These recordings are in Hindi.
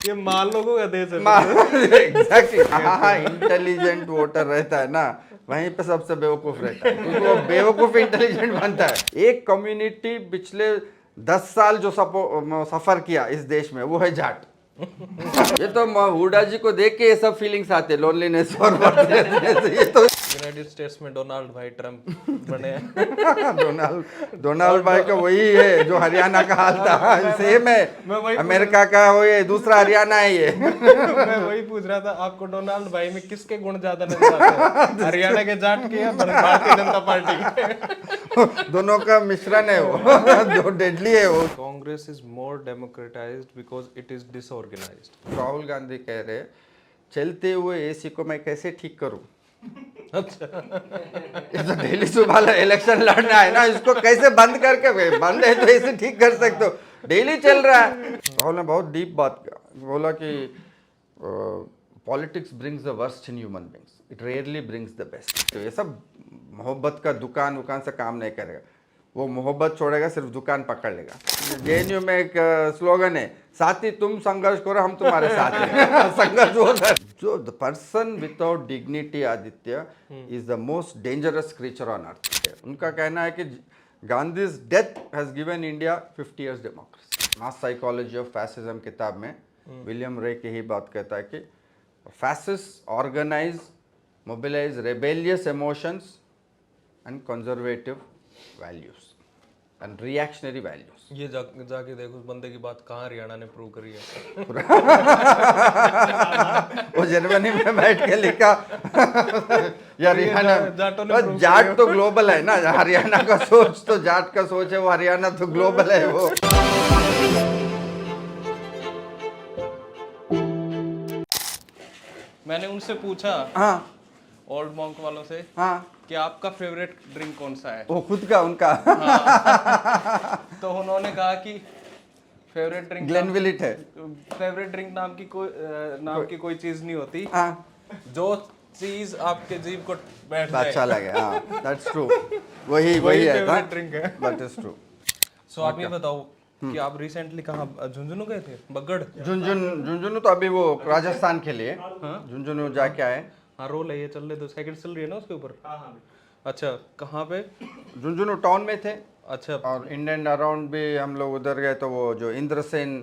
ये माल लोगों का देश है। एग्जैक्टली हाँ, इंटेलिजेंट वोटर रहता है ना, वहीं पे सबसे बेवकूफ रहता है, क्योंकि वो बेवकूफ इंटेलिजेंट बनता है। एक कम्युनिटी पिछले 10 साल जो सफर किया इस देश में, वो है जाट। ये तो हुडा जी को देख के ये सब फीलिंग्स आते, लोनलीनेस और ये तो यूनाइटेड स्टेट्स में डोनाल्ड भाई ट्रम्प बने हैं। डोनाल्ड भाई का वही है जो हरियाणा का हाल था, सेम मैं है। वही अमेरिका का हो ये, दूसरा हरियाणा है ये। मैं वही पूछ रहा था, आपको डोनाल्ड भाई में किसके गुण ज्यादा नजर आते हैं, हरियाणा के जाट के या भारतीय जनता पार्टी के? दोनों का मिश्रण है वो, जो डेडली है वो। Congress is more democratised because it is disorganised. Rahul Gandhi कह रहे, चलते हुए एसी को मैं कैसे ठीक करूं। अच्छा, ये तो डेली सुबह इलेक्शन लड़ना है ना, इसको कैसे बंद करके, बंद है तो ऐसे ठीक कर सकते हो, डेली चल रहा है। राहुल ने बहुत डीप बात बोला कि politics brings the worst in human beings, it rarely brings the best. तो ये सब मोहब्बत का दुकान से काम नहीं करेगा, वो मोहब्बत छोड़ेगा, सिर्फ दुकान पकड़ लेगा। जेएनयू में एक स्लोगन है, साथी तुम संघर्ष करो, हम तुम्हारे साथ हैं। संघर्ष होता है। जो the person without dignity Aditya is the most dangerous creature on earth. उनका कहना है कि Gandhi's death has given India 50 years democracy. Mass psychology of fascism किताब में विलियम रे की ही बात कहता है कि fascist organise, mobilise rebellious emotions and conservative values and reactionary values। ये जाके देखो उस बंदे की बात कहाँ हरियाणा ने प्रूव करी है। वो जर्मनी में बैठ के लिखा या हरियाणा, जाटों ने prove जाट तो ग्लोबल है ना, हरियाणा का सोच तो जाट का सोच है, वो हरियाणा तो ग्लोबल है वो। मैंने उनसे पूछा, हाँ ओल्ड मॉन्क वालों से, हाँ, कि आपका फेवरेट ड्रिंक कौन सा है? वो खुद का उनका तो उन्होंने कहा कि फेवरेट ड्रिंक ग्लेनविलिट है। फेवरेट ड्रिंक नाम की कोई चीज नहीं होती, हाँ, जो चीज आपके जीभ को बैठ जाए अच्छा लगे। हाँ, दैट्स ट्रू, वही है फेवरेट ड्रिंक है। That is true. सो आप ये बताओ कि आप रिसेंटली कहाँ झुंझुनू गए थे? बगड़? झुंझुनू तो अभी वो राजस्थान के लिए झुंझुनू जाके आए। हाँ, रोल है ये, चल रहे दो सेकंड चल रही है ना उसके ऊपर। अच्छा, कहाँ पे? झुंझुनू टाउन में थे, अच्छा, और इन एंड अराउंड भी हम लोग उधर गए, तो वो जो इंद्रसेन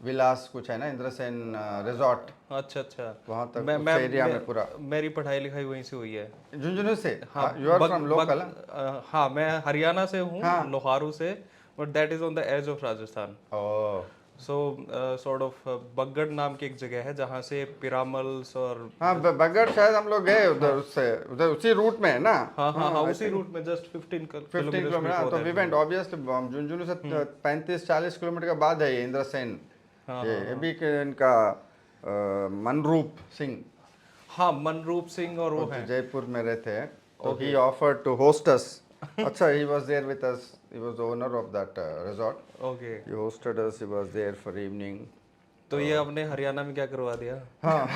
विलास कुछ है ना, इंद्रसेन रिजॉर्ट, अच्छा अच्छा, वहाँ तक मैं उस एरिया में पूरा। मेरी पढ़ाई लिखाई वहीं से हुई है। झुंझुनू से? हाँ, यू आर फ्रॉम लोकल? हाँ, मैं हरियाणा से हूँ, हाँ। लोहारू से, but that is on the edge of Rajasthan. Oh, so sort of Bagar नाम की एक जगह है जहाँ से पिरामल्स और हाँ, बगड़ शायद हम लोग गए उधर, उससे उधर उसी रूट में है ना। हाँ, उसी रूट में जस्ट 15 किलोमीटर। तो वी वेंट ऑब्वियसली, झुंझुनू से 35-40 किलोमीटर के बाद है ये इंद्रसेन। ये भी इनका मनरूप सिंह, हाँ, मनरूप सिंह, और वो है जयपुर में रहते हैं, तो ही ऑफर्ड टू होस्ट अस। अच्छा, he was there with us, he was the owner of that resort, okay. he hosted us, he was there for evening। तो ये आपने हरियाणा में क्या करवा दिया? हाँ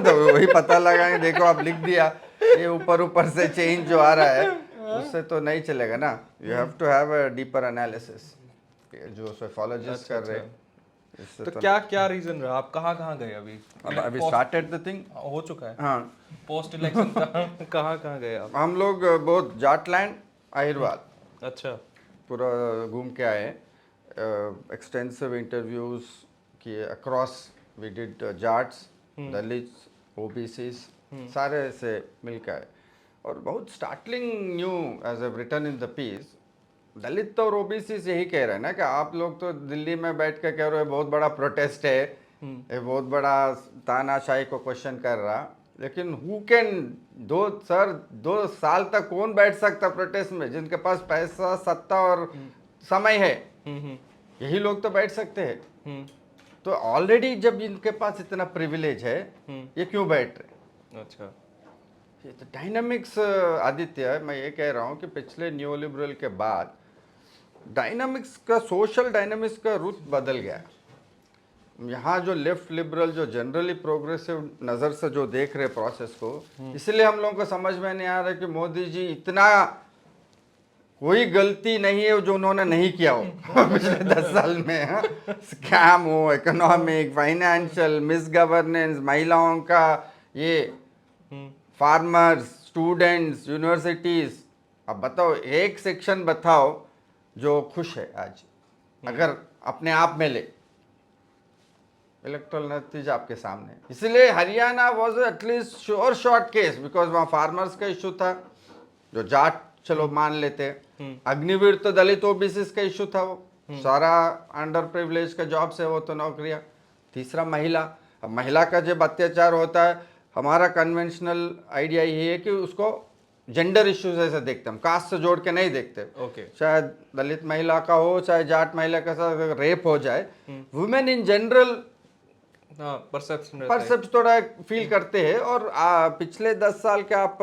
तो वही पता लगा, देखो आप लिख दिया, ये ऊपर से चेंज जो आ रहा है उससे तो नहीं चलेगा ना, you have to have a deeper analysis, जो सोफोलॉजिस्ट कर रहे हैं। इससे तो क्या क्या रीजन रहा, आप कहाँ गए अभी? अभी स्टार्टेड द थिंग, हो चुका है हाँ। Post election? कहाँ गए आप? हम लोग बहुत जाटलैंड, अहिरवाल अच्छा, पूरा घूम के आए, एक्सटेंसिव इंटरव्यूज किए across, we did Jats, Dalits, OBCs, सारे से मिल के आए। और बहुत startling new age a written in the piece, Dalit और ओबीसी यही कह रहे हैं ना कि आप लोग तो दिल्ली में बैठ के कह रहे हो बहुत बड़ा प्रोटेस्ट है, ये बहुत बड़ा तानाशाही को क्वेश्चन कर रहा, लेकिन हु कैन 2 साल तक कौन बैठ सकता प्रोटेस्ट में, जिनके पास पैसा, सत्ता और समय है, यही लोग तो बैठ सकते हैं। तो ऑलरेडी जब इनके पास इतना प्रिविलेज है, ये क्यों बैठ रहे? अच्छा, ये तो डायनामिक्स आदित्य, मैं ये कह रहा हूँ कि पिछले न्यू लिबरल के बाद डायनामिक्स का, सोशल डायनामिक्स का रुख बदल गया है। यहाँ जो लेफ्ट लिबरल, जो जनरली प्रोग्रेसिव नज़र से जो देख रहे प्रोसेस को, इसलिए हम लोगों को समझ में नहीं आ रहा कि मोदी जी इतना कोई गलती नहीं है जो उन्होंने नहीं किया हो पिछले 10 साल में। स्कैम हो, इकोनॉमिक, फाइनेंशियल, मिस गवर्नेंस, महिलाओं का ये, फार्मर्स, स्टूडेंट्स, यूनिवर्सिटीज। अब बताओ एक सेक्शन बताओ जो खुश है आज, अगर अपने आप में ले। इलेक्ट्रल नतीजा आपके सामने। इसलिए Haryana was at least sure short case, because वहाँ फार्मर्स का इशू था, जो जाट चलो मान लेते। अग्निवीर तो दलित ओबीसी का इशू था, वो सारा अंडर प्रिविलेज का जॉब से वो तो नौकरियां। तीसरा महिला। अब महिला का जब अत्याचार होता है, हमारा कन्वेंशनल आइडिया ये है कि उसको जेंडर इश्यूज ऐसे देखते हैं, हम कास्ट से जोड़ के नहीं देखते। ओके। चाहे दलित महिला का हो, चाहे जाट महिला का साथ रेप हो जाए, वुमेन इन जनरल हाँ, परसेप्शन थोड़ा फील करते हैं। और पिछले 10 साल के आप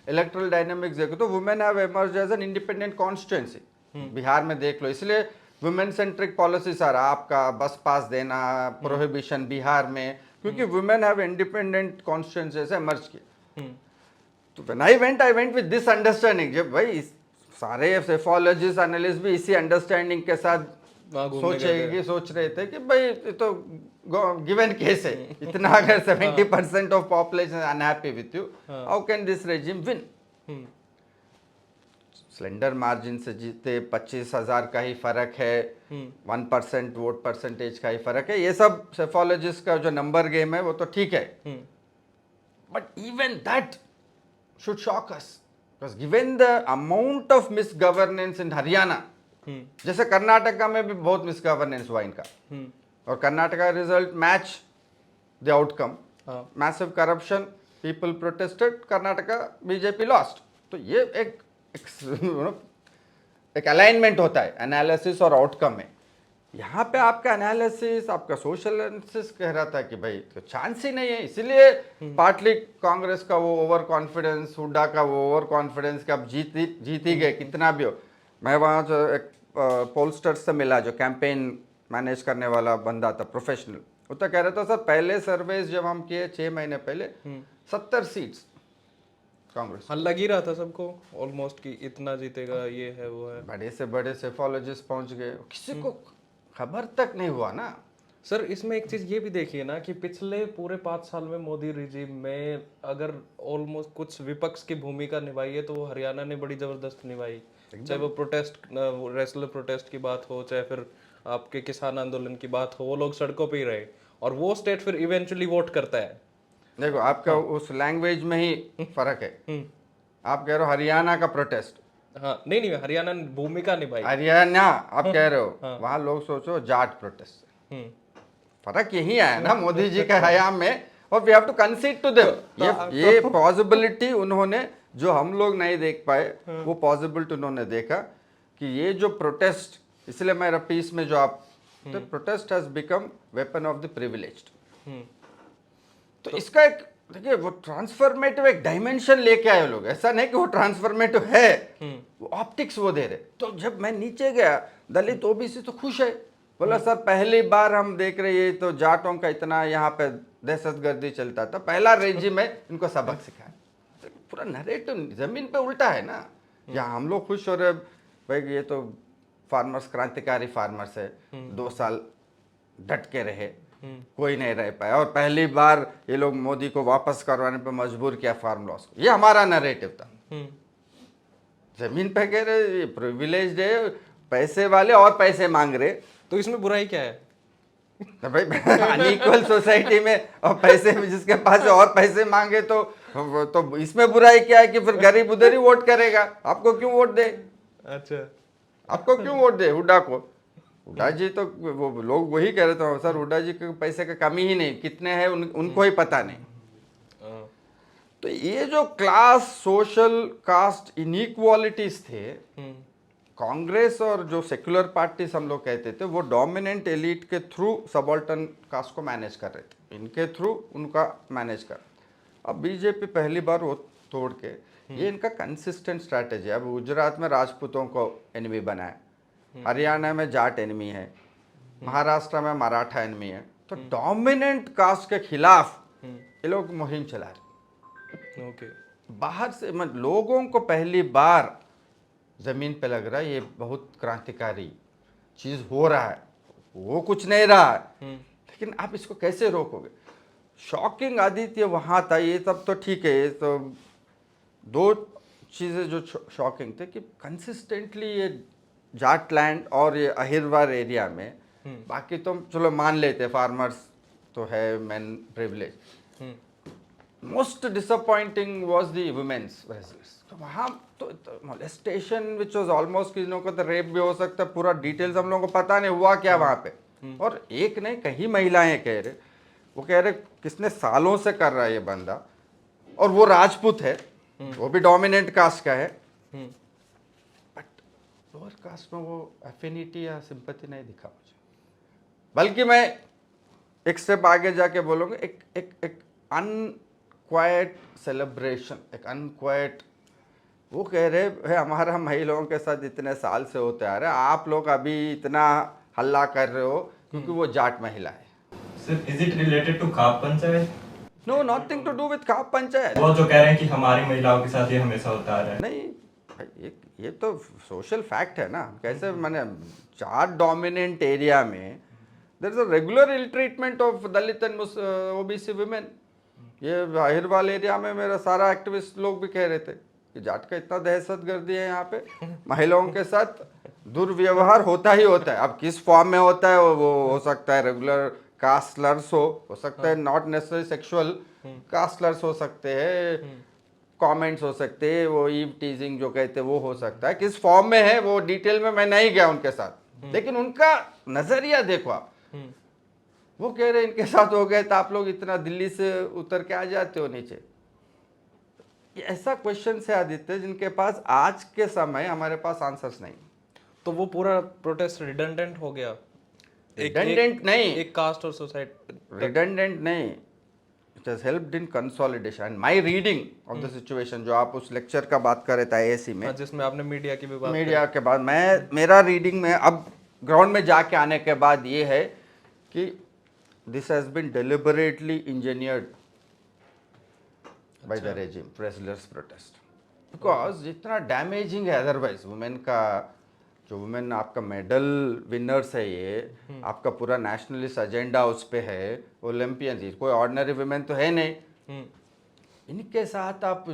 इलेक्ट्रल डायनामिक्स देखो तो women have emerge as an independent constituency. Bihar में देख लो, इसलिए वुमेन सेंट्रिक पॉलिसी सारा आपका बस पास देना, प्रोहिबिशन बिहार में, क्योंकि वुमेन हैव इंडिपेंडेंट कॉन्स्टिट्यूंसी से एमर्ज किए। तो when I went with this understanding, जब भाई सारे सेफोलॉजिस्ट एनालिस्ट भी इसी अंडरस्टैंडिंग के साथ सोच रहे थे कि भाई ये तो गिवन केस है, इतना अगर 70% of population unhappy with you, how can this regime win. Slender margin से जीते, 25,000 का ही फर्क है, 1% वोट परसेंटेज का ही फर्क है। ये सब सेफोलॉजिस्ट का जो नंबर गेम है वो तो ठीक है, but even that should shock us, because given the amount of misgovernance in Haryana, जैसे कर्नाटका में भी बहुत मिस गवर्नेंस हुआ इनका, और Karnataka result match the outcome, massive corruption, people protested, Karnataka BJP lost. तो ये एक अलाइनमेंट होता है एनालिसिस और आउटकम में। यहाँ पे आपका एनालिसिस, आपका सोशल एनालिसिस कह रहा था कि भाई तो चांस ही नहीं है। इसीलिए पार्टली कांग्रेस का वो ओवर कॉन्फिडेंस, हुड्डा का वो ओवर कॉन्फिडेंस कि अब जीत ही गए कितना भी हो। मैं वहाँ जो एक पोलस्टर से मिला, जो कैंपेन मैनेज करने वाला बंदा था, प्रोफेशनल, वो तो कह रहा था सर पहले सर्वेस जब हम किए 6 महीने पहले 70 सीट्स कांग्रेस। हाँ, लग ही रहा था सबको ऑलमोस्ट कि इतना जीतेगा, ये है वो है। बड़े से बड़े सेफोलॉजिस्ट पहुंच गए, किसी को खबर तक नहीं हुआ ना। सर इसमें एक चीज ये भी देखिए ना कि पिछले पूरे 5 साल में मोदी रिजीम में अगर ऑलमोस्ट कुछ विपक्ष की भूमिका निभाई है तो वो हरियाणा ने बड़ी जबरदस्त निभाई। चाहे वो रेसलर प्रोटेस्ट की बात हो, चाहे फिर आपके किसान आंदोलन की बात हो, वो लोग सड़कों पे ही रहे, और वो स्टेट फिर इवेंचुअली वोट करता है। देखो आपका उस लैंग्वेज में ही फर्क है। आप कह रहे हो हरियाणा का प्रोटेस्ट, हाँ नहीं, हरियाणा ने भूमिका निभाई। हरियाणा आप कह रहे हो, वहां लोग सोचो जाट प्रोटेस्ट। फर्क यही आया ना मोदी जी के हयाम में, और we have to concede to them. ये पॉसिबिलिटी उन्होंने, जो हम लोग नहीं देख पाए, वो पॉसिबिलिटी उन्होंने देखा कि ये जो प्रोटेस्ट, इसलिए मेरा पीस में जो आप, तो protest has become weapon of the privileged. तो इसका एक देखिए वो ट्रांसफॉर्मेटिव एक डायमेंशन लेके आए लोग। ऐसा नहीं कि वो ट्रांसफॉर्मेटिव है, वो ऑप्टिक्स वो दे रहे। तो जब मैं नीचे गया, दलित ओबीसी तो खुश है, बोला सर पहली बार हम देख रहे हैं तो जाटों का इतना यहाँ पे दहशतगर्दी चलता था, पहला रेजिम है इनको सबक सिखाया। तो पूरा नरेटिव जमीन पे उल्टा है ना। यहाँ हम लोग खुश हो रहे भाई, ये तो फार्मर्स, क्रांतिकारी फार्मर्स है, 2 साल डट के रहे, कोई नहीं रह पाया, और पहली बार ये लोग मोदी को वापस करवाने पे मजबूर किया फार्म लॉस को। ये हमारा नरेटिव था। जमीन पे कह रहे प्रिविलेज्ड है, पैसे वाले और पैसे मांग रहे, तो इसमें बुराई क्या है? तो भाई अनइक्वल सोसाइटी में और पैसे में जिसके पास और पैसे मांगे तो इसमें बुराई क्या है कि फिर गरीब उधर ही वोट करेगा। आपको क्यों वोट दे? अच्छा, आपको क्यों वोट दे हुड्डा को? हुड्डा जी तो वो लोग वही कह रहे थे सर, हुड्डा जी के पैसे का कमी ही नहीं, कितने हैं उनको ही पता नहीं। तो ये जो क्लास, सोशल, कास्ट इनइक्वालिटीज थे, कांग्रेस और जो सेक्युलर पार्टीज हम लोग कहते थे, वो डोमिनेंट एलिट के थ्रू सबाल्टर्न कास्ट को मैनेज कर रहे थे, इनके थ्रू उनका मैनेज कर। अब बीजेपी पहली बार वो तोड़ के, ये इनका कंसिस्टेंट स्ट्रैटेजी है। अब गुजरात में राजपूतों को एनिमी बनाए, हरियाणा में जाट एनिमी है, महाराष्ट्र में मराठा एनिमी है। तो डोमिनेंट कास्ट के खिलाफ ये लोग मुहिम चला रहे। ओके। बाहर से लोगों को पहली बार ज़मीन पे लग रहा है ये बहुत क्रांतिकारी चीज़ हो रहा है, वो कुछ नहीं रहा है, लेकिन आप इसको कैसे रोकोगे? शॉकिंग आदित्य वहाँ था, ये सब तो ठीक है, ये तो दो चीज़ें जो शॉकिंग थे कि कंसिस्टेंटली ये जाट लैंड और ये अहिरवार एरिया में, बाकी तो चलो मान लेते फार्मर्स तो है man privilege, most disappointing was the women's vessels. तो वहाँ तो मोलेस्टेशन विच वाज ऑलमोस्ट, किसी लोगों को तो रेप भी हो सकता है, पूरा डिटेल्स हम लोगों को पता नहीं हुआ क्या वहाँ पे, और एक नहीं कई महिलाएं कह रहे, वो कह रहे किसने सालों से कर रहा है ये बंदा, और वो राजपूत है, वो भी डोमिनेंट कास्ट का है, बट लोअर कास्ट में वो एफिनिटी या सिंपैथी नहीं दिखा मुझे। बल्कि मैं एक स्टेप आगे जाके बोलूँगा, एक अनक्वाइट सेलिब्रेशन, एक अनक्वाइट, वो कह रहे हैं हमारा महिलाओं के साथ इतने साल से होते आ रहे हैं, आप लोग अभी इतना हल्ला कर रहे हो क्योंकि वो जाट महिला है। Sir, is it related to khap panchayat? No, nothing to do with khap panchayat. वो जो कह रहे हैं कि हमारी महिलाओं के साथ ये हमेशा होता आ रहा है। नहीं भाई, ये तो सोशल फैक्ट है ना, कैसे मैंने जाट डोमिनेंट एरिया में there is a regular ill treatment of Dalit and OBC women. ये अहिरवाल एरिया में मेरा सारा एक्टिविस्ट लोग भी कह रहे थे कि जाट का इतना दहशतगर्दी है यहाँ पे, महिलाओं के साथ दुर्व्यवहार होता ही होता है। अब किस फॉर्म में होता है वो हो सकता है रेगुलर कास्ट स्लर्स हो सकता है, not necessary sexual caste slurs हो सकते हैं, कमेंट्स हो सकते हैं, वो ईव टीजिंग जो कहते हैं वो हो सकता है, किस फॉर्म में है वो डिटेल में मैं नहीं गया उनके साथ, लेकिन उनका नजरिया देखो आप। वो कह रहे इनके साथ हो गए तो आप लोग इतना दिल्ली से उतर के आ जाते हो नीचे। ये ऐसा क्वेश्चन है आदित्य जिनके पास आज के समय हमारे पास आंसर्स नहीं। तो वो पूरा प्रोटेस्ट रिडंडेंट हो गया, रिडंडेंट नहीं, एक कास्ट और सोसाइटी रिडंडेंट नहीं, it has helped in consolidation and my reading of the situation. जो आप उस लेक्चर का बात कर रहे थे आईएससी में, जिसमें आपने मीडिया की भी बात मीडिया के बाद मेरा रीडिंग में अब ग्राउंड में जाके आने के बाद ये है कि this has been deliberately engineered by the regime wrestlers protest, because जितना डैमेजिंग है अदरवाइज वुमेन का, जो वुमेन आपका मेडल विनर्स है, ये आपका पूरा नेशनलिस्ट एजेंडा उस पे है, ओलंपियंस, कोई ऑर्डिनरी वुमेन तो है नहीं, इनके साथ आप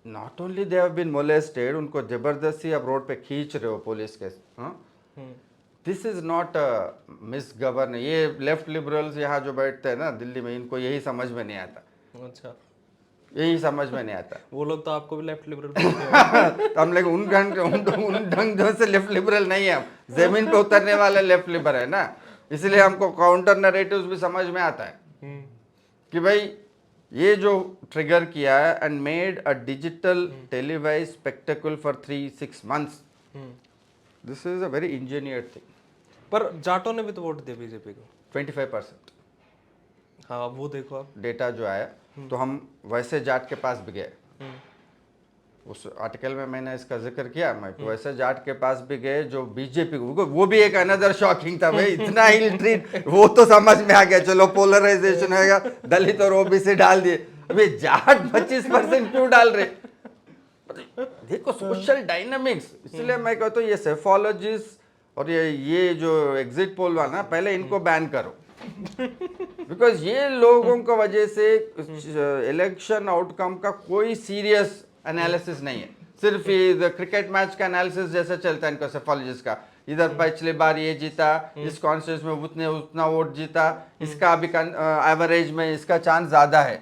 not only they have been molested, उनको जबरदस्ती आप रोड पे खींच रहे हो पुलिस के, this is not miss govern. ये लेफ्ट लिबरल्स यहाँ जो बैठते हैं ना दिल्ली में, इनको यही समझ में नहीं आता। अच्छा, यही समझ में नहीं आता। वो लोग तो आपको भी लेफ्ट लिबरल तो हम लोग उन ढंग से लेफ्ट लिबरल नहीं है, हम जमीन पे उतरने वाले लेफ्ट लिबरल है ना, इसलिए हमको काउंटर नरेटिव्स भी समझ में आता है कि भाई ये जो ट्रिगर किया है and made a digital televised spectacle for 3-6 months, this is a very engineered thing. पर जाटों ने भी तो वोट दिया बीजेपी को 25%। हाँ, वो देखो आप डेटा जो आया, तो हम वैसे जाट के पास भी गए, उस आर्टिकल में मैंने इसका जिक्र किया, मैं वैसे जाट के पास भी गए जो बीजेपी को, वो भी एक अनदर शॉकिंग था भाई, इतना ही ट्रीट, वो तो समझ में आ गया, चलो पोलराइजेशन होगा, दलित और ओबीसी डाल दिए, अभी जाट 25% क्यों डाल रहे? देखो सोशल डायनामिक्स, इसलिए मैं कहता हूँ ये सेफोलॉजिस्ट और ये जो एग्जिट पोल वाला, पहले इनको बैन करो, बिकॉज ये लोगों की वजह से इलेक्शन आउटकम का कोई सीरियस एनालिसिस नहीं है, सिर्फ ये क्रिकेट मैच का एनालिसिस जैसे चलता है इनका सेफोलॉजिस्ट का, इधर पिछली बार ये जीता, इस कॉन्स्टिट्यूंस में उतने उतना वोट जीता, इसका अभी एवरेज में इसका चांस ज्यादा है,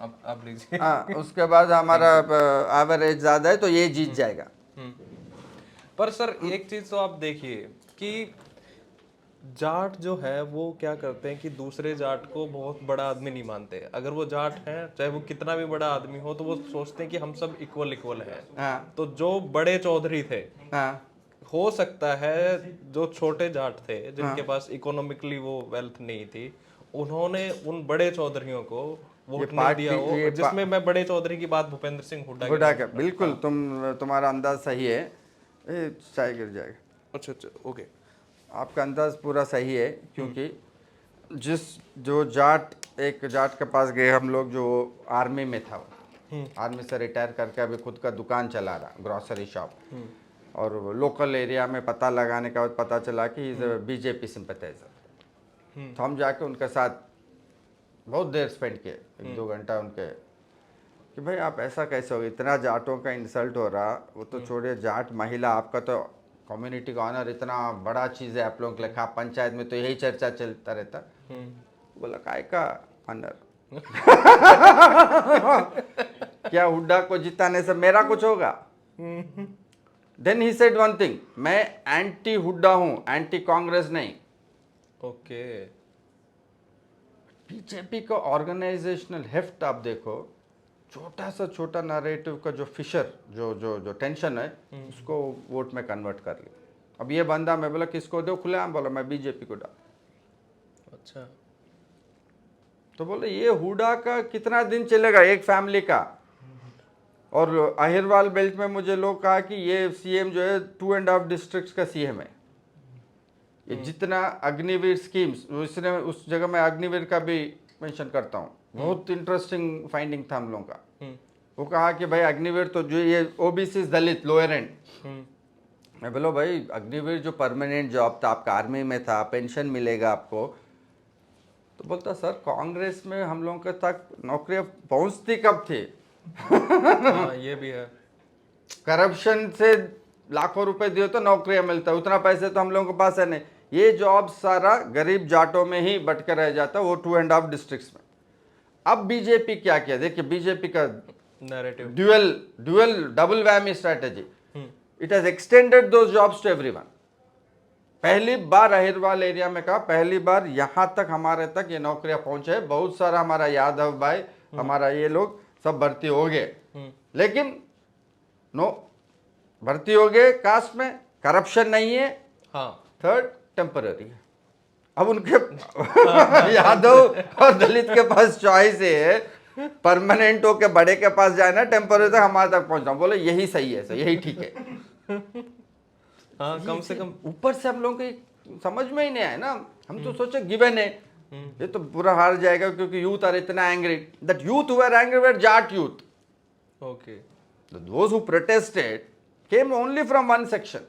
अब लीजिए। हाँ, उसके बाद हमारा एवरेज ज्यादा है तो ये जीत जाएगा। पर सर एक चीज तो आप देखिए कि जाट जो है वो क्या करते हैं कि दूसरे जाट को बहुत बड़ा आदमी नहीं मानते। अगर वो जाट हैं, चाहे वो कितना भी बड़ा आदमी हो, तो वो सोचते हैं कि हम सब इक्वल हैं। हाँ, तो जो बड़े चौधरी थे, हाँ, हो सकता है जो छोटे जाट थे जिनके पास इकोनॉमिकली वो वेल्थ नहीं थी, उन्होंने उन बड़े चौधरियों को वोट नहीं दिया हो, जिसमें मैं बड़े चौधरी की बात भूपेंद्र सिंह हुड्डा का बिल्कुल तुम्हारा अंदाज सही है। चाय गिर जाएगा। अच्छा, ओके, आपका अंदाज पूरा सही है, क्योंकि जो एक जाट के पास गए हम लोग, जो आर्मी में था, आर्मी से रिटायर करके अभी खुद का दुकान चला रहा, ग्रॉसरी शॉप, और लोकल एरिया में पता लगाने के बाद पता चला कि इज बीजेपी सिंपैथाइजर। तो हम जाके उनके साथ बहुत देर स्पेंड किए, 1-2 घंटा उनके, कि भाई आप ऐसा कैसे हो, इतना जाटों का इंसल्ट हो रहा, वो तो छोड़िए जाट महिला, आपका तो कम्युनिटी का ऑनर इतना बड़ा चीज़ है आप लोगों के लिए, खाप पंचायत में तो यही चर्चा चलता रहता। बोला काय का ऑनर क्या हुड्डा को जिताने से मेरा कुछ होगा? Then he said one thing, मैं एंटी हुड्डा हूं, एंटी कांग्रेस नहीं। ओके। बीजेपी का ऑर्गेनाइजेशनल हेफ्ट आप देखो, छोटा सा छोटा नैरेटिव का जो फिशर जो जो जो टेंशन है उसको वोट में कन्वर्ट कर लिया। अब ये बंदा, मैं बोला किसको दो, खुलेआम बोला मैं बीजेपी को डाल। अच्छा। तो बोले ये हुडा का कितना दिन चलेगा, एक फैमिली का। और अहिरवाल बेल्ट में मुझे लोग कहा कि ये सीएम जो है 2.5 डिस्ट्रिक्ट्स का सीएम है। ये जितना अग्निवीर स्कीम्स, उसने उस जगह मैं अग्निवीर का भी मेंशन करता हूँ, बहुत इंटरेस्टिंग फाइंडिंग था हम लोगों का। वो कहा कि भाई अग्निवीर तो जो ये ओबीसी दलित लोअर एंड, मैं बोलो भाई अग्निवीर जो परमानेंट जॉब था, आपका आर्मी में था, पेंशन मिलेगा आपको। तो बोलता सर कांग्रेस में हम लोगों के तक नौकरियां पहुंचती कब थी? हाँ, ये भी है। करप्शन से लाखों रुपए दिए तो नौकरियां मिलता है, उतना पैसे तो हम लोगों के पास है नहीं। ये जॉब सारा गरीब जाटों में ही बट कर रह जाता, वो 2.5 डिस्ट्रिक्ट्स में। अब बीजेपी क्या किया, देखिए बीजेपी का narrative dual double whammy strategy, it has extended those jobs to everyone. पहली बार अहिरवाल एरिया में कहा, पहली बार यहां तक हमारे तक ये नौकरियां पहुंचे, बहुत सारा हमारा यादव भाई, हमारा ये लोग सब भर्ती हो गए, लेकिन नो भर्ती हो गए, कास्ट में करप्शन नहीं है। हाँ। थर्ड टेम्पररी है। अब उनके यादव और दलित के पास चॉइस है, परमानेंट हो के बड़े के पास जाए ना, टेम्पररी तक हमारे तक पहुंचना। बोले यही सही है, सर यही ठीक है। हाँ, कम से कम ऊपर से हम लोगों की समझ में ही नहीं आया ना, हम तो सोचे गिवन है, ये तो पूरा हार जाएगा क्योंकि यूथ आर इतना angry. That youth were angry were Jat youth. Okay. Those who protested came only from one section.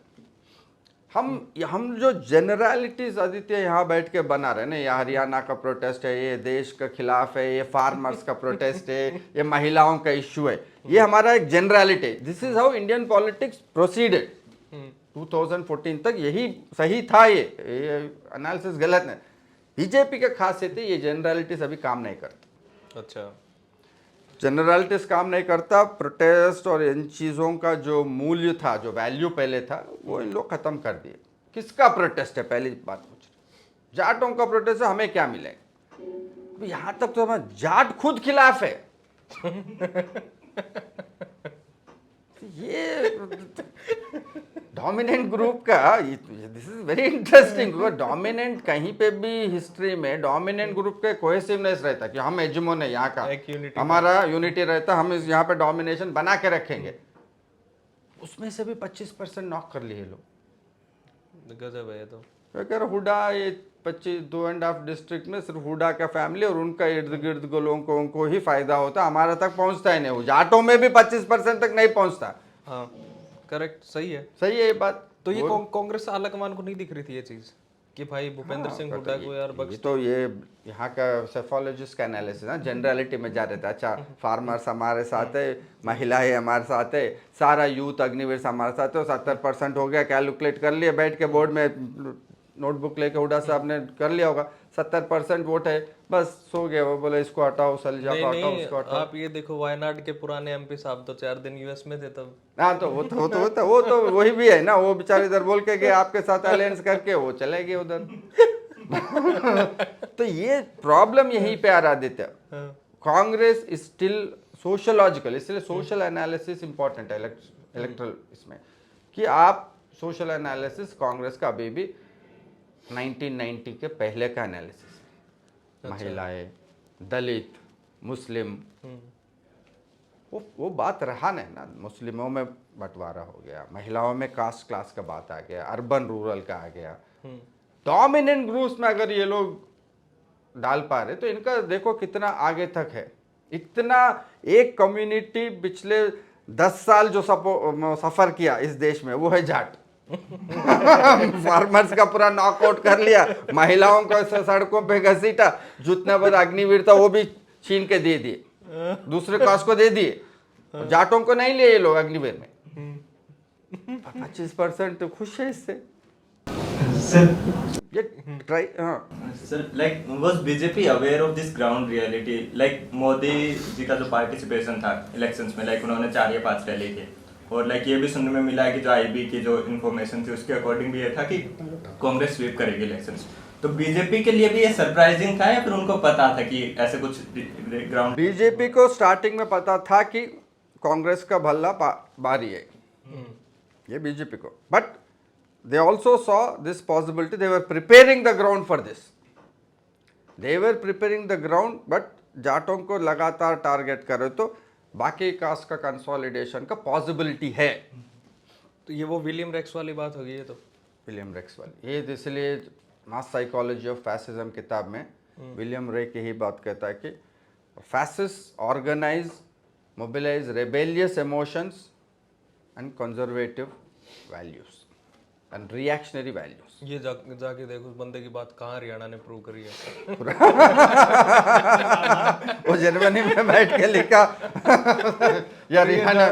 हम जो जनरलिटीज आदित्य यहाँ बैठ के बना रहे ना, ये हरियाणा का प्रोटेस्ट है, ये देश के खिलाफ है, ये फार्मर्स का प्रोटेस्ट है, ये महिलाओं का इश्यू है, ये हमारा एक generality. This is how Indian politics proceeded. 2014 तक यही सही था, ये एनालिसिस गलत नहीं। बीजेपी का खासियत है ये जनरलिटीज अभी काम नहीं करता। अच्छा। जनरलिटीज काम नहीं करता, प्रोटेस्ट और इन चीज़ों का जो मूल्य था, जो वैल्यू पहले था, वो इन लोग खत्म कर दिए। किसका प्रोटेस्ट है, पहली बात पूछ रहे, जाटों का प्रोटेस्ट है, हमें क्या मिलेगा? यहाँ तक तो हमारा जाट खुद खिलाफ है। ये डोमिनेंट ग्रुप का, this is very interesting. Dominant कहीं पे भी हिस्ट्री में डोमिनेंट ग्रुप का कोहेसिवनेस रहता कि हम एजमोन है यहाँ का, हमारा यूनिटी रहता, हम इस यहाँ पे डोमिनेशन बना के रखेंगे। उसमें से भी 25% नॉक कर लिए लोग। गजब है ये तो। अगर हुडा ये 2.5 डिस्ट्रिक्ट में सिर्फ हुडा का फैमिली और उनका इर्द गिर्द के लोगों को ही फायदा होता, हमारा तक पहुंचता ही नहीं। जाटों में भी 25% तक नहीं पहुंचता। हाँ, करेक्ट, सही है। सही है ये बात। तो ये कांग्रेस आलाकमान को नहीं दिख रही थी ये चीज कि भाई भूपेंद्र सिंह हुड्डा को यार बख्श। तो ये यहाँ का सेफोलॉजिस्ट का एनालिसिस ना, जनरलिटी में जा रहे थे। अच्छा, फार्मर्स हमारे साथ है, महिलाएं हमारे साथ है, सारा यूथ अग्निवीर हमारे साथ है, 70% हो गया, कैलकुलेट कर लिया बैठ के बोर्ड में, नोटबुक लेके हुड्डा साहब ने कर लिया होगा, 70% वोट है, बस सो गया। वो बोले इसको हटाओ, सलजा को हटाओ, उसको हटाओ। आप ये देखो, वायनाड के पुराने एमपी साहब तो 4 दिन यूएस में थे तब। हाँ, तो वो तो वही भी है ना, वो बेचारे इधर बोल के गए आपके साथ अलायंस करके, वो चले गए उधर। तो ये प्रॉब्लम यहीं पे आ रहा Aditya. Congress is still sociological, इसलिए सोशल एनालिसिस इंपॉर्टेंट है इलेक्ट्रल इसमें, कि आप सोशल एनालिसिस कांग्रेस का अभी भी 1990 के पहले का एनालिसिस, महिलाएं, दलित, मुस्लिम, वो बात रहा नहीं ना। मुस्लिमों में बंटवारा हो गया, महिलाओं में कास्ट क्लास का बात आ गया, अर्बन रूरल का आ गया। डोमिनेंट ग्रुप्स में अगर ये लोग डाल पा रहे तो इनका देखो कितना आगे तक है। इतना एक कम्युनिटी पिछले 10 साल जो सफर किया इस देश में वो है जाट। फार्मर्स का पूरा नॉकआउट कर लिया, महिलाओं को सड़कों पे घसीटा, जितना बड़ा अग्निवीर था वो भी छीन के दे दिए, दूसरे कास्ट को दे दिए, जाटों को नहीं लिए ये लोग अग्निवीर में। 25% तो खुश है इससे। सर ये try sir like was BJP aware of this ground reality? Like Modi ji का जो पार्टिसिपेशन था इलेक्शंस में, लाइक उन्होंने 4 या 5 रैली की, और लाइक ये भी सुनने में मिला है कि जो आईबी की जो इन्फॉर्मेशन थी उसके अकॉर्डिंग भी ये था कि कांग्रेस स्वीप करेगी इलेक्शंस। तो बीजेपी के लिए भी ये सरप्राइजिंग था या फिर उनको पता था कि ऐसे कुछ ग्राउंड? बीजेपी को स्टार्टिंग में पता था कि कांग्रेस का भल्ला बारी है, ये बीजेपी को, but they also saw this possibility. They were preparing the ground for this. They were preparing the ground, but जाटों को लगातार टारगेट करे तो बाकी कास्ट का कंसोलिडेशन का पॉसिबिलिटी है। तो ये वो विलियम रेक्स वाली बात होगी ये तो। विलियम रेक्स वाली ये, इसलिए मास साइकोलॉजी ऑफ फैसिज्म किताब में विलियम रेक यही बात कहता है कि fascist organise, mobilise rebellious emotions and conservative values and reactionary values. ये जाके देखो उस बंदे की बात कहाँ हरियाणा ने प्रूव करी है। वो जर्मनी में बैठ के लिखा यार हरियाणा,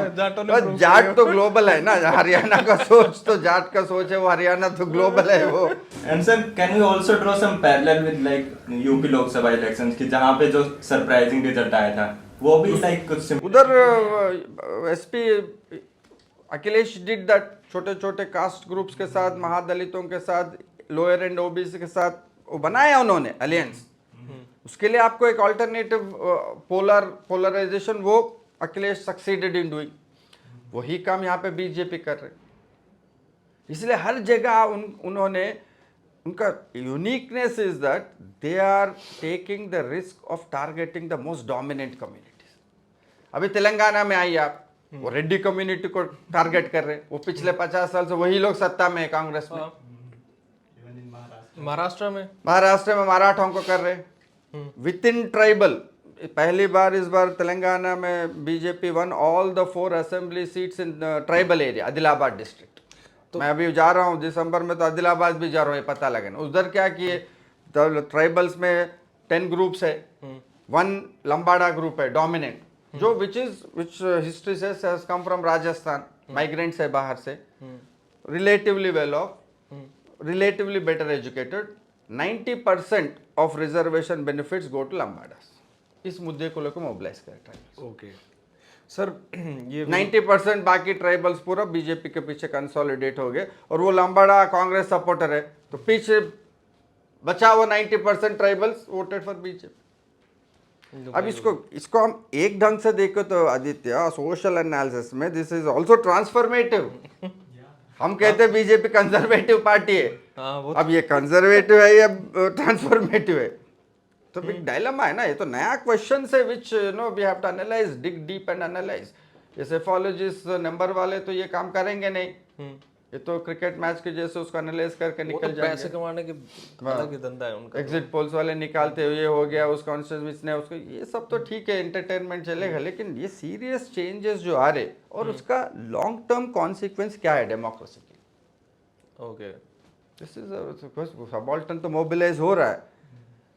जाट तो ग्लोबल है ना, हरियाणा का सोच तो जाट का सोच है, वो हरियाणा तो ग्लोबल है वो। And sir can we also draw some parallel with like UP Lok Sabha elections की, जहां पे जो सरप्राइजिंग रिजल्ट आया था वो भी लाइक कुछ उधर एसपी अखिलेश डिड दैट, छोटे छोटे कास्ट ग्रुप्स के साथ, महादलितों के साथ, लोअर एंड ओबीसी के साथ वो बनाया उन्होंने अलियंस। उसके लिए आपको एक ऑल्टरनेटिव पोलराइजेशन, वो अखिलेश सक्सीडेड इन डूइंग, वही काम यहाँ पे बीजेपी कर रहे। इसलिए हर जगह उन्होंने, उनका uniqueness is that they are taking the risk of targeting the most dominant communities. अभी तेलंगाना में आई आप, वो रेड्डी कम्युनिटी को टारगेट कर रहे, वो पिछले 50 साल से वही लोग सत्ता में है कांग्रेस में। महाराष्ट्र में मराठों को कर रहे विद इन ट्राइबल। पहली बार इस बार तेलंगाना में BJP one all the 4 assembly seats in tribal area, Adilabad district. तो मैं अभी जा रहा हूँ दिसंबर में, तो आदिलाबाद भी जा रहा हूँ, ये पता लगे ना। उधर क्या किए, ट्राइबल्स में 10 ग्रुप्स है, 1 लंबाड़ा ग्रुप है डोमिनेंट, जो विच हिस्ट्री से has come from Rajasthan, migrants है बाहर से, relatively well off, relatively better educated, 90% of reservation benefits go to Lambadas. इस मुद्दे को लेकर मोबिलाइज करें ट्राइबल्स। ओके सर, ये 90% बाकी ट्राइबल्स पूरा बीजेपी के पीछे कंसोलिडेट हो गए, और वो लंबाड़ा कांग्रेस सपोर्टर है, तो पीछे बचा वो 90% ट्राइबल्स वोटेड फॉर बीजेपी। अब इसको हम एक ढंग से देखो तो आदित्य, सोशल एनालिसिस में दिस इज आल्सो ट्रांसफॉर्मेटिव। हम कहते हैं बीजेपी कंजर्वेटिव पार्टी है, अब ये कंजर्वेटिव है या ट्रांसफॉर्मेटिव है, तो बिग डायलेमा है ना। ये तो नया क्वेश्चन है which no we have to analyse, dig deep and analyse. ये सेफोलॉजिस्ट नंबर वाले तो ये काम करेंगे नहीं, ये तो क्रिकेट मैच के जैसे उसको एनालाइज करके निकल जाएंगे। पैसे कमाने के अलग ही धंधा है उनका। एग्जिट पोल्स वाले निकालते हुए ये हो गया, उस कॉन्स्टिट्यूएंसी ने उसको, ये सब तो ठीक है, एंटरटेनमेंट चलेगा, लेकिन ये सीरियस चेंजेस जो आ रहे और उसका लॉन्ग टर्म कॉन्सिक्वेंस क्या है डेमोक्रेसी के। ओके, दिस इज सबाल्टर्न तो मोबिलाइज हो रहा है,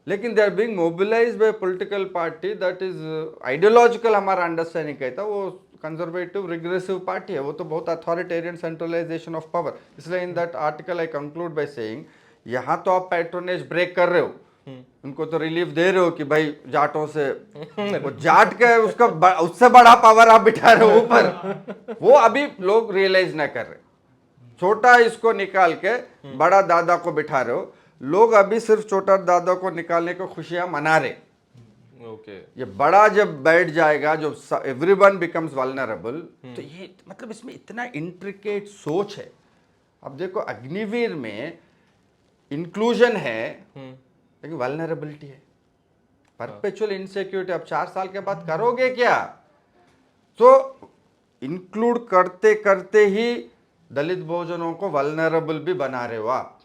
लेकिन they are being mobilise by political party that is ideological, हमारा अंडरस्टैंडिंग कहता है वो कंजर्वेटिव रिग्रेसिव पार्टी है, वो तो बहुत अथॉरिटेरियन सेंट्रलाइजेशन ऑफ पावर। इसलिए in that article I conclude by saying, यहाँ तो आप पैट्रोनेज ब्रेक कर रहे हो, उनको तो रिलीफ दे रहे हो कि भाई जाटों से वो जाट का उसका उससे बड़ा पावर आप बिठा रहे हो ऊपर, वो अभी लोग रियलाइज ना कर रहे। छोटा इसको निकाल के बड़ा दादा को बिठा रहे हो, लोग अभी सिर्फ छोटा दादा को निकालने को खुशियां मना रहे। ओके, ये बड़ा जब बैठ जाएगा, जो एवरीवन बिकम्स वल्नरेबल, तो ये मतलब इसमें इतना इंट्रिकेट सोच है। अब देखो अग्निवीर में इंक्लूजन है, लेकिन वल्नरेबिलिटी है, परपेचुअल इनसिक्योरिटी। अब 4 साल के बाद करोगे क्या? तो इंक्लूड करते करते ही दलित बहुजनों को वल्नरेबल भी बना रहे हो आप,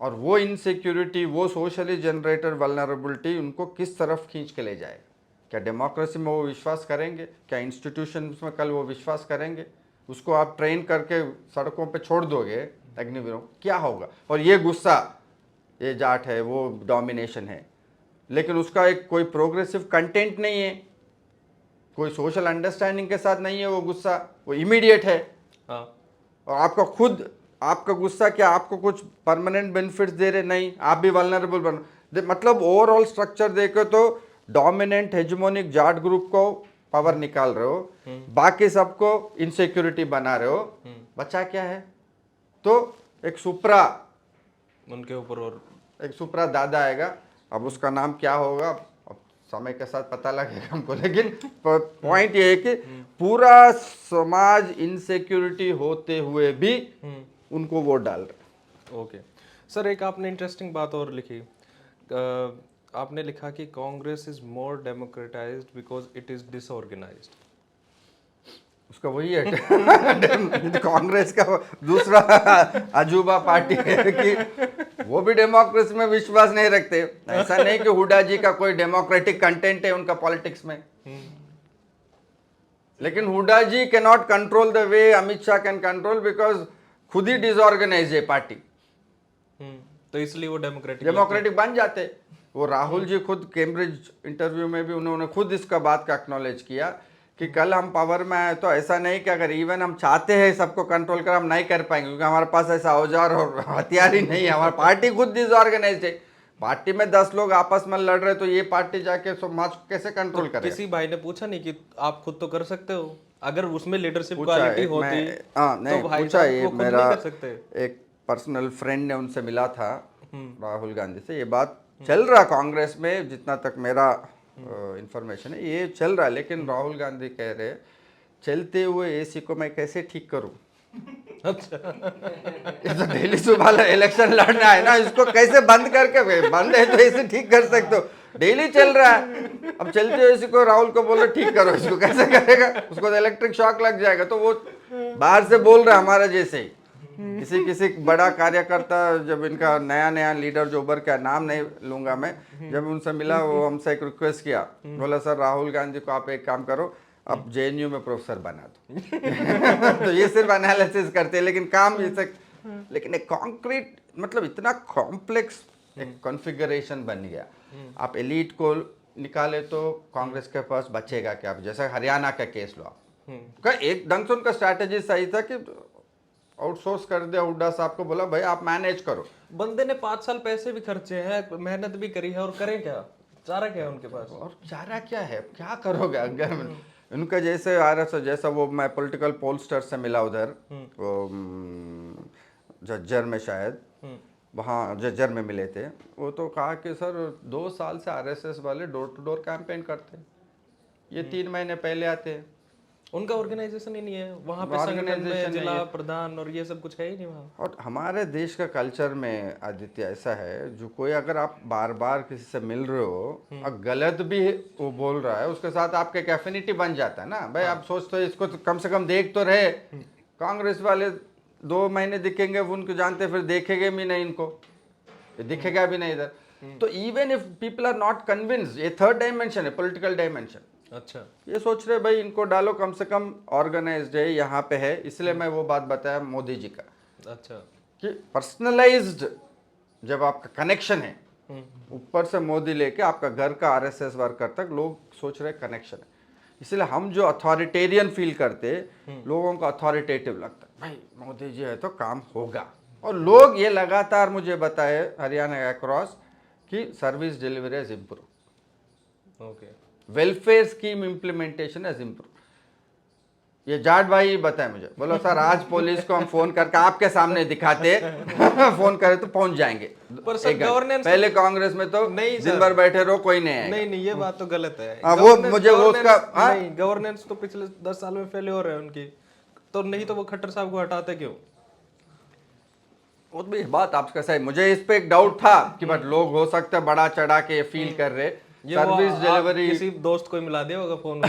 और वो इनसिक्योरिटी, वो सोशली जनरेटेड वल्नरेबिलिटी उनको किस तरफ खींच के ले जाएगा? क्या डेमोक्रेसी में वो विश्वास करेंगे? क्या इंस्टीट्यूशंस में कल वो विश्वास करेंगे? उसको आप ट्रेन करके सड़कों पे छोड़ दोगे अग्निवीरों, क्या होगा? और ये गुस्सा, ये जाट है, वो डोमिनेशन है, लेकिन उसका एक कोई प्रोग्रेसिव कंटेंट नहीं है, कोई सोशल अंडरस्टैंडिंग के साथ नहीं है वो गुस्सा, वो इमीडिएट है। हाँ। और आपका गुस्सा क्या आपको कुछ परमानेंट बेनिफिट्स दे रहे? नहीं, आप भी वल्नरेबल मतलब ओवरऑल स्ट्रक्चर देखे तो डोमिनेंट हेजेमोनिक जाट ग्रुप को पावर निकाल रहे हो, बाकी सबको इनसिक्योरिटी बना रहे हो, बचा क्या है? तो एक सुप्रा उनके ऊपर और एक सुप्रा दादा आएगा, अब उसका नाम क्या होगा अब समय के साथ पता लगेगा हमको, लेकिन पॉइंट ये है कि पूरा समाज इनसिक्योरिटी होते हुए भी उनको वोट डाल रहे। ओके सर, एक आपने इंटरेस्टिंग बात और लिखी, आपने लिखा कि Congress is more democratised because it is disorganised. उसका वही है कांग्रेस का दूसरा अजूबा पार्टी है कि वो भी डेमोक्रेसी में विश्वास नहीं रखते। ऐसा नहीं कि हुड्डा जी का कोई डेमोक्रेटिक कंटेंट है उनका पॉलिटिक्स में, लेकिन Hooda ji can not control the way Amit Shah can control, because खुद ही डिसऑर्गेनाइज है पार्टी, तो इसलिए वो डेमोक्रेटिक बन जाते। वो राहुल जी खुद कैम्ब्रिज इंटरव्यू में भी उन्होंने खुद इसका बात का एक्नॉलेज किया कि कल हम पावर में आए तो ऐसा नहीं कि अगर इवन हम चाहते हैं सबको कंट्रोल कर, हम नहीं कर पाएंगे क्योंकि हमारे पास ऐसा औजार और हथियार ही नहीं है। हमारी पार्टी खुद डिसऑर्गेनाइज्ड है, पार्टी में 10 लोग आपस में लड़ रहे तो ये पार्टी जाके समाज को कैसे कंट्रोल करे? किसी भाई ने पूछा नहीं कि आप खुद तो कर सकते हो, अगर उसमें लीडरशिप क्वालिटी होती नहीं तो भाई पूछा, साहब ये वो खुद मेरा नहीं कर सकते। एक पर्सनल फ्रेंड ने उनसे मिला था राहुल गांधी से, ये बात चल रहा कांग्रेस में, जितना तक मेरा इंफॉर्मेशन है ये चल रहा है, लेकिन राहुल गांधी कह रहे चलते हुए एसी को मैं कैसे ठीक करूं? अच्छा ये तो दिल्ली सुबह इलेक्शन लड़ना है ना, इसको कैसे बंद करके, बंद है तो ऐसे ठीक कर सकते हो, डेली चल रहा है। अब चलते हुए इसी को राहुल को बोलो ठीक करो, इसको कैसे करेगा? उसको तो इलेक्ट्रिक शॉक लग जाएगा। तो वो बाहर से बोल रहा है हमारा जैसे ही, किसी बड़ा कार्यकर्ता, जब इनका नया नया लीडर जो उभर का, नाम नहीं लूंगा मैं, जब उनसे मिला वो हमसे एक रिक्वेस्ट किया, बोला सर राहुल गांधी को आप एक काम करो, अब जेएनयू में प्रोफेसर बना दो। तो ये सिर्फ एनालिसिस करते हैं, लेकिन काम जैसे, लेकिन एक कॉन्क्रीट मतलब इतना कॉम्प्लेक्स एक कॉन्फ़िगरेशन बन गया। आप एलीट को निकाले तो कांग्रेस के पास बचेगा क्या? जैसे हरियाणा का केस लो आप, एक ढंग से उनका स्ट्रैटेजी सही था कि आउटसोर्स कर दिया, हुड्डा साहब को बोला भाई आप मैनेज करो। बंदे ने 5 साल पैसे भी खर्चे हैं, मेहनत भी करी है, और करें क्या? चारा क्या है उनके पास? और चारा क्या है, क्या करोगे? अगर उनका जैसे आ रहा, जैसा वो मैं पॉलिटिकल पोलस्टर से मिला उधर, वो झज्जर में शायद, वहाँ झज्जर में मिले थे, वो तो कहा कि सर 2 साल से आरएसएस वाले डोर टू डोर कैंपेन करते हैं, ये 3 महीने पहले आते हैं, उनका ऑर्गेनाइजेशन ही नहीं है वहाँ पे, संगठन में जिला प्रधान और ये सब कुछ है ही नहीं वहाँ। और हमारे देश का कल्चर में आदित्य ऐसा है, जो कोई अगर आप बार बार किसी से मिल रहे हो और गलत भी वो बोल रहा है, उसके साथ आपका एक एफिनिटी बन जाता है ना भाई। आप सोचते हो इसको तो कम से कम देख तो रहे। कांग्रेस वाले 2 महीने दिखेंगे, वो उनको जानते, फिर देखेंगे भी नहीं, इनको दिखेगा भी नहीं इधर। तो even if people are not convince, ये थर्ड डायमेंशन है, पॉलिटिकल डायमेंशन। अच्छा, ये सोच रहे भाई इनको डालो, कम से कम ऑर्गेनाइज्ड है, यहाँ पे है। इसलिए मैं वो बात बताया मोदी जी का, अच्छा, कि पर्सनलाइज्ड जब आपका कनेक्शन है, ऊपर से मोदी लेके आपका घर का आरएसएस वर्कर तक, लोग सोच रहे कनेक्शन है। इसलिए हम जो अथॉरिटेरियन फील करते, लोगों को अथॉरिटेटिव लगता है, भाई मोदी जी है तो काम होगा। और लोग ये लगातार मुझे बताए हरियाणा अक्रॉस कि service delivery is improve, okay, welfare scheme implementation is improve. ये जाट भाई बताए मुझे, बोलो सर आज पुलिस को हम फोन करके आपके सामने दिखाते फोन करे तो पहुंच जाएंगे। पर सर गवर्नेंस, पहले कांग्रेस में तो नहीं दिन भर बैठे रहो, कोई नहीं आएगा। नहीं, ये बात तो गलत है। वो मुझे वो उसका नहीं, गवर्नेंस तो पिछले 10 साल में फेल्योर है उनकी, तो नहीं तो वो खट्टर साहब को हटाते क्यों? वो भी बात आपका सही, मुझे इस पे एक डाउट था कि बट लोग हो सकता है बड़ा चढ़ा के फील कर रहे, सर्विस डिलीवरी किसी दोस्त को मिला दिया होगा फोन।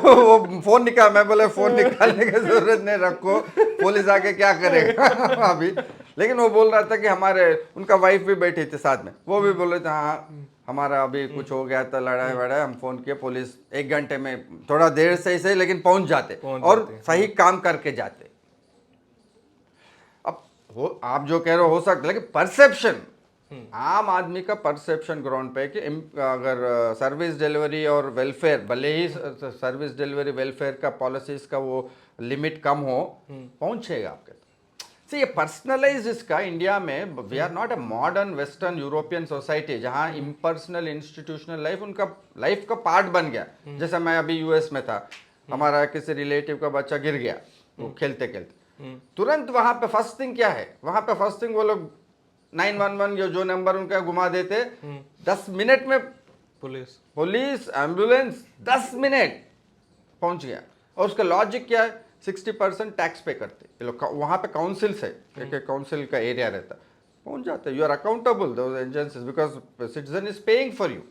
वो फोन निकाल, मैं बोला फोन निकालने की जरूरत नहीं, रखो, पुलिस आके क्या करेगा अभी। लेकिन वो बोल रहा था कि हमारे, उनका वाइफ भी बैठी थी साथ में, वो भी बोल रहे थे हाँ हमारा अभी कुछ हो गया था, लड़ाई वड़ाई, हम फोन किए, पुलिस 1 घंटे में, थोड़ा देर से ही सही लेकिन पहुंच जाते और सही काम करके जाते। अब हो, आप जो कह रहे हो सकता है, लेकिन परसेप्शन, आम आदमी का परसेप्शन ग्राउंड पे कि अगर सर्विस डिलीवरी और वेलफेयर, भले ही सर्विस डिलीवरी वेलफेयर का पॉलिसीज का वो लिमिट कम हो, पहुंचेगा आपके। See, ये पर्सनलाइज इसका इंडिया में, we are not a modern western European society जहाँ इम्पर्सनल इंस्टीट्यूशनल लाइफ उनका लाइफ का पार्ट बन गया। जैसे मैं अभी यूएस में था, हमारा किसी रिलेटिव का बच्चा गिर गया वो खेलते खेलते, तुरंत वहां पे फर्स्ट थिंग क्या है, वहां पे फर्स्ट थिंग वो लोग 911 जो नंबर उनका घुमा देते, 10 मिनट में पुलिस एम्बुलेंस 10 मिनट पहुंच गया। और उसका लॉजिक क्या है, 60% टैक्स पे करते ये लोग, वहाँ पे काउंसिल से, एक काउंसिल का एरिया रहता, पहुँच जाते, you are accountable those agencies because citizen is paying for you.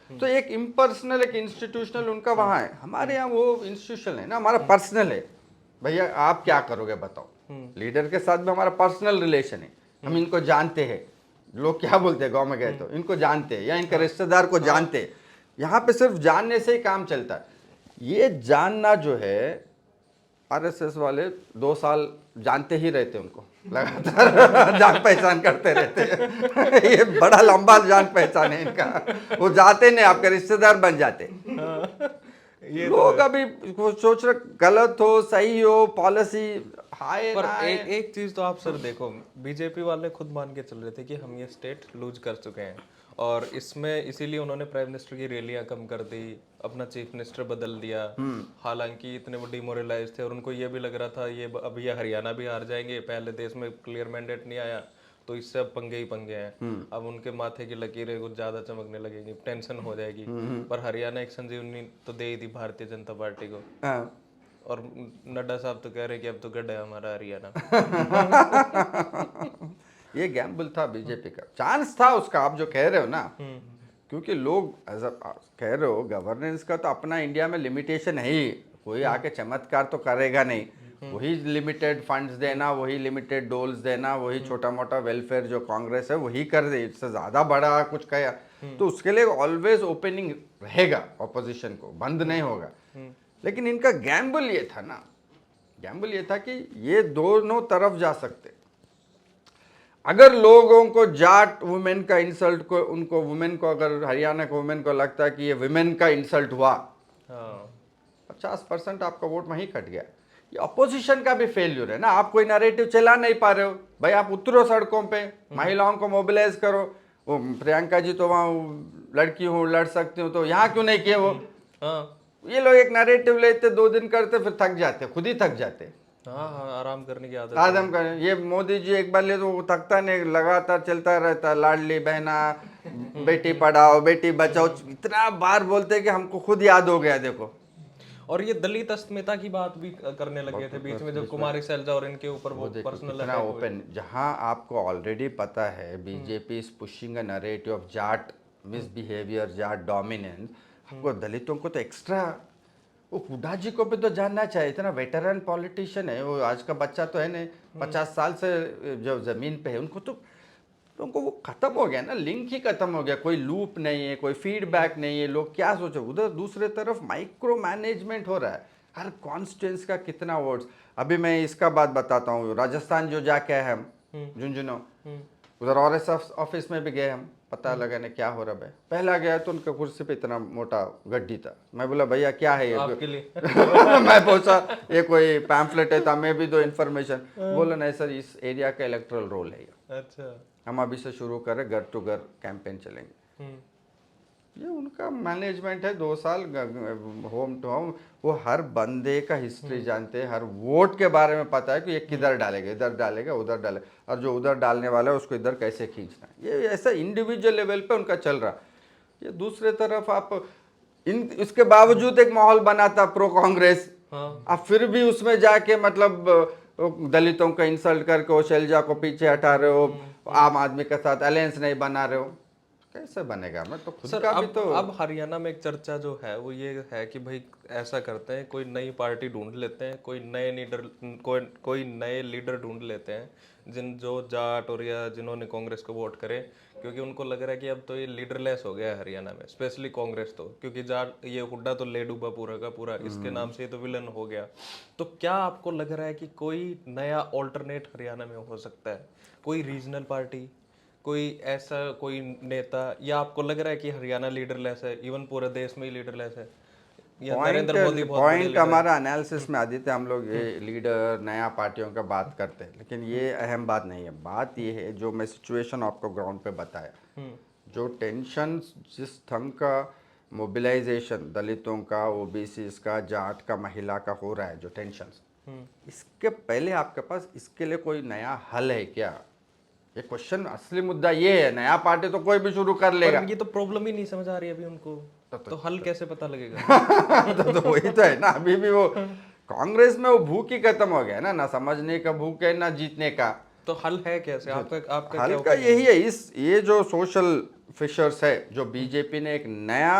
तो एक इम्पर्सनल एक इंस्टीट्यूशनल उनका वहाँ है, हमारे यहाँ वो इंस्टीट्यूशनल है ना, हमारा पर्सनल है, भैया आप क्या करोगे बताओ। लीडर के साथ भी हमारा पर्सनल रिलेशन है, हम इनको जानते हैं, लोग क्या बोलते हैं गाँव में गए तो इनको जानते हैं या इनके रिश्तेदार को जानते हैं। यहाँ पे सिर्फ जानने से ही काम चलता है। ये जानना जो है, आरएसएस वाले 2 साल जानते ही रहते, उनको लगातार जान पहचान करते रहते हैं ये बड़ा लंबा जान पहचान है इनका, वो जाते नहीं, आपके रिश्तेदार बन जाते। ये लोग अभी वो सोच रहे गलत हो सही हो पॉलिसी हाय पर ना, एक चीज तो आप सर देखो, बीजेपी वाले खुद मान के चल रहे थे कि हम ये स्टेट लूज कर चुके हैं, और इसमें इसीलिए उन्होंने प्राइम मिनिस्टर की रैलियां कम कर दी, अपना चीफ मिनिस्टर बदल दिया। हालांकि इतने वो डिमोरलाइज थे और उनको ये भी लग रहा था ये अब ये हरियाणा भी हार जाएंगे, पहले देश में क्लियर मैंडेट नहीं आया तो इससे अब पंगे ही पंगे हैं। अब उनके माथे की लकीरें कुछ ज्यादा चमकने लगेंगी, टेंशन हो जाएगी। पर हरियाणा एक संजीवनी तो दे ही दी भारतीय जनता पार्टी को। और नड्डा साहब तो कह रहे कि अब तो गड्ढा है हमारा हरियाणा। ये गैम्बल था बीजेपी का, चांस था उसका, आप जो कह रहे हो ना, क्योंकि लोग कह रहे हो गवर्नेंस का तो अपना इंडिया में लिमिटेशन है ही, कोई आके चमत्कार तो करेगा नहीं, वही लिमिटेड फंड्स देना, वही लिमिटेड डोल्स देना, वही छोटा मोटा वेलफेयर जो कांग्रेस है वही कर दे, इससे ज्यादा बड़ा कुछ कहा तो उसके लिए ऑलवेज ओपनिंग रहेगा, ऑपोजिशन को बंद नहीं होगा। लेकिन इनका गैम्बल ये था ना, गैम्बल ये था कि ये दोनों तरफ जा सकते। अगर लोगों को जाट वुमेन का इंसल्ट को, उनको वुमेन को, अगर हरियाणा के वुमेन को लगता है कि ये वुमेन का इंसल्ट हुआ, 50% आपका वोट वहीं कट गया। ये अपोजिशन का भी फेल्यूर है ना, आप कोई नैरेटिव चला नहीं पा रहे हो, भाई आप उतरो सड़कों पे, महिलाओं को मोबिलाइज करो। वो प्रियंका जी तो वहाँ लड़की हूँ लड़ सकती हूँ, तो यहाँ क्यों नहीं किए वो। ये लोग एक नैरेटिव लेते, 2 दिन करते, फिर थक जाते, खुद ही थक जाते। हाँ, आराम करने की आदत आदम कर, ये मोदी जी एक बार ले तो वो थकता नहीं, लगातार चलता रहता, लाडली बहना, बेटी पढ़ाओ बेटी बचाओ, इतना बार बोलते कि हमको खुद याद हो गया देखो। और ये दलित अस्मिता की बात भी करने लगे थे बीच में, जब कुमारी सैलजा और इनके ऊपर वो पर्सनल इतना ओपन, जहां आपको ऑलरेडी पता है BJP is pushing a narrative of Jat misbehaviour, Jat dominance, आपको दलितों को तो एक्स्ट्रा, वो हुड्डा जी को भी तो जानना चाहिए, इतना वेटरन पॉलिटिशियन है वो, आज का बच्चा तो है नहीं, 50 साल से जो जमीन पे है, उनको तो उनको वो खत्म हो गया ना, लिंक ही खत्म हो गया, कोई लूप नहीं है, कोई फीडबैक नहीं है, लोग क्या सोचे। उधर दूसरे तरफ माइक्रो मैनेजमेंट हो रहा है, हर कॉन्स्टिट्यूंस का कितना वोट्स। अभी मैं इसका बात बताता हूँ, राजस्थान जो जाके आए हम झुंझुनू, उधर आरएसएस ऑफिस में भी गए हम, पता लगाने क्या हो रहा है। पहला गया तो उनका कुर्सी पे इतना मोटा गड्डी था, मैं बोला भैया क्या है ये आपके लिए मैं पूछा ये कोई पैम्फलेट है, था मैं भी दो इन्फॉर्मेशन, बोला नहीं सर इस एरिया का इलेक्ट्रल रोल है ये। अच्छा, हम अभी से शुरू करें, घर टू घर कैंपेन चलेंगे। ये उनका मैनेजमेंट है, 2 साल होम टू होम, वो हर बंदे का हिस्ट्री जानते हैं, हर वोट के बारे में पता है कि ये किधर डालेगा, इधर डालेगा उधर डालेगा, और जो उधर डालने वाला है उसको इधर कैसे खींचना है। ये ऐसा इंडिविजुअल लेवल पे उनका चल रहा। ये दूसरे तरफ आप इसके बावजूद एक माहौल बनाता प्रो कांग्रेस, आप फिर भी उसमें जाके मतलब दलितों का इंसल्ट करके वो शैलजा को पीछे हटा रहे हो, आम आदमी के साथ अलायंस नहीं बना रहे हो, कैसे बनेगा? मैं तो खुद सर का भी अब तो अब हरियाणा में एक चर्चा जो है वो ये है कि भाई ऐसा करते हैं, कोई नई पार्टी ढूंढ लेते हैं, कोई नए लीडर ढूंढ लेते हैं जो जाट और या जिन्होंने कांग्रेस को वोट करे, क्योंकि उनको लग रहा है कि अब तो ये लीडरलेस हो गया है हरियाणा में, स्पेशली कांग्रेस तो, क्योंकि जाट ये हुड्डा तो ले डूबा पूरा का पूरा, इसके नाम से ये तो विलन हो गया। तो क्या आपको लग रहा है कि कोई नया ऑल्टरनेट हरियाणा में हो सकता है, कोई रीजनल पार्टी, कोई ऐसा कोई नेता, या आपको लग रहा है कि हरियाणा लीडरलेस है, इवन पूरे देश में ही लीडरलेस है, या नरेंद्र मोदी बहुत बड़े पॉइंट leader हैं? हमारा एनालिसिस में आदित्य, हम लोग ये लीडर नया पार्टियों का बात करते हैं, लेकिन ये अहम बात नहीं है। बात ये है जो मैं सिचुएशन आपको ग्राउंड पे बताया, जो टेंशन जिस ढंग का मोबिलाइजेशन दलितों का, ओबीसी का, जाट का, महिला का हो रहा है, जो टेंशन, इसके पहले आपके पास इसके लिए कोई नया हल है क्या? ये क्वेश्चन, असली मुद्दा ये है। नया पार्टी तो कोई भी शुरू कर लेगा। पर ये तो प्रॉब्लम ही नहीं समझ आ रही अभी उनको, तो हल कैसे पता लगेगा? तो वही तो है ना, अभी भी वो कांग्रेस में वो भूख ही खत्म हो गया ना, ना समझने का भूख है, ना जीतने का। तो हल है कैसे? आपका हल क्या का opinion यही है, ये जो सोशल फिशर्स है, जो बीजेपी ने एक नया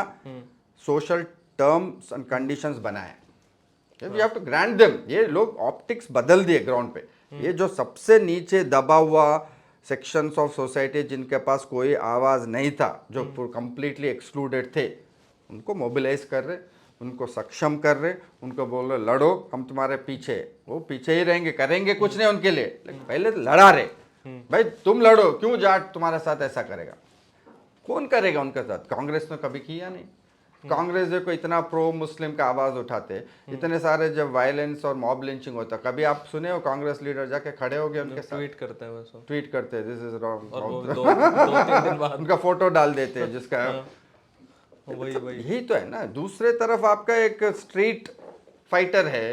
सोशल टर्म्स एंड कंडीशंस बनाए, we have to grant them. ये लोग ऑप्टिक्स बदल दिए ग्राउंड पे। ये जो सबसे नीचे दबा हुआ सेक्शंस ऑफ सोसाइटी, जिनके पास कोई आवाज नहीं था, जो कंप्लीटली एक्सक्लूडेड थे, उनको मोबिलाइज कर रहे, उनको सक्षम कर रहे, उनको बोल रहे लड़ो, हम तुम्हारे पीछे। वो पीछे ही रहेंगे, करेंगे कुछ नहीं उनके लिए, लेकिन पहले तो लड़ा रहे। भाई तुम लड़ो, क्यों जाट तुम्हारे साथ ऐसा करेगा? कौन करेगा उनके साथ? कांग्रेस ने कभी किया नहीं। कांग्रेस देखो इतना प्रो मुस्लिम का आवाज उठाते, इतने सारे जब वायलेंस और मॉब लिंचिंग होता, कभी आप सुने हो कांग्रेस लीडर जाके खड़े हो गए उनके साथ? ट्वीट करते हैं बस वो। ट्वीट करते हैं, दिस इज रॉन्ग, और वो दो तीन दिन बाद उनका फोटो डाल देते हैं जिसका वही वही यही तो है ना। दूसरे तरफ आपका एक स्ट्रीट फाइटर है,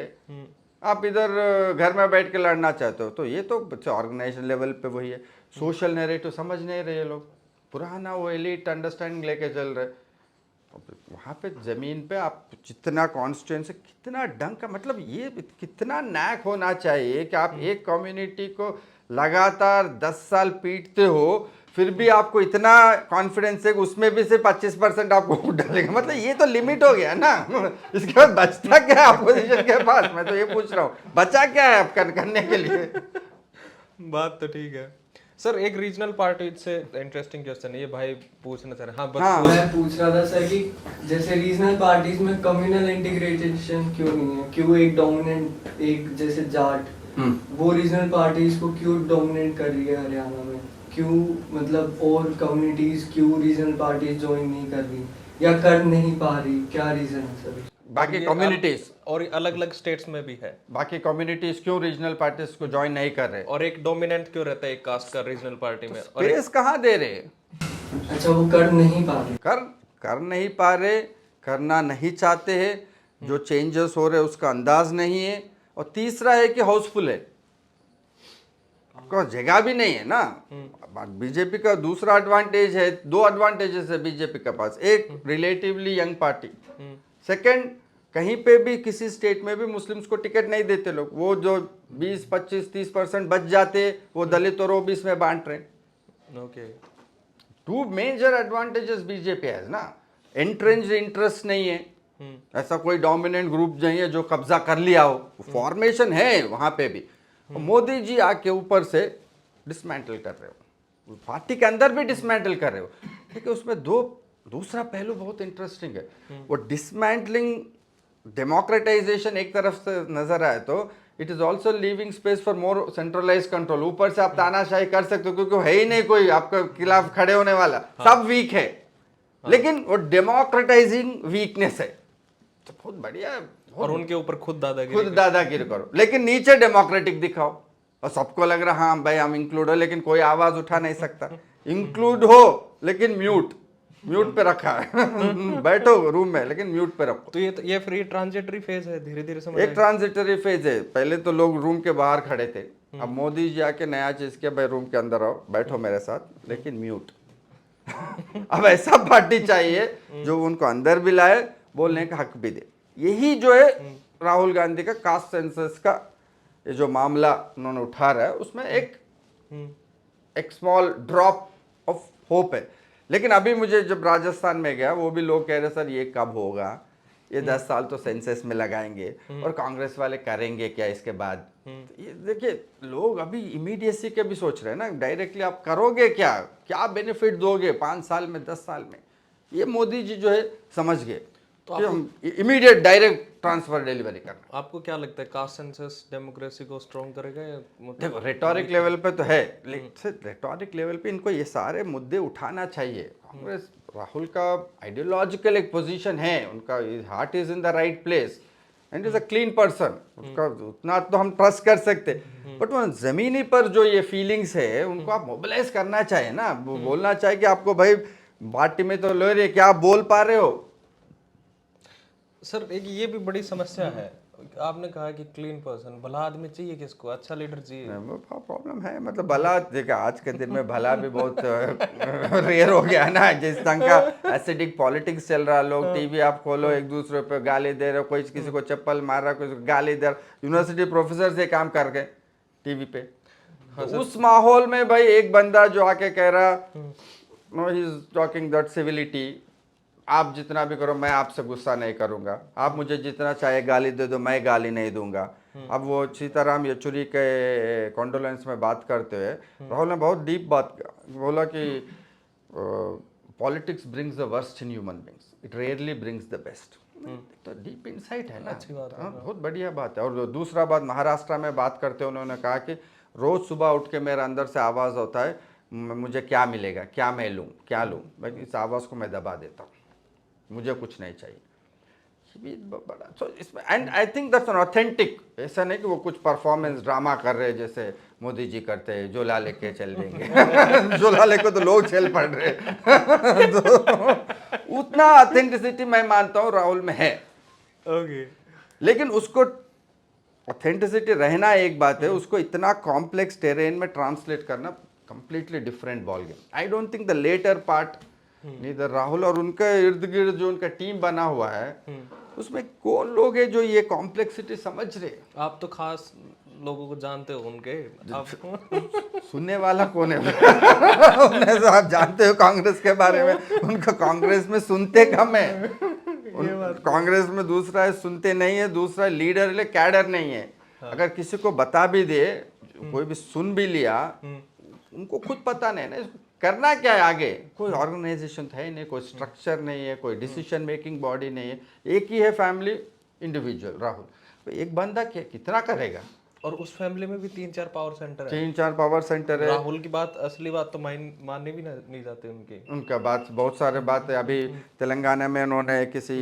आप इधर घर में बैठ के लड़ना चाहते हो, तो ये तो ऑर्गेनाइजेशन लेवल पे वही है। सोशल नैरेटिव समझ नहीं रहे लोग, पुराना वो एलीट अंडरस्टैंडिंग लेके चल रहे। वहाँ पे जमीन पे आप जितना कॉन्स्टिट्यूंस, कितना ढंग का, मतलब ये कितना नैक होना चाहिए कि आप एक कम्युनिटी को लगातार 10 साल पीटते हो, फिर भी आपको इतना कॉन्फिडेंस है कि उसमें भी सिर्फ 25% आपको वोट डालेगा। मतलब ये तो लिमिट हो गया ना। इसके बाद बचता क्या है अपोजिशन के पास? मैं तो ये पूछ रहा हूँ, बचा क्या है आप करने के लिए? बात तो ठीक है सर। एक रीजनल पार्टी से इंटरेस्टिंग क्वेश्चन है ये, भाई पूछना चाह रहे हैं। हाँ बस हाँ। मैं पूछ रहा था सर कि जैसे रीजनल पार्टीज में कम्युनल इंटीग्रेशन क्यों नहीं है? क्यों एक डोमिनेंट, एक जैसे जाट, वो रीजनल पार्टीज को क्यों डोमिनेट कर रही है हरियाणा में? क्यों, मतलब और कम्युनिटीज क्यों रीजनल पार्टीज ज्वाइन नहीं कर रही या कर नहीं पा रही? क्या रीजन है सर? बाकी ये कम्युनिटीज, और अलग अलग स्टेट्स में भी है। बाकी कम्युनिटीज क्यों रीजनल पार्टीज को ज्वाइन नहीं कर रहे? और एक डोमिनेंट क्यों रहता है एक कास्ट का रीजनल पार्टी में? और स्पेस कहाँ दे रहे? अच्छा, वो कर नहीं पा रही। कर नहीं पा रहे, करना नहीं चाहते हैं, जो चेंजेस हो रहे हैं उसका अंदाज नहीं है। और तीसरा है कि हाउसफुल है, आपको जगह भी नहीं है ना। बीजेपी का दूसरा एडवांटेज है, 2 एडवांटेजेस है बीजेपी के पास। एक, रिलेटिवली यंग पार्टी। सेकंड, कहीं पे भी किसी स्टेट में भी मुस्लिम्स को टिकट नहीं देते लोग। वो जो 20, 25, 30% बच जाते, वो दलित और ओबीसी में बांट रहे। ओके, 2 मेजर एडवांटेजेस बीजेपी हैज ना। एंट्रेंस इंटरेस्ट नहीं है, ऐसा कोई डोमिनेंट ग्रुप नहीं है जो कब्जा कर लिया हो, फॉर्मेशन है वहां पे भी। मोदी जी आके ऊपर से डिसमेंटल कर रहे हो, पार्टी के अंदर भी डिसमेंटल कर रहे हो। लेकिन उसमें दूसरा पहलू बहुत इंटरेस्टिंग है। वो डिसमेंटलिंग, डेमोक्रेटाइजेशन एक तरफ से नजर आए तो it is also leaving space for more centralise control. ऊपर से आप तानाशाही कर सकते हो, क्योंकि है ही नहीं कोई आपके खिलाफ खड़े होने वाला, सब वीक है। लेकिन वो डेमोक्रेटाइजिंग वीकनेस है, तो बहुत बढ़िया है। और उनके ऊपर खुद दादागिरी करो, लेकिन नीचे डेमोक्रेटिक दिखाओ, और सबको लग रहा हाँ भाई हम इंक्लूड हो, लेकिन कोई आवाज उठा नहीं सकता। इंक्लूड हो लेकिन म्यूट पे रखा है। बैठो रूम में लेकिन म्यूट पे रखो। तो ये फ्री ट्रांजिटरी फेज है, धीरे धीरे समझ एक ट्रांजिटरी फेज है। पहले तो लोग रूम के बाहर खड़े थे, अब मोदी जी आके नया चीज किया, भाई रूम के अंदर आओ, बैठो मेरे साथ, लेकिन म्यूट। अब ऐसा पार्टी चाहिए जो उनको अंदर भी लाए, बोलने का हक भी दे। यही जो है राहुल गांधी का कास्ट सेंसस का ये जो मामला उन्होंने उठा रहा है, उसमें एक स्मॉल ड्रॉप ऑफ होप है। लेकिन अभी मुझे जब राजस्थान में गया वो भी लोग कह रहे सर ये कब होगा, ये 10 साल तो सेंसस में लगाएंगे और कांग्रेस वाले करेंगे क्या इसके बाद। तो ये देखिए लोग अभी इमीडिएसी के भी सोच रहे हैं ना, डायरेक्टली आप करोगे क्या, क्या बेनिफिट दोगे 5 साल में 10 साल में। ये मोदी जी जो है समझ गए तो हम इमीडिएट डायरेक्ट ट्रांसफर डिलीवरी करना। आपको क्या लगता है कास्ट सेंसस डेमोक्रेसी को स्ट्रॉन्ग करेगा या देखो रेटोरिक लेवल पे तो है, लेकिन रेटोरिक लेवल पे इनको ये सारे मुद्दे उठाना चाहिए। कांग्रेस राहुल का आइडियोलॉजिकल एक पोजीशन है, उनका heart is in the right place and is a clean person, उसका उतना तो हम ट्रस्ट कर सकते, बट वो जमीनी पर जो ये फीलिंग्स है उनको आप मोबिलाइज करना चाहिए ना। वो बोलना चाहिए कि आपको भाई पार्टी में तो लो रही है, क्या आप बोल पा रहे हो। सर एक ये भी बड़ी समस्या है, आपने कहा कि क्लीन पर्सन, भला आदमी चाहिए किसको, अच्छा लीडर चाहिए। प्रॉब्लम है मतलब भला, देखा आज के दिन में भला भी बहुत रेयर हो गया ना, जिस ढंग का एसिडिक पॉलिटिक्स चल रहा। लोग टीवी आप खोलो एक दूसरे पे गाली दे रहे, कोई किसी को चप्पल मार रहा, कोई गाली दे रहा, यूनिवर्सिटी प्रोफेसर से काम कर गए टीवी पे। तो उस माहौल में भाई एक बंदा जो आके कह रहा no he is talking that civility, आप जितना भी करो मैं आपसे गुस्सा नहीं करूंगा, आप मुझे जितना चाहे गाली दे दो मैं गाली नहीं दूंगा। अब वो सीताराम येचुरी के कॉन्डोलेंस में बात करते हुए राहुल ने बहुत डीप बात बोला कि politics brings the worst in human beings, it rarely brings the best. तो डीप इनसाइट है ना, अच्छी बात है। बहुत बढ़िया बात है। और दूसरा बात महाराष्ट्र में बात करते उन्होंने कहा कि रोज सुबह उठ के मेरे अंदर से आवाज़ होता है मुझे क्या मिलेगा, क्या मैं लूँ, क्या लूँ, भाई इस आवाज़ को मैं दबा देता हूँ, मुझे कुछ नहीं चाहिए। बड़ा सो इसमें and I think that's an authentic, ऐसा नहीं कि वो कुछ परफॉर्मेंस ड्रामा कर रहे हैं जैसे मोदी जी करते हैं, झोला लेके चल देंगे झोला लेके तो लोग चल पड़ रहे तो उतना ऑथेंटिसिटी मैं मानता हूँ राहुल में है। ओके लेकिन उसको ऑथेंटिसिटी रहना एक बात है, उसको इतना कॉम्प्लेक्स टेरेन में ट्रांसलेट करना completely different ball game. I don't think the latter part neither Rahul और उनके इर्द गिर्द जो उनका टीम बना हुआ है उसमें कौन लोग हैं जो ये कॉम्प्लेक्सिटी समझ रहे। आप तो खास लोगों को जानते हो उनके, आप सुनने वाला कौन है उन्हें तो आप जानते हो कांग्रेस के बारे में, उनका कांग्रेस में सुनते कम है। कांग्रेस में दूसरा है सुनते नहीं है, दूसरा लीडर है कैडर नहीं है। अगर किसी को बता भी दे, कोई भी सुन भी लिया, उनको खुद पता नहीं ना करना क्या है आगे। कोई ऑर्गेनाइजेशन है नहीं, कोई स्ट्रक्चर नहीं है, कोई डिसीजन मेकिंग बॉडी नहीं है, एक ही है फैमिली इंडिविजुअल राहुल। तो एक बंदा क्या कितना करेगा। और उस फैमिली में भी 3-4 पावर सेंटर है, 3-4 पावर सेंटर है। राहुल की बात असली बात तो मानने भी नहीं जाते उनकी, उनका बात बहुत सारे बात है। अभी तेलंगाना में उन्होंने किसी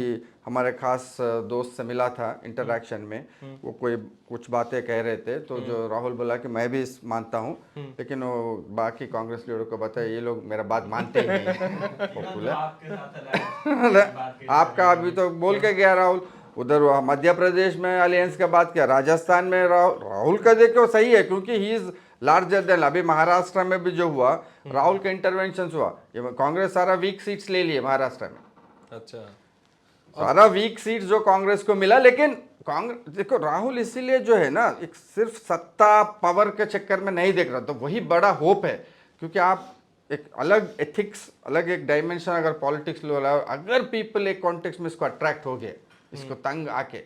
हमारे खास दोस्त से मिला था इंटरैक्शन में, वो कोई कुछ बातें कह रहे थे तो जो राहुल बोला कि मैं भी मानता हूँ, लेकिन वो बाकी कांग्रेस लीडर को बताया ये लोग मेरा बात मानते ही नहीं है। आपका अभी तो बोल के गया राहुल, उधर मध्य प्रदेश में अलायंस का बात किया, राजस्थान में राहुल का देखो सही है क्योंकि ही इज लार्जर देन। अभी महाराष्ट्र में भी जो हुआ राहुल के इंटरवेंशन हुआ, ये कांग्रेस सारा वीक सीट्स ले लिए महाराष्ट्र में। अच्छा सारा वीक सीट्स जो कांग्रेस को मिला, लेकिन कांग्रेस देखो राहुल इसीलिए जो है ना एक सिर्फ सत्ता पावर के चक्कर में नहीं देख रहा, तो वही बड़ा होप है क्योंकि आप एक अलग एथिक्स, अलग एक डायमेंशन अगर पॉलिटिक्स लो, अगर पीपल एक कॉन्टेक्स्ट में इसको अट्रैक्ट हो गए, इसको तंग आके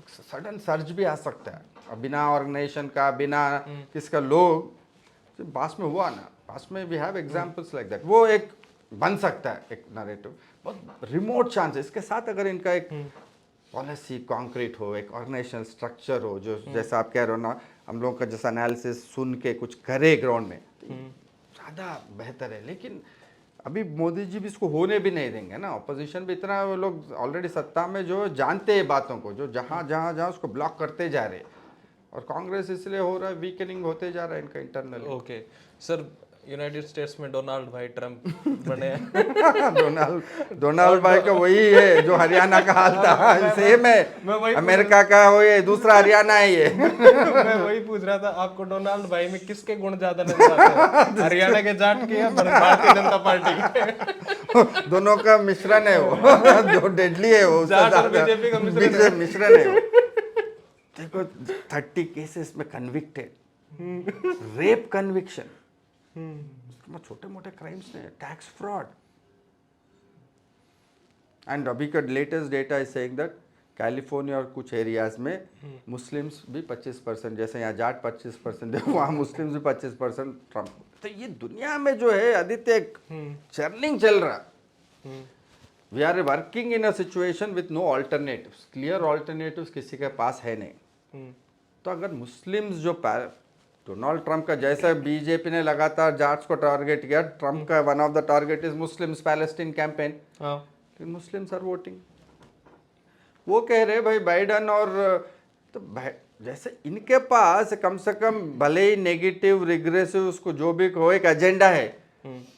सडन सर्ज भी आ सकता है बिना ऑर्गेनाइजेशन का, बिना किसका। लोग पास में हुआ ना, पास में we have examples like that, वो एक बन सकता है एक नैरेटिव, बहुत रिमोट चांस है। इसके साथ अगर इनका एक पॉलिसी कॉन्क्रीट हो, एक ऑर्गेनाइजेशनल स्ट्रक्चर हो, जो जैसा आप कह रहे हो ना, हम लोगों का जैसा एनालिसिस सुन के कुछ करे ग्राउंड में, ज़्यादा बेहतर है। लेकिन अभी मोदी जी भी इसको होने भी नहीं देंगे ना, ऑपोजिशन भी इतना, वो लोग ऑलरेडी सत्ता में जो जानते हैं बातों को, जो जहाँ उसको ब्लॉक करते जा रहे, और कांग्रेस इसलिए हो रहा है वीकनिंग होते जा रहा है इनका internal. Okay sir, United states में डोनाल्ड भाई ट्रम्प बने डोनाल्ड भाई का वही है जो हरियाणा का हाल था, सेम है। अमेरिका का हो ये दूसरा हरियाणा है ये मैं वही पूछ रहा था, आपको डोनाल्ड भाई में किसके गुण ज्यादा नजर आते हैं, हरियाणा के जाट के या भारतीय जनता पार्टी के? दोनों का मिश्रण है वो जो डेडली है वो, जाट और बीजेपी का मिश्रण है वो। देखो 30 केसेस में कन्विक्टेड, रेप कन्विक्शन, छोटे मोटे क्राइम्स ने, टैक्स फ्रॉड, एंड अभी का latest data is saying that California और कुछ एरियाज में मुस्लिम्स भी 25%, जैसे यहाँ जाट 25% है, वहाँ मुस्लिम्स भी 25% ट्रम्प। तो ये दुनिया में जो है आदित्य चर्निंग चल रहा। We are working in a situation with no alternatives, clear alternatives किसी के पास है नहीं। तो अगर मुस्लिम्स जो डोनाल्ड ट्रम्प का जैसा बीजेपी ने लगातार जाट्स को टारगेट किया, ट्रम्प का one of the target is Muslims Palestine campaign, लेकिन मुस्लिम्स आर वोटिंग। वो कह रहे भाई बाइडन और तो जैसे इनके पास कम से कम भले ही नेगेटिव रिग्रेसिव उसको जो भी कहो एक एजेंडा है,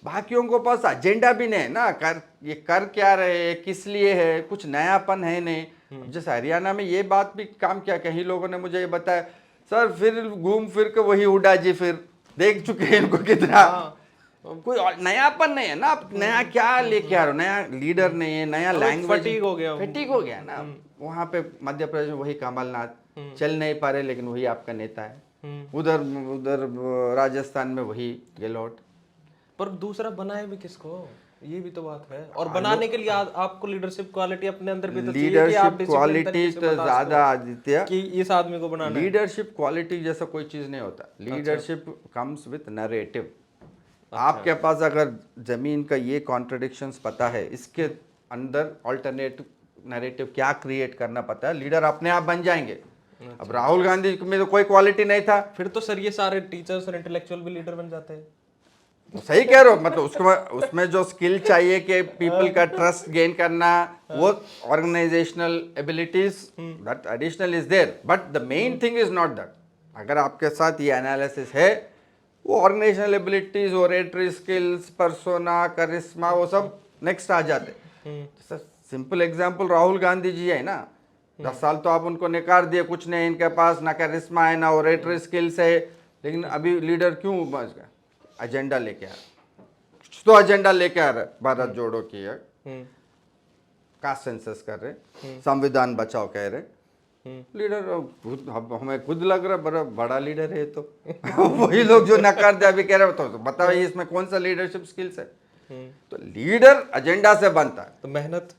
बाकियों को पास एजेंडा भी नहीं है ना, ये कर क्या रहे हैं, किस लिए है, कुछ नयापन है नहीं। जैसे हरियाणा में ये बात भी काम किया, कहीं लोगों ने मुझे ये बताया सर फिर घूम फिर के वही हुड्डा जी फिर देख चुके हैं इनको कितना, कोई नयापन नहीं है ना। आप नया क्या लेके आ रहे हो, नया लीडर नहीं है, नया लैंग्वेज फटीग हो गया ना। वहाँ पे मध्य प्रदेश में वही कमलनाथ चल नहीं पा रहे, लेकिन वही आपका नेता है। उधर राजस्थान में वही गहलोत। पर दूसरा बनाए भी किसको, ये भी तो बात है। और बनाने के लिए आपको लीडरशिप क्वालिटी अपने अंदर भी तो चाहिए कि आप लीडरशिप क्वालिटी तो ज्यादा आदित्य कि इस आदमी को बनाना है। लीडरशिप क्वालिटी जैसा कोई चीज नहीं होता। Leadership comes with narrative. आपके पास अगर जमीन का ये कॉन्ट्रडिक्शंस पता है, इसके अंदर ऑल्टरनेटिव नरेटिव क्या क्रिएट करना पता है, लीडर अपने आप बन जाएंगे। अब राहुल गांधी में तो कोई क्वालिटी नहीं था, फिर तो सर ये सारे टीचर्स और इंटेलेक्चुअल भी लीडर बन जाते हैं। सही कह रहे हो। मतलब उसमें जो स्किल चाहिए कि पीपल का ट्रस्ट गेन करना, वो organisational abilities that additional is there, but the main thing is not that. अगर आपके साथ ये एनालिसिस है, वो organisational abilities, oratory skills, persona, charisma, वो सब नेक्स्ट आ जाते। सिंपल एग्जांपल राहुल गांधी जी है ना, 10 साल तो आप उनको निकाल दिए, कुछ नहीं इनके पास, ना करिश्मा है ना ओरेटरी स्किल्स है, लेकिन अभी लीडर क्यों बच गया? एजेंडा लेके आ रहा, कुछ तो एजेंडा लेके आ रहा है। भारत जोड़ो की है, कास्ट सेंसस कर रहे, संविधान बचाओ कह रहे। लीडर हमें खुद लग रहा बड़ा लीडर है तो वही लोग जो नकार दे अभी कह रहे हो, तो बताओ इसमें कौन सा लीडरशिप स्किल्स है? तो लीडर एजेंडा से बनता है। तो मेहनत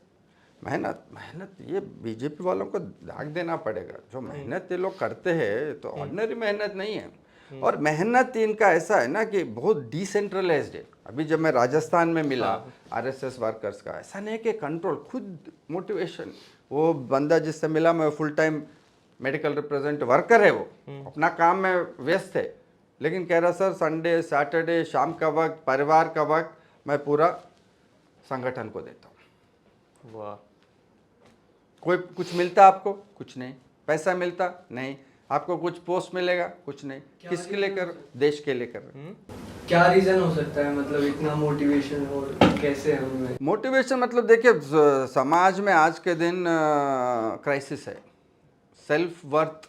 ये बीजेपी वालों को दाग देना पड़ेगा। जो मेहनत ये लोग करते हैं तो ऑर्डिनरी मेहनत नहीं है। और मेहनत इनका ऐसा है ना कि बहुत डिसेंट्रलाइज्ड है। अभी जब मैं राजस्थान में मिला आरएसएस वर्कर्स का, ऐसा नहीं कि कंट्रोल, खुद मोटिवेशन। वो बंदा जिससे मिला, मैं full time medical representative worker है, वो अपना काम में व्यस्त है, लेकिन कह रहा सर संडे सैटरडे शाम का वक्त, परिवार का वक्त मैं पूरा संगठन को देता हूँ। वाह। कोई कुछ मिलता आपको? कुछ नहीं। पैसा मिलता? नहीं। आपको कुछ पोस्ट मिलेगा? कुछ नहीं। किसके लिए कर? देश के लिए कर रहे हैं। क्या रीजन हो सकता है, मतलब इतना मोटिवेशन और कैसे हमें? मोटिवेशन मतलब देखिए, समाज में आज के दिन क्राइसिस है। सेल्फ वर्थ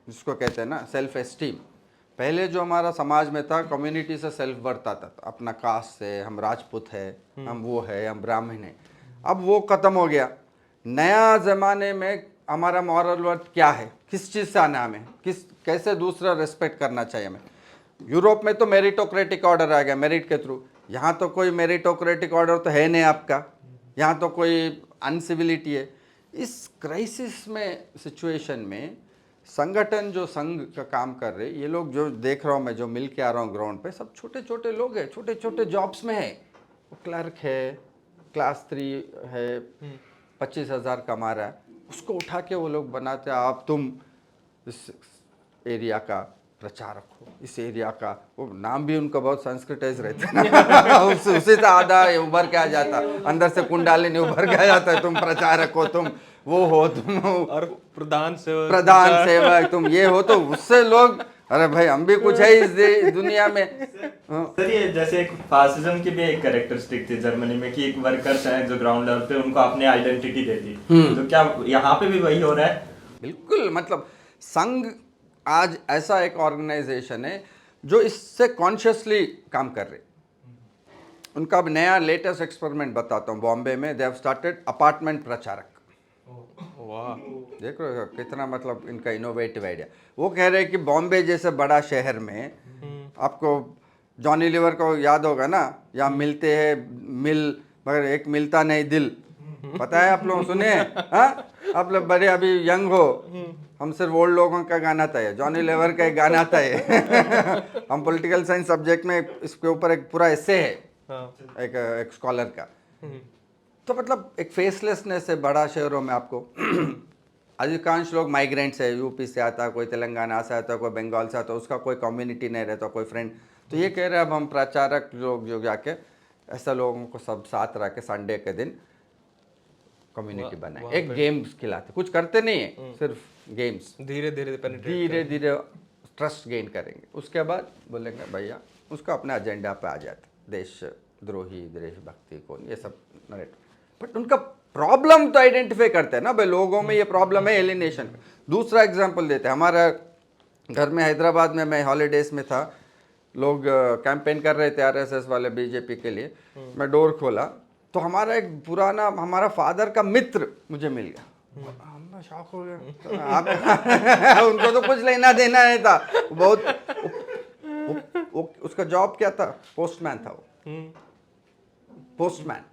जिसको कहते हैं ना, सेल्फ एस्टीम। पहले जो हमारा समाज में था, कम्युनिटी से सेल्फ वर्थ आता था, अपना कास्ट से, हम राजपूत है, हम वो है, हम ब्राह्मण है। अब वो खत्म हो गया। नया जमाने में हमारा मॉरल वर्थ क्या है, किस चीज़ से आना हमें, कैसे दूसरा रिस्पेक्ट करना चाहिए हमें। यूरोप में तो मेरिटोक्रेटिक ऑर्डर आ गया, मेरिट के थ्रू। यहाँ तो कोई मेरिटोक्रेटिक ऑर्डर तो है नहीं आपका, यहाँ तो कोई अनसिविलिटी है। इस क्राइसिस में, सिचुएशन में संगठन जो संघ का काम कर रहे, ये लोग जो देख रहा हूँ मैं, जो मिल के आ रहा हूँ ग्राउंड पे, सब छोटे छोटे लोग हैं, छोटे छोटे जॉब्स में है। वो क्लर्क है, क्लास 3 है, 25,000 कमा रहा है, उसको उठा के वो लोग बनाते हैं, आप तुम इस एरिया का प्रचारक हो, इस एरिया का। वो नाम भी उनका बहुत संस्कृताइज रहता है ना उसी से आधा उभर के आ जाता, अंदर से कुंडालिनी उभर के आ जाता है, तुम प्रचारक हो, तुम वो हो, तुम और प्रधान सेवक तुम ये हो। तो उससे लोग, अरे भाई हम भी कुछ है इस दुनिया में। सर ये जैसे एक फासिज्म की भी एक कैरेक्टरिस्टिक थी जर्मनी में, कि एक वर्कर्स हैं जो ग्राउंड लेवल पे उनको अपनी आइडेंटिटी देती, तो क्या यहाँ पे भी वही हो रहा है? बिल्कुल। मतलब संघ आज ऐसा एक ऑर्गेनाइजेशन है जो इससे कॉन्शियसली काम कर रहे। उनका अब नया लेटेस्ट एक्सपेरिमेंट बताता हूँ। बॉम्बे में दे हैव स्टार्टेड अपार्टमेंट प्रचारक। वाह, देख रहे हो कितना मतलब इनका इनोवेटिव आइडिया। वो कह रहे हैं कि बॉम्बे जैसे बड़ा शहर में, आपको जॉनी लीवर को याद होगा ना, यहाँ मिलते हैं मिल, मगर एक मिलता नहीं दिल। पता है आप लोग सुने? हाँ, आप लोग बड़े अभी यंग हो, हम सिर्फ ओल्ड लोगों का गाना था ये, जॉनी लेवर का एक गाना था ये। हम पॉलिटिकल साइंस सब्जेक्ट में इसके ऊपर एक पूरा एस्से है, हाँ। एक स्कॉलर का। तो मतलब एक फेसलेसनेस है बड़ा शहरों में आपको। अधिकांश लोग माइग्रेंट्स है, यूपी से आता, कोई तेलंगाना से आता, कोई बंगाल से आता, उसका कोई कम्युनिटी नहीं रहता, कोई फ्रेंड। तो ये कह रहे हैं अब हम प्रचारक लोग जो जाके ऐसा लोगों को सब साथ रख के संडे के दिन कम्युनिटी बनाए, एक गेम्स खिलाते, कुछ करते नहीं है, सिर्फ गेम्स। धीरे धीरे पेनिट्रेट धीरे धीरे ट्रस्ट गेन करेंगे, उसके बाद बोलेंगे भैया उसका अपने एजेंडा पे आ जाते, देशद्रोही, देशभक्ति कौन, ये सब नरेटिव। बट उनका प्रॉब्लम तो आइडेंटिफाई करते हैं ना भाई, लोगों में ये प्रॉब्लम है एलिनेशन। दूसरा एग्जांपल देते हैं, हमारा घर में हैदराबाद में, मैं हॉलीडेज में था, लोग कैंपेन कर रहे थे आरएसएस वाले बीजेपी के लिए। मैं डोर खोला तो हमारा एक पुराना, हमारा फादर का मित्र मुझे मिल गया। हम शॉक हो गए। आप उनको तो कुछ लेना देना नहीं था, बहुत उसका जॉब क्या था, पोस्टमैन था वो, पोस्टमैन।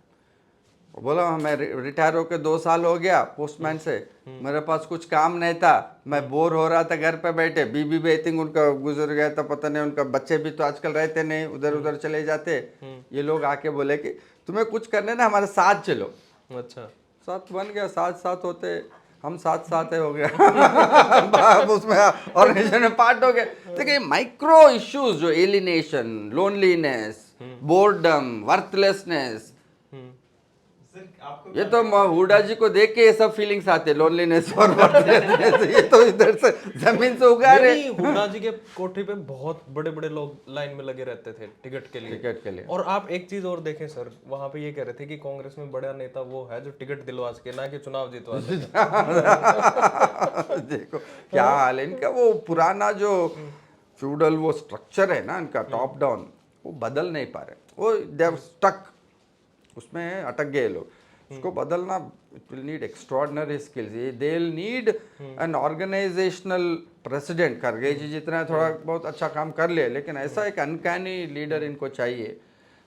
वो बोला मैं रिटायर होकर 2 साल हो गया पोस्टमैन से, मेरे पास कुछ काम नहीं था, मैं बोर हो रहा था घर पे बैठे। बीबी भी आई थिंक उनका गुजर गया था, पता नहीं, उनका बच्चे भी तो आजकल रहते नहीं, उधर उधर चले जाते। ये लोग आके बोले कि तुम्हें कुछ करने ना, हमारे साथ चलो। अच्छा, साथ बन गया, साथ होते हम साथ हो गया। उसमें ऑर्गेनाइजेशन में पार्ट हो गया। देखिए माइक्रो इश्यूज जो एलिनेशन, लोनलीनेस, बोर्डम, वर्थलेसनेस, ये तो हुडा जी को देख के ये सब फीलिंग्स आते, लोनलीनेस और वर्थलेसनेस। ये तो इधर से जमीन से उगा रहे। नहीं, हुड्डा जी के कोठी पे बहुत बड़े बड़े लोग लाइन में लगे रहते थे टिकट के लिए। और आप एक चीज और देखें सर, वहां पे ये कह रहे थे कि कांग्रेस में बड़ा नेता वो है जो टिकट दिलवा सके, ना कि चुनाव जितवा सके। देखो क्या हाल है इनका, वो पुराना जो फ्यूडल वो स्ट्रक्चर है ना इनका, टॉप डाउन, वो बदल नहीं पा रहे, वो देव स्टक, उसमें अटक गए लोग। उसको बदलना, it will need extraordinary skills, they will need an organisational president. Kharge ji जितना थोड़ा बहुत अच्छा काम कर ले, लेकिन ऐसा एक अनकैनी लीडर इनको चाहिए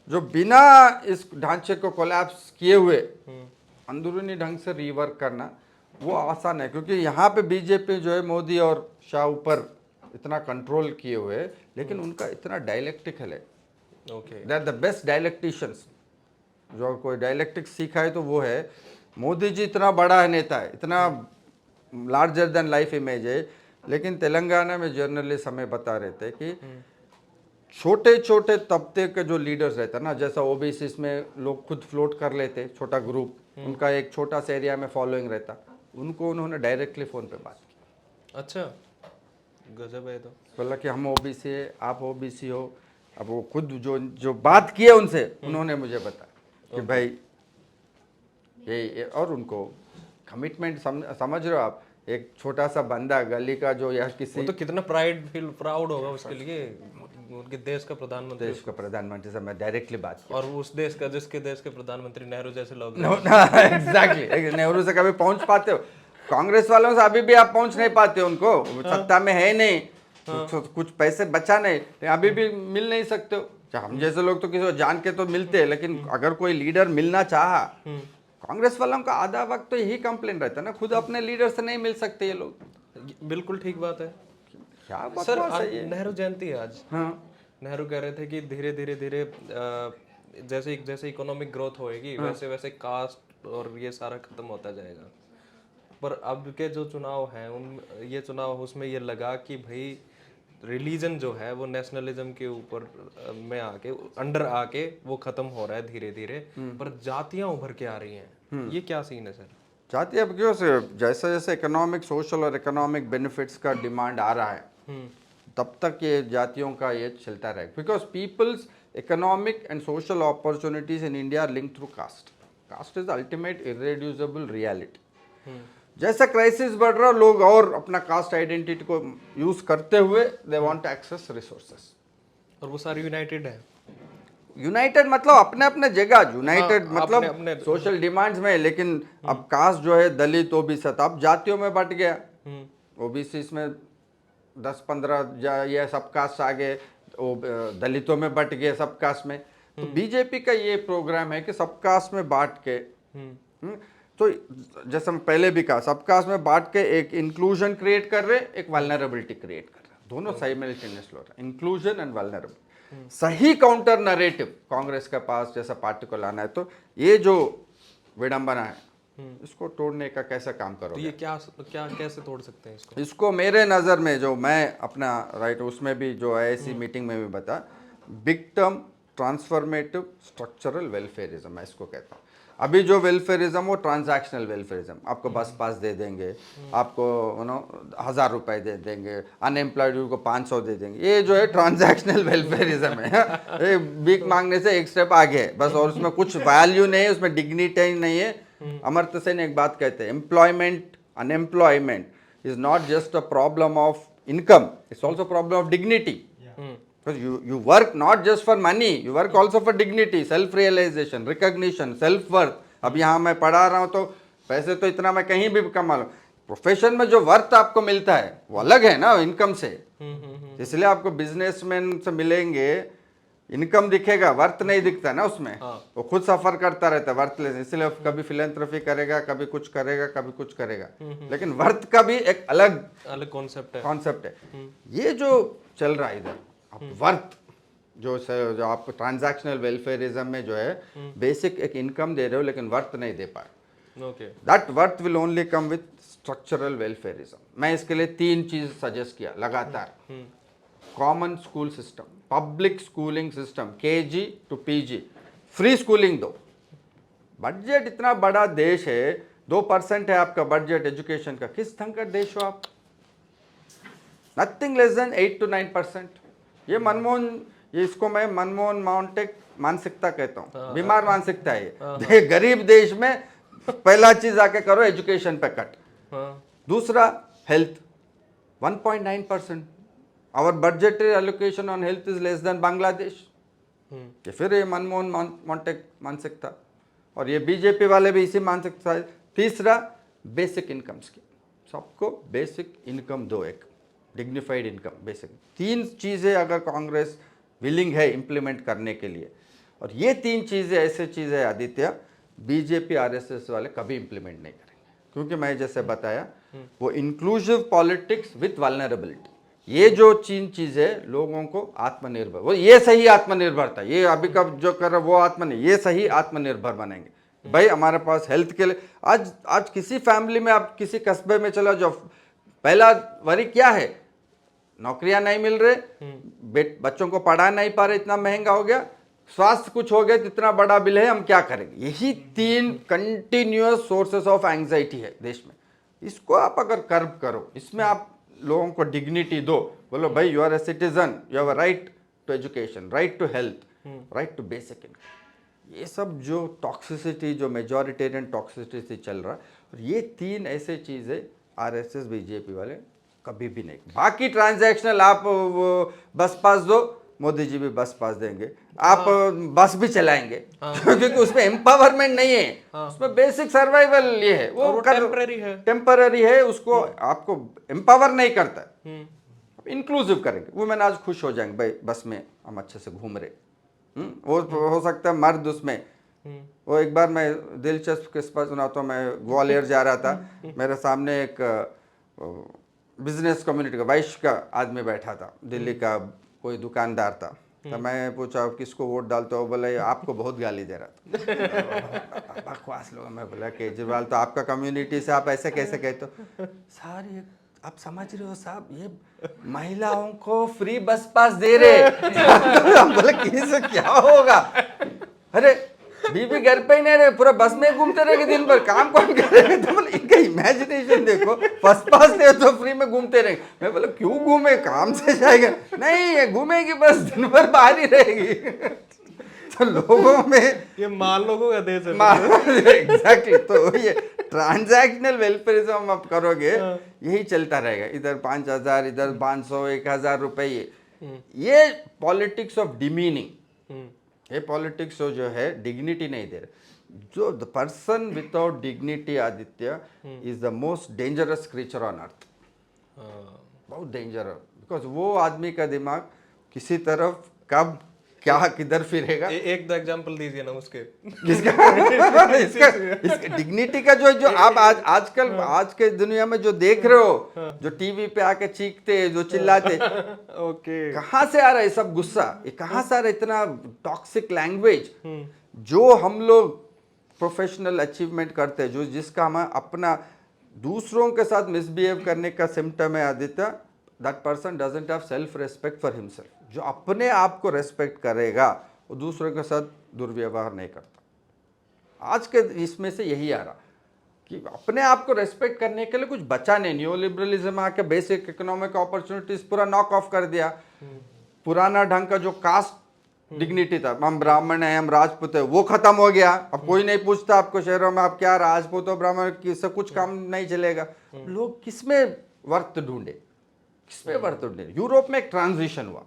जो बिना इस ढांचे को कोलैप्स किए हुए अंदरूनी ढंग से रीवर्क करना वो आसान है। क्योंकि यहाँ पे बीजेपी जो है मोदी और शाह ऊपर इतना कंट्रोल किए हुए, लेकिन उनका इतना डायलेक्टिकल है। Okay, they are the best dialecticians. जो कोई डायलेक्टिक्स सीखा है तो वो है मोदी जी। इतना बड़ा नेता है, इतना लार्जर देन लाइफ इमेज है, लेकिन तेलंगाना में जर्नलिस्ट हमें बता रहे थे कि छोटे छोटे तबके के जो लीडर्स रहते हैं ना, जैसा ओबीसी में लोग खुद फ्लोट कर लेते, छोटा ग्रुप, उनका एक छोटा सा एरिया में फॉलोइंग रहता, उनको उन्होंने डायरेक्टली फ़ोन पे बात की। अच्छा, गजब है। तो बोला कि हम ओबीसी है, आप ओबीसी हो। अब वो खुद जो बात की है उनसे, उन्होंने मुझे बताया कि भाई ये और उनको कमिटमेंट समझ रहे हो आप, एक छोटा सा बंदा गली का जो या किसी, वो तो कितना प्राउड होगा उसके लिए, उनके देश का प्रधानमंत्री, देश का प्रधानमंत्री से मैं डायरेक्टली बात की। और उस देश का, जिसके देश के प्रधानमंत्री नेहरू जैसे लोग। एग्जैक्टली, नेहरू से कभी पहुंच पाते हो? कांग्रेस वालों से अभी भी आप पहुंच नहीं पाते हो, उनको सत्ता में है नहीं, कुछ पैसे बचा नहीं, अभी भी मिल नहीं सकते हो। हम जैसे लोग तो किसी को जान के तो मिलते हैं, लेकिन अगर कोई लीडर मिलना चाहा, कांग्रेस वालों का आधा वक्त तो यही कंप्लेन रहता है ना, खुद अपने लीडर से नहीं मिल सकते ये लोग। बिल्कुल ठीक बात है। क्या सर, बकवास आज है ये? नेहरू जयंती है आज। हाँ, नेहरू कह रहे थे कि धीरे धीरे जैसे जैसे इकोनॉमिक ग्रोथ होएगी, वैसे वैसे कास्ट और ये सारा खत्म होता जाएगा। पर अब के जो चुनाव हैं, ये चुनाव उसमें ये लगा कि भाई रिलीजन जो है वो नेशनलिज्म के ऊपर में आके, अंडर आके वो खत्म हो रहा है धीरे धीरे, पर जातियां उभर के आ रही हैं। ये क्या सीन है सर? चाहती है अब क्यों से, जैसे जैसे इकोनॉमिक, सोशल और इकोनॉमिक बेनिफिट्स का डिमांड आ रहा है, तब तक ये जातियों का ये चलता रहेगा। Because people's economic and social opportunities in India are link through caste. Caste is ultimate irreducible reality. जैसा क्राइसिस बढ़ रहा, लोग और अपना कास्ट आइडेंटिटी को यूज करते हुए दे वांट एक्सेस रिसोर्सेस, और वो सारी यूनाइटेड है। यूनाइटेड मतलब अपने अपने जगह यूनाइटेड, मतलब अपने सोशल डिमांड्स में, लेकिन अब कास्ट जो है दलित ओबीसी अब जातियों में बट गया। ओबीसी में 10-15 ये सब कास्ट आ गए, दलितों में बट गए सब कास्ट में। तो बीजेपी का ये प्रोग्राम है कि सब कास्ट में बांट के तो जैसे हम पहले भी कहा, सबकास्ट में बांट के एक इंक्लूजन क्रिएट कर रहे, एक वल्नरेबिलिटी क्रिएट कर रहे, दोनों साइमल्टेनियस हो रहा है, इंक्लूजन एंड वल्नरेबिलिटी। सही काउंटर नरेटिव कांग्रेस के पास जैसा पार्टी को लाना है, तो ये जो विडंबना है इसको तोड़ने का कैसा काम तो करोगे? ये क्या क्या कैसे तोड़ सकते हैं इसको? इसको मेरे नज़र में जो मैं अपना राइट उसमें भी जो आईएसी मीटिंग में भी बता, big term transformative structural welfarism मैं इसको कहता हूँ। अभी जो वेलफेयरिज्म वो ट्रांजैक्शनल वेलफेयरिज्म, आपको बस पास दे देंगे, आपको 1000 रुपए दे देंगे, अनएम्प्लॉयड को 500 दे देंगे, ये जो है ट्रांजैक्शनल वेलफेयरिज्म है। ये भीख मांगने से एक स्टेप आगे है बस, और उसमें कुछ वैल्यू नहीं है, उसमें डिग्निटी नहीं है। अमर्त्य सेन एक बात कहते हैं, employment unemployment is not just a problem of income, it's also problem of dignity. Because you work not just for money, you work also for dignity, self realization, recognition, self worth। अब यहाँ मैं पढ़ा रहा हूँ तो पैसे तो इतना मैं कहीं भी कमा लूँ, प्रोफेशन में जो वर्थ आपको मिलता है वो अलग है ना इनकम से। इसलिए आपको बिजनेसमैन से मिलेंगे, इनकम दिखेगा, वर्थ नहीं दिखता ना उसमें। वो खुद सफर करता रहता है वर्थलेस, इसलिए कभी फिलेंथ्रफी करेगा, कभी कुछ करेगा, कभी कुछ करेगा, लेकिन वर्थ का भी एक अलग कॉन्सेप्ट है। ये जो चल रहा है इधर वर्थ जो आप ट्रांजैक्शनल वेलफेयरिज्म में जो है बेसिक एक इनकम दे रहे हो लेकिन वर्थ नहीं दे पाए, that worth will only come with structural welfarism. मैं इसके लिए 3 चीज सजेस्ट किया लगातार। Common school system, public schooling system, KG to PG, free schooling दो। बजट इतना बड़ा देश है, 2% है आपका बजट एजुकेशन का, किस ढंग का देश हो आप? Nothing less than 8 to 9%। ये मनमोहन, ये इसको मैं मनमोहन माउंटेक मानसिकता कहता हूँ, बीमार मानसिकता है ये। गरीब देश में पहला चीज आके करो एजुकेशन पे कट, दूसरा health 1.9%, our budgetary allocation on health is less than Bangladesh. ये फिर ये मनमोहन माउंटेक मानसिकता, और ये बीजेपी वाले भी इसी मानसिकता है। तीसरा बेसिक इनकम स्कीम, सबको बेसिक इनकम दो, एक डिग्निफाइड इनकम बेसिक। 3 चीज़ें अगर कांग्रेस विलिंग है इम्प्लीमेंट करने के लिए, और ये 3 चीज़ें ऐसे चीज़ें है आदित्य, बीजेपी आरएसएस वाले कभी इम्प्लीमेंट नहीं करेंगे, क्योंकि मैं जैसे बताया वो इंक्लूसिव पॉलिटिक्स विथ वल्नरेबिलिटी, ये जो 3 चीज़ें लोगों को आत्मनिर्भर, वो ये सही आत्मनिर्भरता, ये अभी कब जो कर रहा वो आत्म नहीं, ये सही आत्मनिर्भर बनेंगे। भाई हमारे पास हेल्थ के लिए आज किसी फैमिली में, आप किसी कस्बे में चलो, जो पहला वरी क्या है, नौकरियां नहीं मिल रहे, बच्चों को पढ़ा नहीं पा रहे, इतना महंगा हो गया, स्वास्थ्य कुछ हो गया, इतना बड़ा बिल है, हम क्या करेंगे? यही 3 कंटिन्यूअस सोर्सेस ऑफ एंजाइटी है देश में। इसको आप अगर कर्व करो, इसमें आप लोगों को डिग्निटी दो, बोलो भाई you are a citizen, you have a right to education, right to health, right to basic income. ये सब जो टॉक्सिसिटी, जो मेजॉरिटेरियन टॉक्सिसिटी से चल रहा है, और ये 3 ऐसे चीज़ें आरएसएस बीजेपी वाले कभी भी नहीं। बाकी ट्रांजैक्शनल आप वो बस पास दो, मोदी जी भी बस पास देंगे, आप बस भी चलाएंगे, क्योंकि उसमें एम्पावरमेंट नहीं है, उसमें बेसिक सर्वाइवल ये है, वो टेम्पररी है, उसको आपको एम्पावर नहीं करता, इंक्लूसिव करेंगे। वुमेन आज खुश हो जाएंगे, भाई बस में हम अच्छे से घूम रहे। वो हो सकता है मर्द उसमें, वो एक बार मैं दिलचस्प किस्सा सुनाता हूँ। मैं ग्वालियर जा रहा था, मेरे सामने एक बिजनेस कम्युनिटी का वैश्य का आदमी बैठा था, दिल्ली का कोई दुकानदार था। तो मैं पूछा किसको वोट डालते हो? बोला आपको बहुत गाली दे रहा था। बकवास लोग। मैं बोला केजरीवाल तो आपका कम्युनिटी से, आप ऐसे कैसे कहते हो? सारी आप समझ रहे हो साहब, ये महिलाओं को फ्री बस पास दे रहे। बोले किसे क्या होगा? अरे बीबी घर पे ही नहीं रहे, पूरा बस में घूमते रहेंगे दिन भर, काम कौन करेगा? तो बोले इनका इमेजिनेशन देखो, बस पास दे तो फ्री में घूमते रहेंगे। मैं बोला क्यों घूमे, काम से जाएगा? नहीं ये घूमेगी बस, दिन भर बाहर ही रहेगी। तो लोगों में ये माल लोगों का देश है। एग्जैक्टली। तो ये ट्रांजैक्शनल वेलफेयरिज्म आप करोगे, यही चलता रहेगा, इधर 5000, इधर 500, 1000 रुपए। ये पॉलिटिक्स ऑफ डिमीनिंग, ये पॉलिटिक्स जो है डिग्निटी नहीं दे रहे। जो the person without dignity Aditya is the most dangerous creature on earth. बहुत डेंजरस, बिकॉज वो आदमी का दिमाग किसी तरफ कब क्या किधर फिरेगा। एक दो एग्जांपल दीजिए ना उसके। किसका इसका डिग्निटी का जो आप आजकल आज के दुनिया में जो देख रहे हो, जो टीवी पे आके चीखते, जो चिल्लाते, ओके। कहाँ से आ रहा है सब गुस्सा, ये कहाँ से आ रहा है इतना टॉक्सिक लैंग्वेज। जो हम लोग प्रोफेशनल अचीवमेंट करते हैं, जो जिसका हम अपना दूसरों के साथ मिसबिहेव करने का सिम्टम है Aditya, that person doesn't have self respect for himself. जो अपने आप को रेस्पेक्ट करेगा वो दूसरों के साथ दुर्व्यवहार नहीं करता। आज के इसमें से यही आ रहा कि अपने आप को रेस्पेक्ट करने के लिए कुछ बचा नहीं। न्यू लिबरलिज्म आके बेसिक इकोनॉमिक अपॉर्चुनिटीज पूरा नॉक ऑफ कर दिया। पुराना ढंग का जो कास्ट डिग्निटी था, हम ब्राह्मण हैं, हम राजपूत है, वो खत्म हो गया। अब कोई नहीं पूछता आपको शहरों में आप क्या राजपूत हो ब्राह्मण, किससे कुछ काम नहीं चलेगा। लोग किसमें वर्थ ढूंढे, किसमें वर्थ ढूंढे। यूरोप में एक ट्रांजिशन हुआ,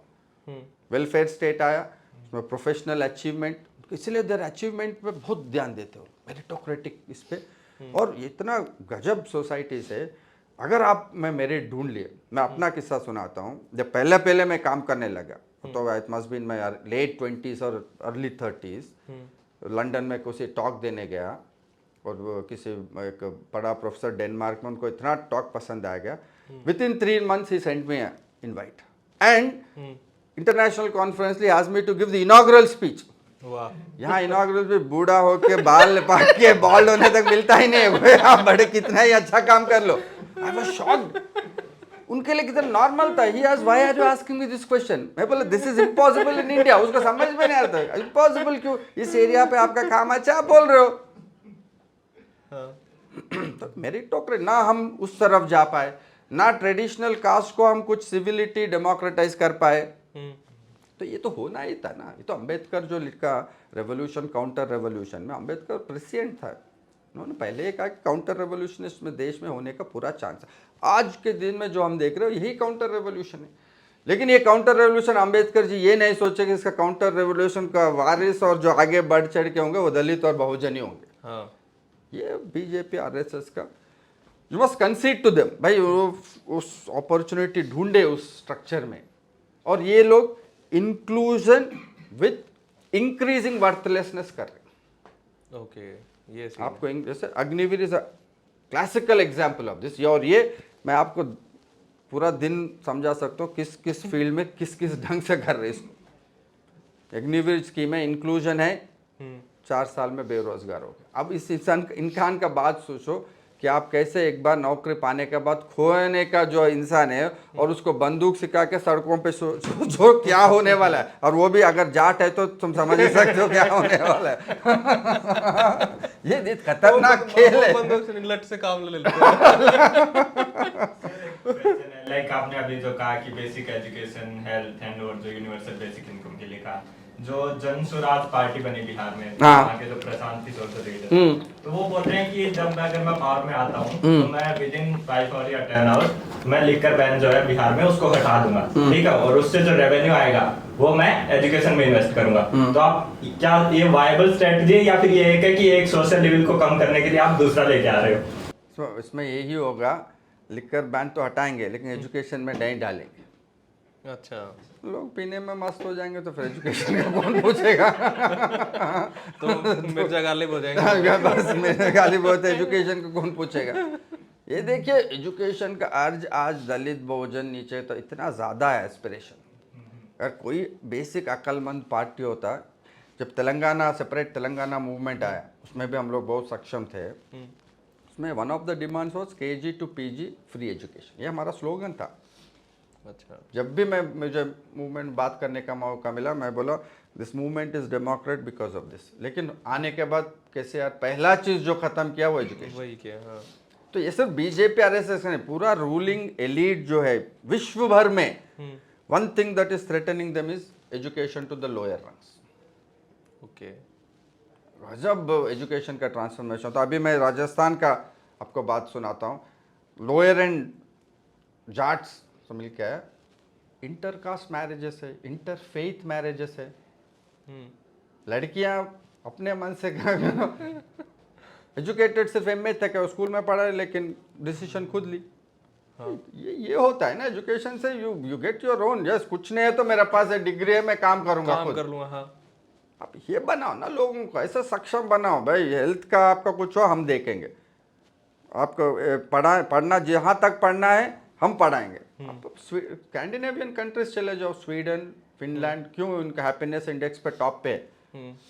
वेलफेयर स्टेट आया, उसमें प्रोफेशनल अचीवमेंट, इसलिए देर अचीवमेंट पे बहुत ध्यान देते हो, मेरिटोक्रेटिक इस पे। और इतना गजब सोसाइटी से अगर आप मैं मेरिट ढूंढ लिए। मैं अपना किस्सा सुनाता हूँ। जब पहले मैं काम करने लगा तो it must been my late 20s और अर्ली 30s, लंदन में किसी टॉक देने गया और वो किसी एक बड़ा प्रोफेसर डेनमार्क में, उनको इतना टॉक पसंद आ गया, within 3 months he sent me invite and international conference ली asked me to give the inaugural speech. वाह। यहाँ इनॉग्रल पे बूढ़ा होके बाल पाक के बॉल्ड होने तक मिलता ही नहीं है। आप बड़े कितना ही अच्छा काम कर लो। I was shocked. उनके लिए कितना नॉर्मल था। He asked why are you asking me this question. मैं बोला this is impossible in India. उसको समझ में नहीं आता इम्पॉसिबल क्यों, इस एरिया पे आपका काम अच्छा आप बोल रहे हो। तो मेरिटोक्रेसी ना हम उस तरफ जा पाए, ना ट्रेडिशनल कास्ट को हम कुछ सिविलिटी डेमोक्रेटाइज कर पाए। तो ये तो होना ही था ना। ये तो अंबेडकर जो लिखा रेवोल्यूशन काउंटर रेवोल्यूशन में, अंबेडकर प्रेसिडेंट था, उन्होंने पहले ही कहा कि काउंटर रेवोल्यूशनिस्ट में देश में होने का पूरा चांस है। आज के दिन में जो हम देख रहे हो यही काउंटर रेवोल्यूशन है। लेकिन ये काउंटर रेवोल्यूशन अम्बेडकर जी ये नहीं सोचे कि इसका काउंटर रेवोल्यूशन का वारिस और जो आगे बढ़ चढ़ के होंगे वो दलित और बहुजन ही होंगे। हाँ। ये बीजेपी आरएसएस का you must concede to them. भाई वो उस अपॉर्चुनिटी ढूंढे उस स्ट्रक्चर में, और ये लोग इंक्लूजन विद इंक्रीजिंग वर्थलेसनेस कर रहे। ओके, ये आपको जैसे Agniveer is a classical example of this. और ये मैं आपको पूरा दिन समझा सकता हूँ किस किस फील्ड में किस किस ढंग से कर रहे इसको। अग्निवीर स्कीम है, इंक्लूजन है, 4 साल में बेरोजगार हो गए। अब इस इंसान का बात सोचो कि आप कैसे एक बार नौकरी पाने के बाद खोने का जो इंसान है और उसको बंदूक सिखा के सड़कों पे जो क्या होने वाला है, और वो भी अगर जाट है तो तुम समझ ही सकते हो क्या होने वाला है। ये खतरनाक खेल है। बंदूक से लट से काम ले लेते हैं। लाइक आपने अभी जो कहा कि बेसिक एजुकेशन, हेल्थ एंड और जो यूनिवर्सल बेसिक इनकम के लिए कहा, जो जन स्वराज पार्टी बनी बिहार में, वहाँ के जो प्रशांत किशोर का लीडर, तो वो बोल रहे हैं कि जब अगर मैं पावर में आता हूँ तो मैं विद इन 5 और या 10 आवर्स मैं लिकर बैन जो है बिहार में उसको हटा दूंगा, ठीक है, और उससे जो रेवेन्यू आएगा वो मैं एजुकेशन में इन्वेस्ट करूंगा। तो आप क्या ये वायबल स्ट्रेटजी है या फिर ये एक है कि एक सोशल लेवल को कम करने के लिए आप दूसरा लेके आ रहे हो? इसमें यही होगा, लिकर बैन तो हटाएंगे लेकिन एजुकेशन में नहीं डालेंगे। अच्छा, लोग पीने में मस्त हो जाएंगे तो फिर एजुकेशन का कौन पूछेगा। तो मिर्जा गालिब हो जाएंगे। बस मेरे गाली बहुत है, एजुकेशन को कौन पूछेगा। ये देखिए एजुकेशन का आज दलित बहुजन नीचे तो इतना ज़्यादा है एस्पिरेशन। अगर कोई बेसिक अक्लमंद पार्टी होता, जब तेलंगाना सेपरेट तेलंगाना मूवमेंट आया उसमें भी हम लोग बहुत सक्षम थे। उसमें one of the demands was KG to PG free education, ये हमारा स्लोगन था। अच्छा, जब भी मुझे मूवमेंट बात करने का मौका मिला मैं बोला this movement is Democrat because of this. लेकिन आने के बाद कैसे यार, पहला चीज जो खत्म किया वो एजुकेशन। वही किया। हाँ। तो ये सिर्फ बीजेपी आरएसएस नहीं, पूरा रूलिंग एलीट जो है विश्व भर में, one thing that is threatening them is education to the lower rungs. Okay, गजब एजुकेशन का ट्रांसफॉर्मेशन। तो अभी मैं राजस्थान का आपको बात सुनाता हूँ। लोअर एंड जाट्स तो मिल के आया, इंटरकास्ट मैरिजेस है, इंटरफेथ मैरिजेस है। लड़कियां अपने मन से एजुकेटेड सिर्फ MA तक है, स्कूल में पढ़ा है लेकिन डिसीजन खुद ली। ये होता है ना एजुकेशन से, you get your own. Yes, कुछ नहीं है तो मेरे पास एक डिग्री है, मैं काम करूंगा काम खुद। कर लूंगा। हाँ, आप ये बनाओ ना लोगों को, ऐसा सक्षम बनाओ भाई, हेल्थ का आपका कुछ हो हम देखेंगे, आपको पढ़ना जहाँ तक पढ़ना है हम पढ़ाएंगे। आप स्कैंडिनेवियन कंट्रीज चले जाओ, स्वीडन, फिनलैंड, क्यों उनका हैप्पीनेस इंडेक्स पे टॉप पे है?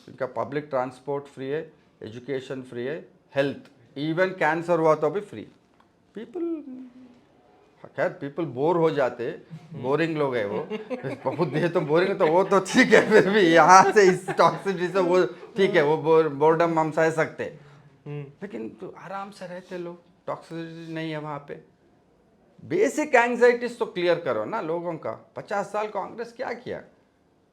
उनका पब्लिक ट्रांसपोर्ट फ्री है, एजुकेशन फ्री है, हेल्थ, इवन कैंसर हुआ तो भी फ्री। खैर पीपल बोर हो जाते, बोरिंग लोग है वो, बहुत देर तो बोरिंग, तो वो तो ठीक है, फिर भी यहाँ से इस टॉक्सिसिटी से वो ठीक है, वो बोर्डम हम सह सकते, लेकिन तो आराम से रहते लोग, टॉक्सिसिटी नहीं है वहाँ पे। बेसिक एंग्जाइटीज तो क्लियर करो ना लोगों का। 50 साल कांग्रेस क्या किया?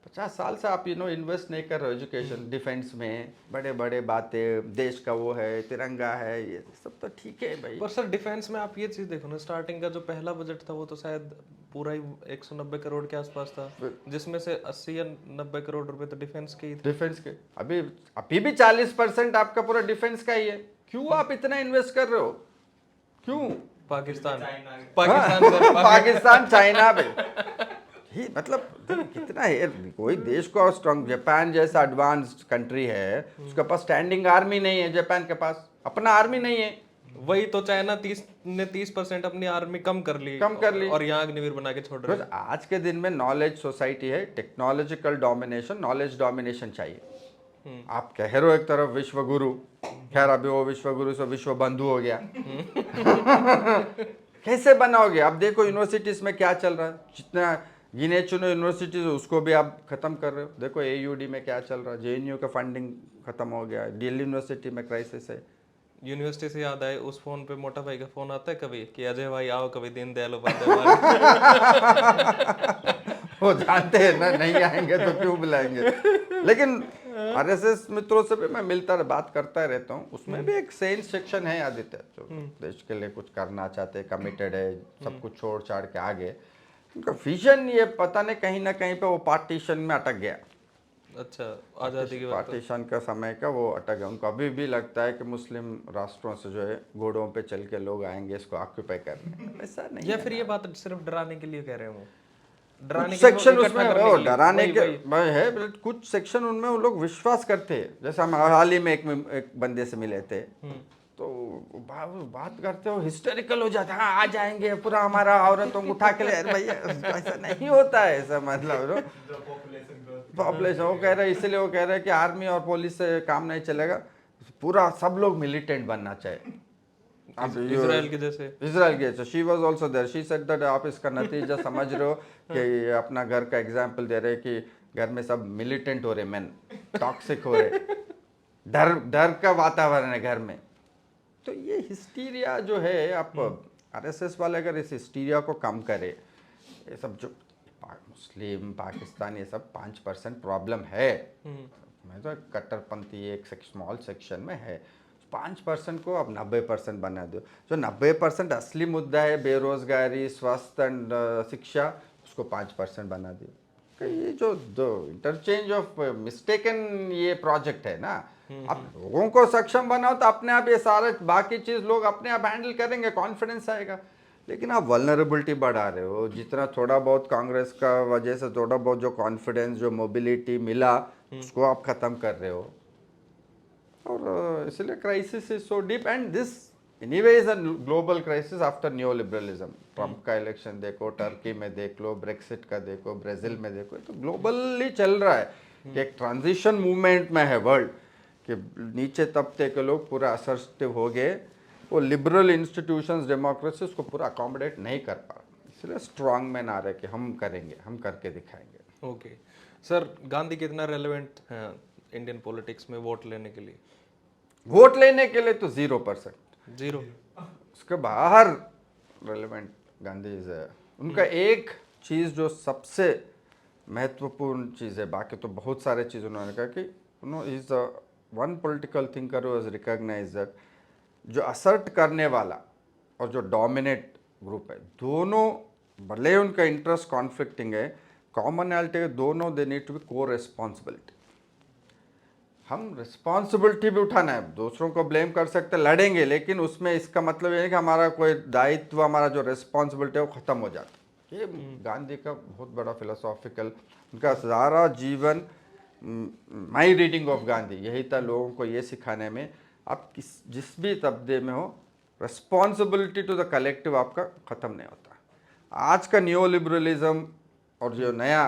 50 साल से आप इन्वेस्ट नहीं कर रहे हो एजुकेशन, डिफेंस में, बड़े बड़े बातें, देश का वो है, तिरंगा है, ये सब तो ठीक है भाई। पर सर डिफेंस में आप ये चीज देखो ना, स्टार्टिंग का जो पहला बजट था वो तो शायद पूरा ही 190 करोड़ के आसपास था, जिसमें से 80 या 90 करोड़ रुपए तो डिफेंस के ही थे। डिफेंस के अभी भी 40% आपका पूरा डिफेंस का ही है। क्यों आप इतना इन्वेस्ट कर रहे हो? क्यों? पाकिस्तान पाकिस्तान, चाइना पे ही, मतलब कितना है, कोई देश को स्ट्रॉन्ग, जापान जैसा एडवांस्ड कंट्री है, उसके पास स्टैंडिंग आर्मी नहीं है, जापान के पास अपना आर्मी नहीं है। वही तो चाइना 30% अपनी आर्मी कम कर ली और यहाँ अग्निवीर बना के छोड़ रहे हैं। आज के दिन में नॉलेज सोसाइटी है, टेक्नोलॉजिकल डोमिनेशन, नॉलेज डोमिनेशन चाहिए। आप कह रहे हो एक तरफ विश्व गुरु, खैर अभी वो विश्व गुरु से विश्व बंधु हो गया। कैसे बनाओगे? आप देखो यूनिवर्सिटीज में क्या चल रहा है, जितना गिने चुने यूनिवर्सिटीज उसको भी आप खत्म कर रहे हो। देखो AUD में क्या चल रहा है, JNU का फंडिंग खत्म हो गया, दिल्ली यूनिवर्सिटी में क्राइसिस है। यूनिवर्सिटी से याद आए, उस फोन पे मोटा भाई का फोन आता है कभी कि अजय भाई आओ कभी दीनदयाल उपाध्याय। वो जानते हैं ना, नहीं आएंगे तो क्यों बुलाएंगे। लेकिन RSS मित्रों से भी मैं मिलता बात करता रहता हूँ, उसमें भी एक सेंस सेक्शन है आदित्य, जो देश के लिए कुछ करना चाहते हैं, कमिटेड है, सब कुछ छोड़ छाड़ के आगे। उनका विजन ये पता नहीं कहीं ना कहीं पे वो पार्टीशन में अटक गया। अच्छा, आजादी के वक्त पार्टीशन का समय का वो अटक गया। उनको अभी भी लगता है कि मुस्लिम राष्ट्रों से जो है घोड़ों पे चल के लोग आएंगे इसको ऑक्यूपाई करने, ऐसा नहीं या है। फिर ये बात सिर्फ डराने के लिए कह रहे हो? कुछ सेक्शन उसमें वो डराने के है, कुछ सेक्शन उनमें वो लोग विश्वास करते हैं। जैसे हम हाल ही में एक बंदे से मिले थे, तो बात करते हो हिस्टेरिकल हो जाता है, हाँ आ जाएंगे पूरा हमारा औरतों को उठा के ले। भैया ऐसा नहीं होता है, ऐसा मतलब पॉपुलेशन वो कह रहे हैं, इसलिए वो कह रहे हैं कि आर्मी और पुलिस से काम नहीं चलेगा, पूरा सब लोग मिलिटेंट बनना चाहिए। इजराइल के जैसे she was also there, she said that आप इसका नतीजा समझ रहे हो कि अपना घर का एग्जांपल दे रहे कि घर में सब मिलिटेंट हो रहे, मैन टॉक्सिक हो रहे, डर का वातावरण है घर में। तो ये हिस्टीरिया जो है, आप RSS वाले अगर इस हिस्टीरिया को कम करे, ये सब जो मुस्लिम पाकिस्तान ये सब 5% प्रॉब्लम है, मैं तो कट्टरपंथी एक स्मॉल सेक्शन में है, 5% को आप 90% बना दो। जो 90% असली मुद्दा है, बेरोजगारी, स्वास्थ्य एंड शिक्षा, उसको 5% बना दियो। ये जो इंटरचेंज ऑफ मिस्टेकन ये प्रोजेक्ट है ना, आप लोगों को सक्षम बनाओ तो अपने आप ये सारे बाकी चीज लोग अपने आप हैंडल करेंगे, कॉन्फिडेंस आएगा। लेकिन आप वल्नरेबिलिटी बढ़ा रहे हो, जितना थोड़ा बहुत कांग्रेस का वजह से थोड़ा बहुत जो कॉन्फिडेंस, जो मोबिलिटी मिला, उसको आप खत्म कर रहे हो। और इसलिए crisis is so deep, and this anyway is a global crisis after new liberalism. Trump का इलेक्शन देखो, टर्की में देख लो, ब्रेक्सिट का देखो, ब्राजील में देखो, तो ग्लोबली चल रहा है कि एक ट्रांजिशन मूवमेंट में है वर्ल्ड, कि नीचे तबके के लोग पूरा असर्टिव हो गए, वो लिबरल इंस्टीट्यूशंस, डेमोक्रेसी उसको पूरा अकोमोडेट नहीं कर पा रहे, इसलिए स्ट्रॉन्ग मैन आ रहे कि हम करेंगे, हम करके दिखाएंगे। ओके सर, गांधी कितना रेलेवेंट है इंडियन पॉलिटिक्स में वोट लेने के लिए? वोट लेने के लिए तो 0%, 0। उसके बाहर रेलेवेंट गांधी इज है। उनका एक चीज़ जो सबसे महत्वपूर्ण चीज़ है, बाकी तो बहुत सारे चीज़ उन्होंने कहा कि is the one political thinker who has recognised that जो असर्ट करने वाला और जो डोमिनेट ग्रुप है, दोनों भले उनका इंटरेस्ट कॉन्फ्लिक्टिंग है, कॉमनैलिटी है, दोनों दे नीड टू बी को रेस्पॉन्सिबिलिटी। हम रिस्पॉन्सिबिलिटी भी उठाना है, दूसरों को ब्लेम कर सकते, लड़ेंगे, लेकिन उसमें इसका मतलब ये नहीं कि हमारा कोई दायित्व, हमारा जो रिस्पॉन्सिबिलिटी है वो ख़त्म हो जाता। ये गांधी का बहुत बड़ा फिलोसॉफिकल, उनका सारा जीवन, माई रीडिंग ऑफ गांधी यही था, लोगों को ये सिखाने में, आप जिस भी तबके में हो, रिस्पॉन्सिबिलिटी टू द कलेक्टिव आपका ख़त्म नहीं होता। आज का न्यू लिबरलिज्म और जो नया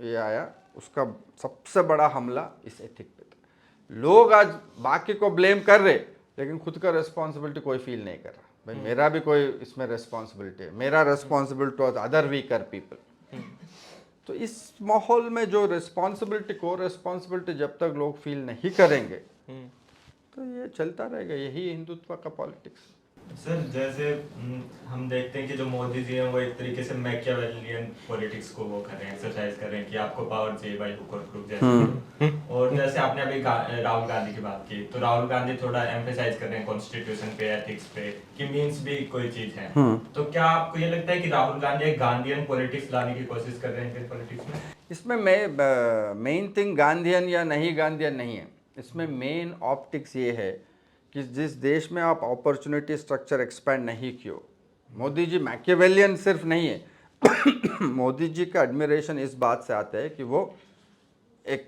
ये आया, उसका सबसे बड़ा हमला इस एथिक पे था। लोग आज बाकी को ब्लेम कर रहे, लेकिन खुद का रिस्पॉन्सिबिलिटी कोई फील नहीं कर रहा। भाई मेरा भी कोई इसमें रिस्पॉन्सिबिलिटी है, मेरा responsibility to other weaker people. तो इस माहौल में जो रिस्पॉन्सिबिलिटी को रिस्पॉन्सिबिलिटी जब तक लोग फील नहीं करेंगे तो ये चलता रहेगा, यही हिंदुत्व का पॉलिटिक्स। सर जैसे हम देखते हैं कि जो मोदी जी हैं वो एक तरीके से मैकियावेलियन पॉलिटिक्स को वो कर रहे हैं, एक्सरसाइज कर रहे हैं कि आपको पावर चाहिए भाई, हुक और क्रुक जैसे। और जैसे आपने अभी राहुल गांधी की बात की, तो राहुल गांधी थोड़ा एम्फेसाइज कर रहे हैं कॉन्स्टिट्यूशन पे, एथिक्स पे, कि मीन्स भी कोई चीज है। तो क्या आपको ये लगता है कि राहुल गांधी एक गांधीयन पॉलिटिक्स लाने की कोशिश कर रहे हैं फिर पॉलिटिक्स में? इसमें मेन थिंग गांधीयन या नहीं गांधीयन नहीं है, इसमें मेन ऑप्टिक्स ये है कि जिस देश में आप अपॉर्चुनिटी स्ट्रक्चर एक्सपैंड नहीं किए, मोदी जी मैकियावेलियन सिर्फ नहीं है मोदी जी का एडमिरेशन इस बात से आता है कि वो एक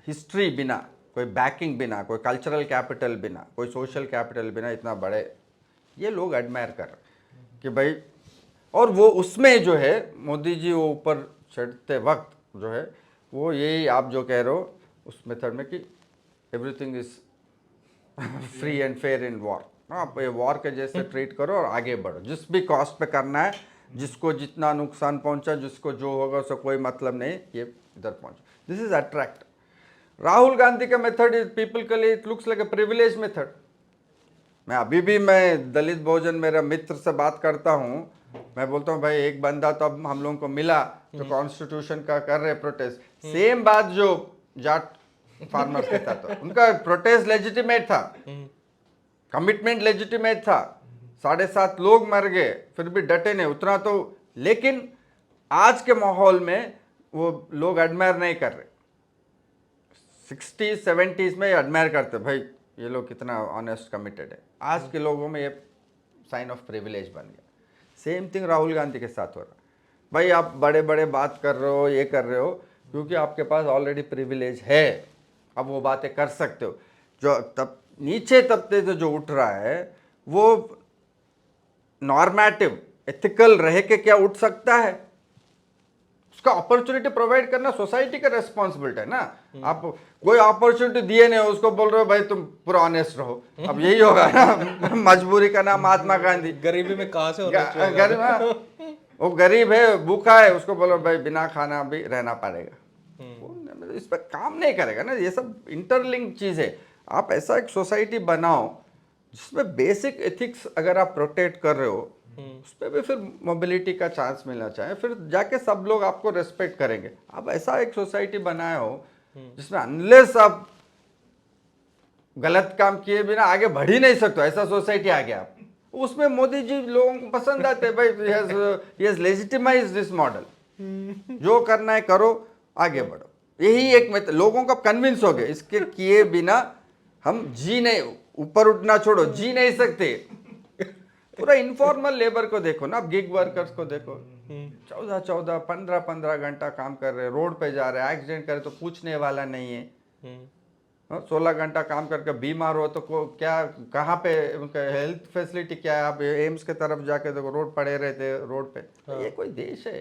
हिस्ट्री बिना, कोई बैकिंग बिना, कोई कल्चरल कैपिटल बिना, कोई सोशल कैपिटल बिना इतना बड़े, ये लोग एडमायर कर रहे हैं कि भाई, और वो उसमें जो है मोदी जी वो ऊपर चढ़ते वक्त जो है वो यही आप जो कह रहे हो उस मेथड में कि everything is free and fair in war, आप ये वॉर के जैसे ट्रीट करो और आगे बढ़ो, जिस भी कॉस्ट पे करना है, जिसको जितना नुकसान पहुंचा, जिसको जो होगा उससे कोई मतलब नहीं, ये इधर पहुंचो, this is attract. Rahul Gandhi का मेथड इज पीपल के लिए it looks like a privilege method. मैं अभी भी, मैं दलित बहुजन मेरा मित्र से बात करता हूँ, मैं बोलता हूँ भाई एक बंदा तो अब हम लोगों को मिला जो कॉन्स्टिट्यूशन का कर रहे प्रोटेस्ट, सेम बात जो जाट फार्मर्स के साथ, उनका प्रोटेस्ट लेजिटिमेट था, कमिटमेंट लेजिटिमेट था, 7.5 लोग मर गए फिर भी डटे नहीं उतना तो, लेकिन आज के माहौल में वो लोग एडमायर नहीं कर रहे। 60s 70s में एडमायर करते भाई ये लोग कितना ऑनेस्ट कमिटेड है, आज के लोगों में ये साइन ऑफ प्रिविलेज बन गया। सेम थिंग राहुल गांधी के साथ हो रहा, भाई आप बड़े बड़े बात कर रहे हो, ये कर रहे हो क्योंकि आपके पास ऑलरेडी प्रिविलेज है, अब वो बातें कर सकते हो। जो तब नीचे तबके से जो उठ रहा है वो नॉर्मेटिव एथिकल रह के क्या उठ सकता है, उसका अपॉर्चुनिटी प्रोवाइड करना सोसाइटी का रेस्पॉन्सिबिलिटी है ना। आप कोई अपॉर्चुनिटी दिए नहीं, उसको बोल रहे हो भाई तुम पूरा ऑनेस्ट रहो, अब यही होगा ना मजबूरी का नाम महात्मा गांधी। गरीबी में कहाँ से होना चाहिए? गरीब, वो गरीब है, भूखा है, उसको बोलो भाई बिना खाना भी रहना पड़ेगा, इस पर काम नहीं करेगा ना। ये सब इंटरलिंक चीज है। आप ऐसा एक सोसाइटी बनाओ जिसमें बेसिक एथिक्स अगर आप प्रोटेक्ट कर रहे हो, उस पर भी फिर मोबिलिटी का चांस मिलना चाहिए, फिर जाके सब लोग आपको रेस्पेक्ट करेंगे। आप ऐसा एक सोसाइटी बनाए हो जिसमें अनलेस आप गलत काम किए बिना आगे बढ़ ही नहीं सकते, ऐसा सोसाइटी आ गया आप, उसमें मोदी जी लोगों को पसंद आते हैं। भाई he has legitimise this model, जो करना है करो, आगे बढ़ो, यही एक लोगों को कन्विंस हो गए, इसके किए बिना हम जी नहीं, ऊपर उठना छोड़ो, जी नहीं सकते। पूरा इनफॉर्मल लेबर को देखो ना, गिग वर्कर्स को देखो, 14 15 घंटा काम कर रहे, रोड पे जा रहे, एक्सीडेंट करे तो पूछने वाला नहीं है। 16 घंटा काम करके बीमार हो तो क्या, कहाँ पे उनका हेल्थ फैसिलिटी क्या है? आप एम्स के तरफ जाके देखो, रोड पड़े रहते रोड पे। ये कोई देश है?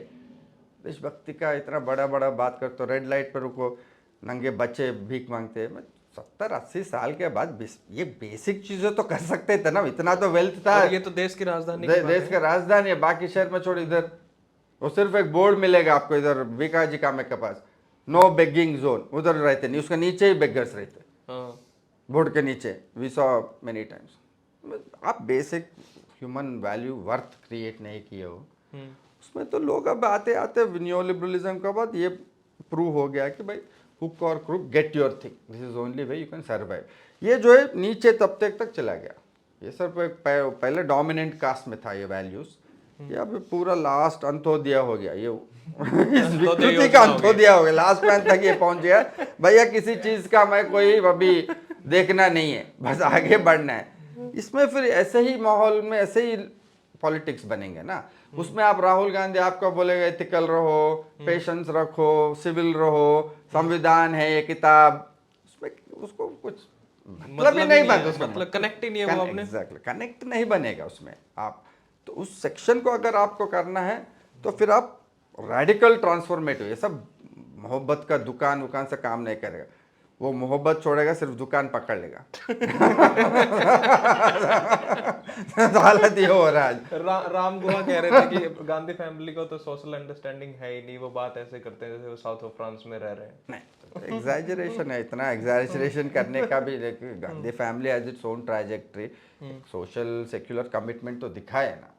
देशभक्ति का इतना बड़ा बड़ा बात कर, तो रेड लाइट पर रुको, नंगे बच्चे भीख मांगते हैं। 70-80 साल के बाद ये बेसिक चीजें तो कर सकते थे ना, इतना तो वेल्थ था। ये तो देश की राजधानी देश की राजधानी है, बाकी शहर में छोड़, इधर वो सिर्फ एक बोर्ड मिलेगा आपको, इधर बीकाजी कामे के पास नो बेगिंग जोन, उधर रहते नहीं, उसके नीचे ही बेगर्स रहते, बोर्ड के नीचे, वी सॉ मेनी टाइम्स। आप basic human value worth create नहीं किए हो उसमें, तो लोग अब आते आते न्यू लिबरलिज्म के बाद ये प्रूव हो गया कि भाई हुक और crook, get your thing, this is only way you can survive. ये जो है नीचे तबके तक चला गया। ये सब पहले डोमिनेंट कास्ट में था ये वैल्यूज, ये अभी पूरा लास्ट अंत्योदय हो गया ये इस अंत्योदय विकृति योजना का हो गई। अंत्योदय हो गया, लास्ट पॉइंट तक ये पहुंच गया भैया, किसी चीज का मैं कोई अभी देखना नहीं है, बस आगे बढ़ना है। इसमें फिर ऐसे ही माहौल में ऐसे ही पॉलिटिक्स बनेंगे ना, उसमें आप राहुल गांधी आपको बोलेगा एथिकल रहो, पेशेंस रखो, सिविल रहो, संविधान है ये किताब, उसमें उसको कुछ मतलब ही नहीं बनता, उसका मतलब कनेक्ट ही नहीं है वो आपने। एग्जैक्टली कनेक्ट नहीं बनेगा उसमें। आप तो उस सेक्शन को अगर आपको करना है तो फिर आप रेडिकल ट्रांसफॉर्मेटिव, ये सब मोहब्बत का दुकान वुकान से काम नहीं करेगा, वो मोहब्बत छोड़ेगा, सिर्फ दुकान पकड़ लेगा। तो हालत ये हो रहा है। राम गुहा कह रहे थे कि गांधी फैमिली को तो सोशल अंडरस्टैंडिंग है ही नहीं, वो बात ऐसे करते हैं जैसे वो साउथ ऑफ फ्रांस में रह रहे हैं। नहीं, एग्जैजरेशन है, इतना एग्जैजरेशन करने का भी देखिए, Gandhi family as its own trajectory, social secular commitment तो दिखाए ना,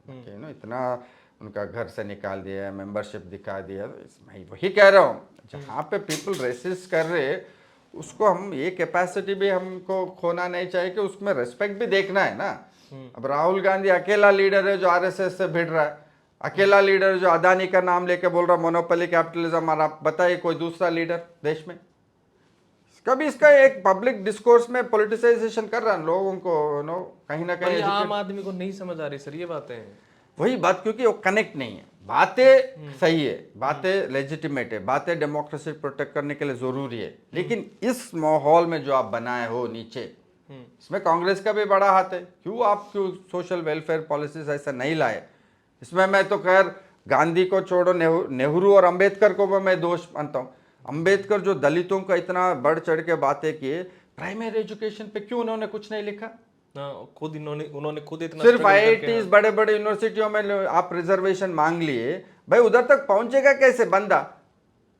कि नो इतना उनका घर से निकाल दिया, मेंबरशिप दिखा दिया, मैं वही कह रहा हूँ, जहाँ पे पीपल रेसिस्ट कर रहे उसको हम ये कैपेसिटी भी हमको खोना नहीं चाहिए कि उसमें रेस्पेक्ट भी देखना है ना। अब राहुल गांधी अकेला लीडर है जो आरएसएस से भिड़ रहा है, अकेला लीडर जो अदानी का नाम लेके बोल रहा मोनोपोली कैपिटलिज्म, और आप बताइए कोई दूसरा लीडर देश में कभी इसका एक पब्लिक डिस्कोर्स में पॉलिटिसाइजेशन कर रहा है, लोगों को नो कहीं ना पर कहीं ये आम आदमी को नहीं समझ आ रही सर ये बातें। वही बात, क्योंकि वो कनेक्ट नहीं है, बातें सही है, बातें लेजिटिमेट है, बातें डेमोक्रेसी प्रोटेक्ट करने के लिए जरूरी है, लेकिन इस माहौल में जो आप बनाए हो नीचे, इसमें कांग्रेस का भी बड़ा हाथ है। क्यों सोशल वेलफेयर पॉलिसीज ऐसा नहीं लाए? इसमें मैं तो खैर गांधी को छोड़ो, नेहरू और अंबेडकर को भी मैं दोष मानता हूँ। अंबेडकर जो दलितों का इतना बढ़ चढ़ के बातें किए, प्राइमरी एजुकेशन पे क्यों उन्होंने कुछ नहीं लिखा? खुद उन्होंने खुद इतना सिर्फ struggle करके- आईआईटीज बड़े बड़े यूनिवर्सिटियों में आप रिजर्वेशन मांग लिए, भाई उधर तक पहुंचेगा कैसे बंदा?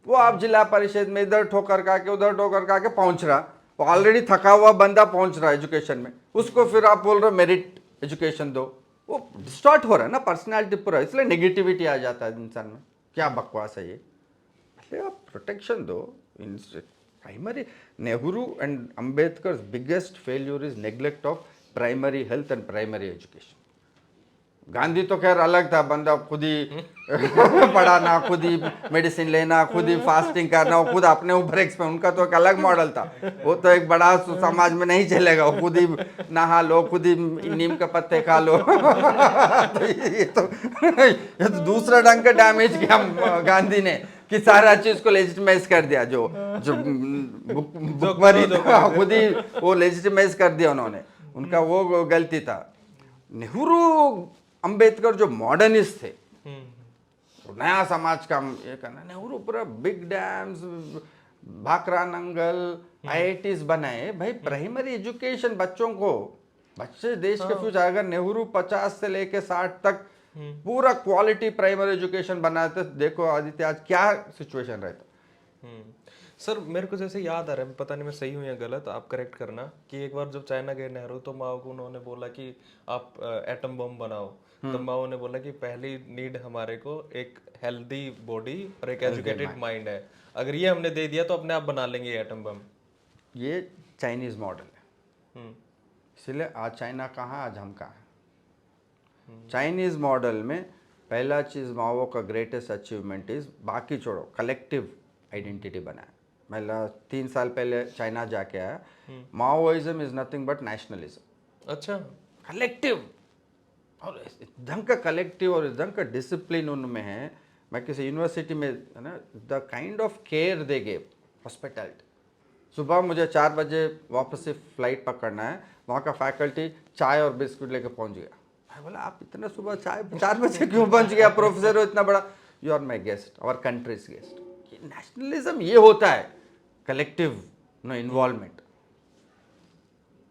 वो आप जिला परिषद में इधर ठोकर खा के उधर ठोकर खा के पहुंच रहा, वो ऑलरेडी थका हुआ बंदा पहुंच रहा है एजुकेशन में, उसको फिर आप बोल रहे हो मेरिट एजुकेशन दो, वो डिस्टॉर्ट हो रहा है ना पर्सनैलिटी पूरा, इसलिए नेगेटिविटी आ जाता है इंसान में। क्या बकवास है ये? आप प्रोटेक्शन दो। Primary Nehru and Ambedkar biggest failure is neglect of primary health and primary education. Gandhi तो खैर अलग था, बंदा खुद ही पढ़ाना, खुद ही मेडिसिन लेना, खुद ही फास्टिंग करना, वो खुद अपने ऊपर एक्सपेरिमेंट, उनका तो एक अलग मॉडल था। वो तो एक बड़ा समाज में नहीं चलेगा, वो खुद ही नहा लो, खुद ही नीम के पत्ते खा लो। तो ये तो दूसरा ढंग का डैमेज किया गांधी ने कि सारा चीज को लेजिटिमाइज कर दिया, जो बुकमरी था खुद ही वो लेजिटिमाइज कर दिया उन्होंने, उनका वो गलती था। नेहरू अंबेडकर जो मॉडर्निस्ट थे, तो नया समाज का ये करना, नेहरू पूरा big dams, Bhakra Nangal, IITs बनाए। भाई प्राइमरी एजुकेशन बच्चों को, बच्चे देश के फ्यूचर, अगर नेहरू 50 से लेके 60 तक पूरा क्वालिटी प्राइमरी एजुकेशन बनाते, देखो आदित्य आज क्या सिचुएशन रहता। सर मेरे को जैसे याद आ रहा है, पता नहीं मैं सही हूँ या गलत, आप करेक्ट करना, कि एक बार जब चाइना गए नेहरू तो माओ को उन्होंने बोला कि आप एटम बम बनाओ, तो माओ ने बोला कि पहली नीड हमारे को एक हेल्दी बॉडी और एक एजुकेटेड माइंड है, अगर ये हमने दे दिया तो अपने आप बना लेंगे एटम बम। ये चाइनीज मॉडल है, इसलिए आज चाइना कहाँ, आज हम कहाँ। चाइनीज मॉडल में पहला चीज माओ का ग्रेटेस्ट अचीवमेंट इज, बाकी छोड़ो, कलेक्टिव आइडेंटिटी बनाया। मैं 3 साल पहले चाइना जाके आया, Maoism is nothing but nationalism. अच्छा, कलेक्टिव, और इस ढंग का कलेक्टिव और इस ढंग का डिसिप्लिन उनमें है। मैं किसी यूनिवर्सिटी में है ना, the kind of care they gave, hospitality. सुबह मुझे 4 बजे वापस से फ्लाइट पकड़ना है, वहाँ का फैकल्टी चाय और बिस्कुट लेके पहुँच गया। मैं बोला आप इतना सुबह 4 बजे क्यों पहुँच गया, प्रोफेसर हो इतना बड़ा, you are my guest, our country's guest. Nationalism ये होता है, कलेक्टिव नो इन्वॉल्वमेंट।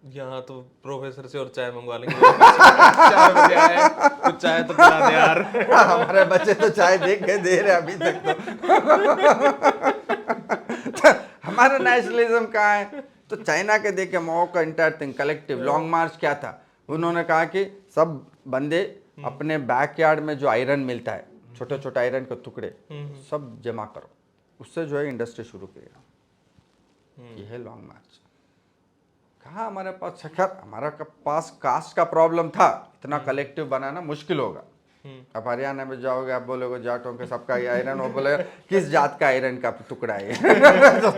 यहाँ तो प्रोफेसर से और चाय मंगवा लेंगे। 4 बजे आए तो चाय तो पिला दे यार। हमारे बच्चे तो चाय दे के दे रहे अभी तक तो हमारा नेशनलिज्म कहाँ है? तो चाइना के देखे माओ का इंटायर थिंग कलेक्टिव। लॉन्ग मार्च क्या था? उन्होंने कहा कि सब बंदे अपने बैकयार्ड में जो आयरन मिलता है, छोटे छोटे आयरन के टुकड़े, सब जमा करो, उससे जो है इंडस्ट्री शुरू किया। ये है लॉन्ग मार्च। कहाँ हमारे पास, खैर हमारा पास कास्ट का प्रॉब्लम था, इतना कलेक्टिव बनाना मुश्किल होगा, अब हरियाणा में जाओगे, आप बोलोगे जाटों के सबका आयरन, वो बोलेगा किस जात का आयरन का टुकड़ा है। तो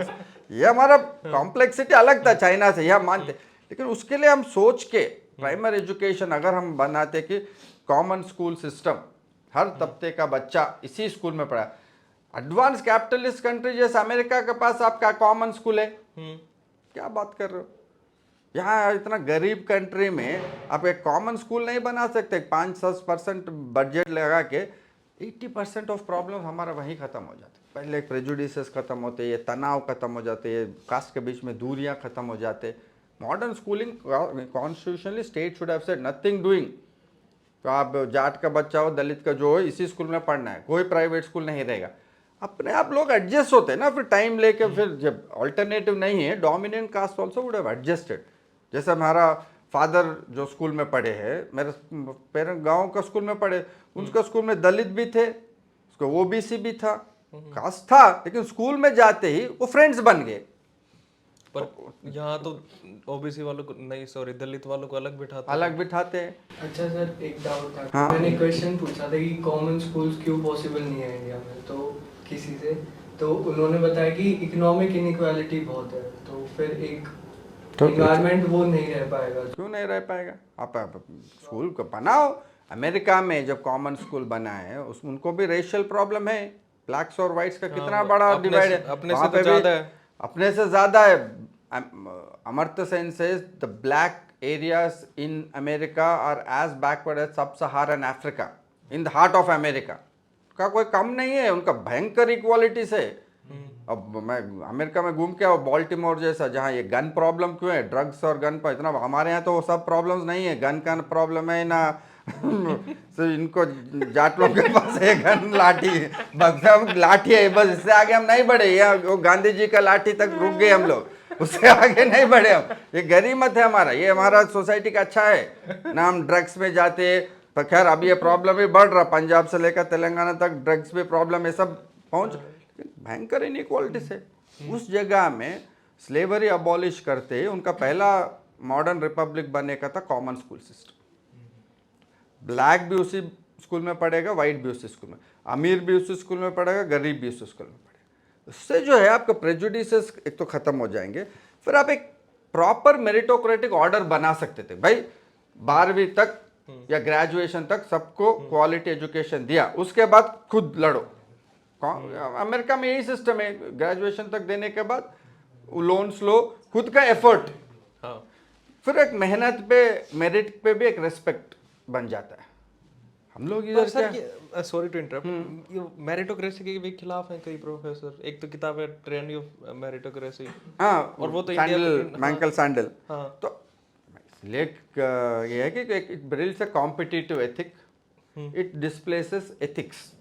ये हमारा कॉम्प्लेक्सिटी अलग था चाइना से, यह मानते। लेकिन उसके लिए हम सोच के प्राइमरी एजुकेशन अगर हम बनाते कि कॉमन स्कूल सिस्टम, हर तबके का बच्चा इसी स्कूल में पढ़ा। एडवांस कैपिटलिस्ट कंट्री जैसे अमेरिका के पास आपका कॉमन स्कूल है, क्या बात कर रहे हो। यहाँ इतना गरीब कंट्री में आप एक कॉमन स्कूल नहीं बना सकते। 5-10% बजट लगा के 80% ऑफ प्रॉब्लम हमारा वहीं ख़त्म हो जाते। पहले प्रेजुडिसेस ख़त्म होते, ये तनाव ख़त्म हो जाते, ये कास्ट के बीच में दूरियां ख़त्म हो जाते। Modern schooling constitutionally state should have said nothing doing. तो आप जाट का बच्चा हो, दलित का जो हो, इसी स्कूल में पढ़ना है, कोई प्राइवेट स्कूल नहीं रहेगा। अपने आप लोग एडजस्ट होते हैं ना, फिर टाइम लेके। फिर जब ऑल्टरनेटिव नहीं है, dominant caste also would have adjusted. जैसे हमारा फादर जो स्कूल में पढ़े हैं, मेरे पेरेंट गांव का स्कूल में पढ़े, उनका स्कूल में दलित भी थे, उसको ओबीसी भी था, कास्ट था, लेकिन स्कूल में जाते ही वो फ्रेंड्स बन गए। पर यहाँ तो ओबीसी वालों को नहीं, सॉरी, दलित वालों को अलग बिठाते हैं। अच्छा सर, एक डाउट था। हाँ। मैंने क्वेश्चन पूछा था कि कॉमन स्कूल्स क्यों पॉसिबल नहीं है इंडिया में, तो किसी से, तो उन्होंने बताया कि इकोनॉमिक इनइक्वालिटी बहुत है, तो फिर एक एनवायरनमेंट वो नहीं रह पाएगा। क्यों नहीं रह पाएगा। आप स्कूल को बनाओ। अमेरिका में जब कॉमन स्कूल बना है, उस उनको भी रेशियल प्रॉब्लम है। ब्लैक्स और वाइट्स का कितना बड़ा डिवाइड है, अपने से तो ज़्यादा है। अपने से ज़्यादा है। Amartya Sen says the black areas in America are as backward as sub Saharan Africa in the heart of America. का कोई कम नहीं है, उनका भयंकर इक्वालिटी से। अब मैं अमेरिका में घूम के आओ, बॉल्टिमोर जैसा, जहाँ ये गन प्रॉब्लम क्यों है, ड्रग्स और गन पर इतना। हमारे यहाँ तो वो सब प्रॉब्लम्स नहीं है, गन का प्रॉब्लम है ना। तो इनको जाट लोग के पास है गन, लाठी, बस लाठी है, बस इससे आगे हम नहीं बढ़े। यहाँ वो गांधी जी का लाठी तक रुक गए हम लोग, उससे आगे नहीं बढ़े हम। ये गरीमत है हमारा, ये हमारा सोसाइटी का अच्छा है ना। हम ड्रग्स में जाते, पर खैर अभी ये प्रॉब्लम भी बढ़ रहा, पंजाब से लेकर तेलंगाना तक ड्रग्स भी प्रॉब्लम है, सब पहुँच। भयंकर इनइक्वालिटी से उस जगह में स्लेवरी अबॉलिश करते, उनका पहला मॉडर्न रिपब्लिक बने का था कॉमन स्कूल सिस्टम। ब्लैक भी उसी स्कूल में पढ़ेगा, वाइट भी उसी स्कूल में, अमीर भी उसी स्कूल में पढ़ेगा, गरीब भी उसी स्कूल में पढ़ेगा। उससे जो है आपका प्रेजुडिसेस एक तो खत्म हो जाएंगे। फिर आप एक प्रॉपर मेरिटोक्रेटिक ऑर्डर बना सकते थे। भाई 12वीं तक या ग्रेजुएशन तक सबको क्वालिटी एजुकेशन दिया, उसके बाद खुद लड़ो। अमेरिका में यही सिस्टम है, ग्रेजुएशन तक देने के बाद लोन्स लो, खुद का एफर्ट। हाँ। फिर एक मेहनत पे, मेरिट पे भी एक रेस्पेक्ट बन जाता है। हम लोग इधर सर, सॉरी टू इंटरप्ट, ये मेरिटोक्रेसी के भी खिलाफ हैं कई प्रोफेसर। एक तो किताब है ट्रेंड ऑफ मेरिटोक्रेसी, हाँ, और वो तो सैंडल, माइकल सैंडल। हाँ। तो ये है कि it builds a competitive ethic, it displaces ethics.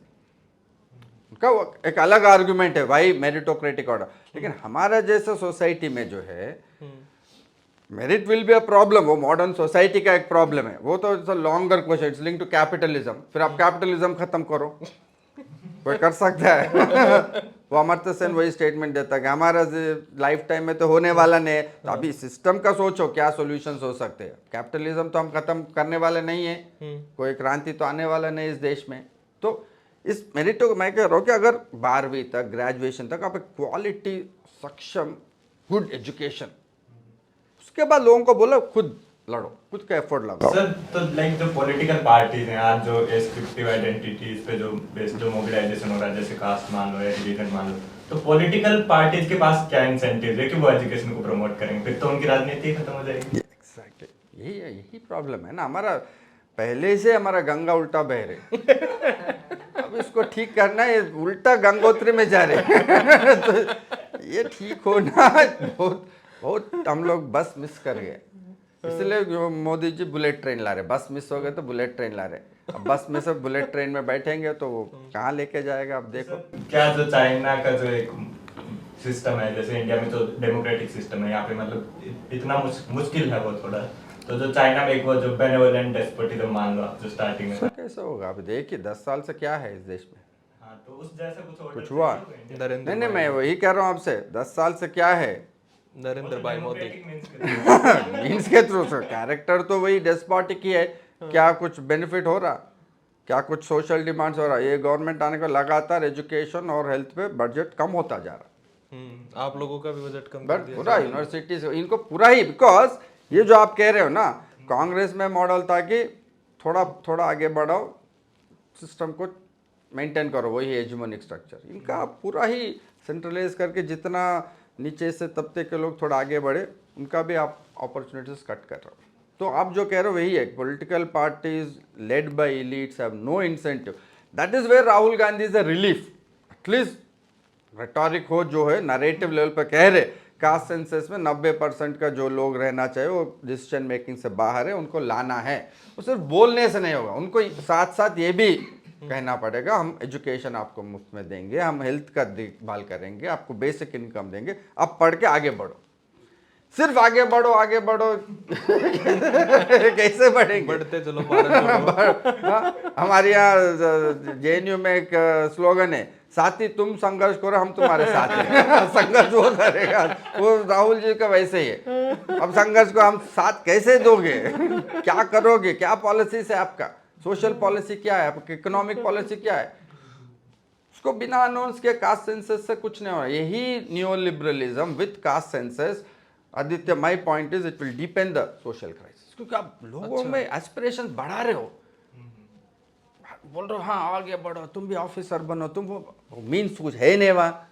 उनका एक अलग आर्गुमेंट है भाई, मेरिटोक्रेटिक ऑर्डर। लेकिन हमारा जैसा सोसाइटी में जो है, merit will be a problem, वो मॉडर्न सोसाइटी का एक प्रॉब्लम है। वो तो longer question, it's link to capitalism. फिर आप कैपिटलिज्म खत्म करो, कोई कर सकता है। वो अमर्त्य सेन वही स्टेटमेंट देता है कि हमारा लाइफ टाइम में तो होने वाला नहीं है। तो अभी सिस्टम का सोचो क्या सॉल्यूशंस हो सकते हैं। कैपिटलिज्म तो हम खत्म करने वाले नहीं है, कोई क्रांति तो आने वाला नहीं इस देश में। तो इस मेरिटो मैं कह रहा हूँ कि अगर 12वीं तक, ग्रेजुएशन तक आप एक क्वालिटी, सक्षम, गुड एजुकेशन, उसके बाद लोगों को बोलो खुद लड़ो, खुद का एफर्ट लगाओ। सर, तो लाइक जो पॉलिटिकल पार्टीज हैं आज, जो एस्क्रिप्टिव आइडेंटिटीज पे जो मोबिलाइजेशन हो रहा है, जैसे कास्ट मान लो या रिलीजन मान लो, तो पॉलिटिकल पार्टीज के पास क्या इंसेंटिव है कि वो एजुकेशन को प्रमोट करेंगे? फिर तो उनकी राजनीति खत्म हो जाएगी। एग्जैक्टली, यही प्रॉब्लम है ना हमारा। पहले से हमारा गंगा उल्टा बह रहे, अब इसको ठीक करना है, उल्टा गंगोत्री में जा रहे। तो ये ठीक होना बहुत हम लोग बस मिस कर गए। इसलिए मोदी जी बुलेट ट्रेन ला रहे, बस मिस हो गए तो बुलेट ट्रेन ला रहे। अब बस में सब बुलेट ट्रेन में बैठेंगे तो वो कहाँ लेके जाएगा, अब देखो। क्या जो चाइना का जो एक सिस्टम है, जैसे इंडिया में तो डेमोक्रेटिक सिस्टम है, यहाँ पे मतलब इतना मुश्किल है वो थोड़ा। तो जो चाइना में एक वो जो बेनेवोलेंट डेस्पोटिज्म मान लो आप, जो स्टार्टिंग में कैसे होगा, अब देखिए 10 साल से क्या है इस देश में। हाँ, तो उस जैसा कुछ हुआ नहीं, मैं वही कह रहा हूँ आपसे, 10 साल से क्या है। नरेंद्र भाई मोदी मीन्स के थ्रू सर, कैरेक्टर तो वही डेस्पोटिक ही है। क्या कुछ बेनिफिट हो रहा? क्या कुछ सोशल डिमांड्स हो रहा है? ये गवर्नमेंट आने का लगातार एजुकेशन और हेल्थ पे बजट कम होता जा रहा है। आप लोगों का भी बजट कम कर बट दिया पूरा यूनिवर्सिटी से इनको पूरा ही, बिकॉज ये जो आप कह रहे हो ना, कांग्रेस में मॉडल था कि थोड़ा थोड़ा आगे बढ़ाओ, सिस्टम को मेंटेन करो, वही हेजेमोनिक स्ट्रक्चर। इनका पूरा ही सेंट्रलाइज करके जितना नीचे से तबके के लोग थोड़ा आगे बढ़े, उनका भी आप अपॉर्चुनिटीज कट कर रहे हो। तो आप जो कह रहे हो वही है, political parties led by elites have no incentive. That is where Rahul Gandhi is a relief. At least rhetoric हो जो है, नरेटिव लेवल पर कह रहे कास्ट सेंसस में 90% का जो लोग रहना चाहिए वो डिसीजन मेकिंग से बाहर है, उनको लाना है। वो सिर्फ बोलने से नहीं होगा, उनको साथ साथ ये भी कहना पड़ेगा हम एजुकेशन आपको मुफ्त में देंगे, हम हेल्थ का देखभाल करेंगे, आपको बेसिक इनकम देंगे, आप पढ़ के आगे बढ़ो। सिर्फ आगे बढ़ो आगे बढ़ो कैसे बढ़ेंगे? बढ़ते चलो भारत हाँ, हमारे यहाँ जेएनयू में एक स्लोगन है, साथी तुम संघर्ष करो हम तुम्हारे साथ हैं। संघर्ष वो करेगा, वो राहुल जी का वैसे ही है। अब संघर्ष को हम साथ कैसे दोगे? क्या करोगे? क्या पॉलिसी है आपका? सोशल पॉलिसी क्या है आपकी? इकोनॉमिक पॉलिसी क्या है? उसको बिना अनाउंस के कास्ट सेंसस से कुछ नहीं हो रहा। यही new liberalism with caste census, Aditya, my point is it will deepen the social crisis. क्योंकि आप लोगों में एस्पिरेशन बढ़ा रहे हो, बोल रहे हो हाँ आगे बढ़ो, तुम भी ऑफिसर बनो, तुम वो मीन्स कुछ है नहीं वहाँ।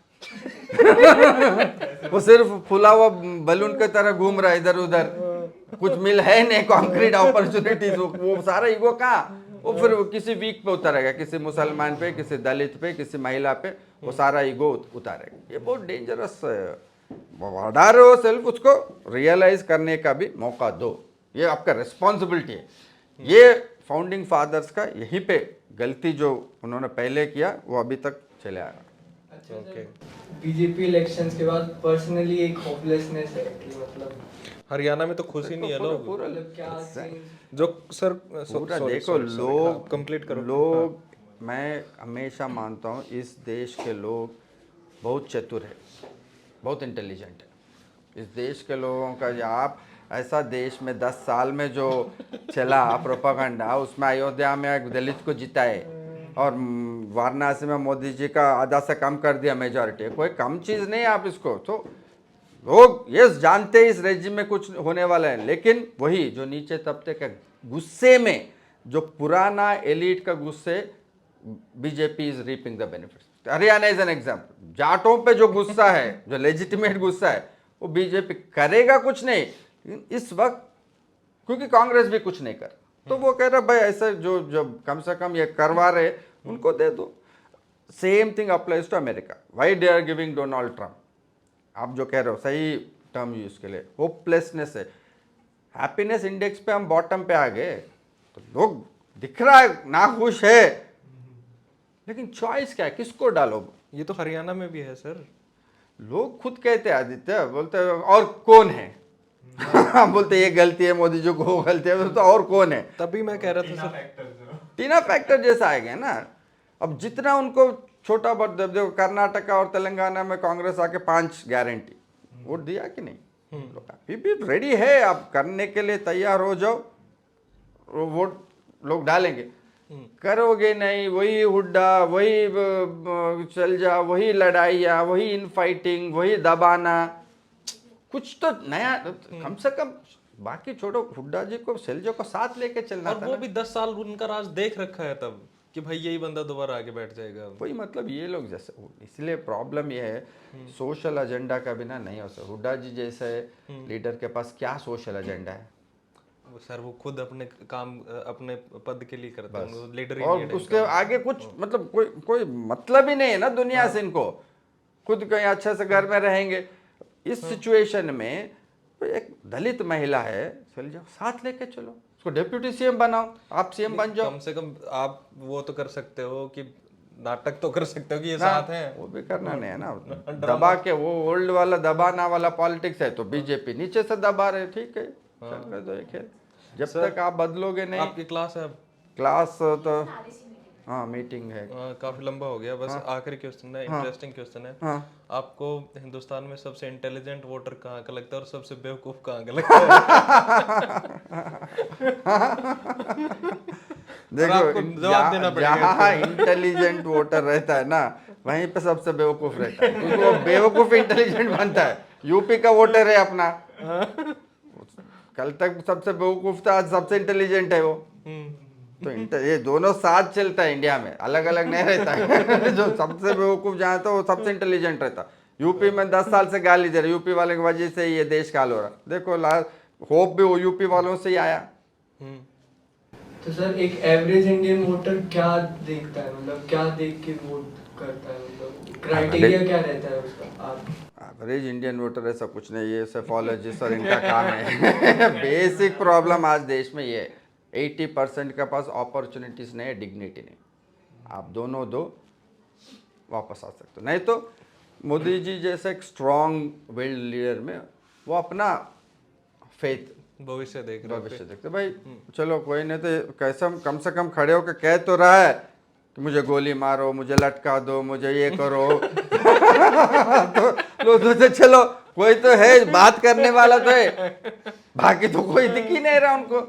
वो सिर्फ फुला हुआ बलून की तरह घूम रहा है इधर उधर, कुछ मिल है नहीं, कॉन्क्रीट अपॉर्चुनिटीज। वो सारा ईगो कहाँ? वो फिर किसी वीक पे उतारेगा, किसी मुसलमान पे, किसी दलित पे, किसी महिला पे, वो सारा ईगो उतारेगा। ये बहुत डेंजरस बढ़ा रहे हो सेल्फ, उसको रियलाइज करने का भी मौका दो, ये आपका रिस्पॉन्सिबिलिटी है। ये फाउंडिंग फादर्स का यहीं पे गलती जो उन्होंने पहले किया वो अभी तक चले आ रहा। अच्छा, बीजेपी इलेक्शंस के बाद पर्सनली एक होपलेसनेस है कि मतलब हरियाणा में तो खुश ही नहीं है लोग। पूरा मतलब क्या जो सर पूरा देखो लोग, कंप्लीट करो। लोग, मैं हमेशा मानता हूँ इस देश के लोग बहुत चतुर है, बहुत इंटेलिजेंट है। इस देश के लोगों का, जो आप ऐसा देश में 10 साल में जो चला प्रोपागंडा, उसमें अयोध्या में एक दलित को जिताए और वाराणसी में मोदी जी का आधा से कम कर दिया मेजॉरिटी, कोई कम चीज़ नहीं आप इसको। तो लोग ये जानते हैं इस रेजिम में कुछ होने वाला है, लेकिन वही जो नीचे तबके के गुस्से में, जो पुराना एलिट का गुस्से, BJP is reaping the benefits. Haryana is an example. जाटों पे जो गुस्सा है, जो लेजिटिमेट गुस्सा है, वो बीजेपी करेगा कुछ नहीं, लेकिन इस वक्त क्योंकि कांग्रेस भी कुछ नहीं कर, तो वो कह रहा भाई ऐसा जो जब कम से कम ये करवा रहे उनको दे दो। Same thing applies to America. Why they are giving Donald Trump? आप जो कह रहे हो सही टर्म यूज के लिए, होपलेसनेस है। हैप्पीनेस इंडेक्स पे हम बॉटम पे आ गए, तो लोग दिख रहा है नाखुश है, लेकिन चॉइस क्या है, किसको डालो? ये तो हरियाणा में भी है सर। लोग खुद कहते हैं, आदित्य बोलते हैं और कौन है? बोलते ये गलती है मोदी जी को, वो गलती है, तो और कौन है? तभी मैं कह रहा था सर, टीना फैक्टर जैसा आएगा ना। अब जितना उनको छोटा बहुत देखो, कर्नाटका और तेलंगाना में कांग्रेस आके 5 गारंटी वोट दिया कि नहीं? अभी भी रेडी है, आप करने के लिए तैयार हो जाओ, वोट लोग डालेंगे। करोगे नहीं, वही हुड्डा, वही चल जा, वही लड़ाइया, वही इनफाइटिंग, वही दबाना, कुछ तो नया कम से कम। बाकी छोड़ो, हुड्डा जी को, सेल्जो को साथ लेके चलना और था वो ना। भी 10 साल उनका राज देख रखा है तब कि भाई यही बंदा दोबारा आगे बैठ जाएगा। वही मतलब ये लोग जैसे, इसलिए प्रॉब्लम ये है, सोशल एजेंडा का बिना नहीं हो सकता। हुड्डा जी जैसे लीडर के पास क्या सोशल एजेंडा है? सर वो खुद अपने काम अपने पद के लिए करते हैं, वो लीडर ही और नहीं है उसके इनका। आगे कुछ मतलब कोई मतलब ही नहीं है ना दुनिया से इनको। खुद कहीं अच्छे से घर में रहेंगे। इस सिचुएशन में एक दलित महिला है, चल जाओ साथ लेके चलो, उसको डिप्यूटी सीएम बनाओ, आप सीएम बन जाओ। कम से कम आप वो तो कर सकते हो कि नाटक तो कर सकते हो कि ये हाँ, साथ हैं। वो भी करना नहीं है ना। दबा के, वो ओल्ड वाला दबाना वाला पॉलिटिक्स है, तो बीजेपी नीचे से दबा रहे, ठीक है चल कर दो ये खेल। जब तक आप बदलोगे नहीं। आपकी क्लास है अब? क्लास तो हाँ मीटिंग है। काफी लंबा हो गया, बस आखिरी क्वेश्चन है, इंटरेस्टिंग क्वेश्चन है। आपको हिंदुस्तान में सबसे इंटेलिजेंट वोटर कहाँ का लगता है और सबसे बेवकूफ कहाँ का लगता है? आपको जवाब देना पड़ेगा जहाँ इंटेलिजेंट वोटर रहता है ना, वहीं पे सबसे बेवकूफ रहता है, क्योंकि वो बेवकूफ इंटेलिजेंट बनता है। यूपी का वोटर है अपना, कल तक सबसे बेवकूफ था, आज सबसे इंटेलिजेंट है वो। तो ये दोनों साथ चलता है इंडिया में, अलग अलग नहीं रहता है। जो सबसे बेवकूफ जहाँ था वो सबसे इंटेलिजेंट रहता। यूपी में 10 साल से गाली दे रहे, यूपी वाले की वजह से ये देश काल हो रहा। देखो होप भी वो यूपी वालों से ही आया। तो सर एक एवरेज इंडियन वोटर क्या देखता है, मतलब क्या देख के वोट करता है, मतलब क्राइटेरिया क्या रहता है उसका? आप एवरेज इंडियन वोटर ऐसा कुछ नहीं, ये सेफोलॉजिस्ट और इनका काम है। बेसिक प्रॉब्लम आज देश में ये 80% के पास अपॉर्चुनिटीज नहीं है, डिग्निटी नहीं। आप दोनों दो वापस आ सकते हो। नहीं तो मोदी जी जैसे एक स्ट्रॉन्ग विल्ड लीडर में वो अपना फेथ भविष्य देख रहे भविष्य देखते भाई, चलो कोई नहीं तो कैसे कम से कम खड़े होकर कह तो रहा है कि मुझे गोली मारो, मुझे लटका दो, मुझे ये करो। तो लो तो चलो कोई तो है, बात करने वाला तो है, बाकी तो कोई दिख ही नहीं रहा उनको।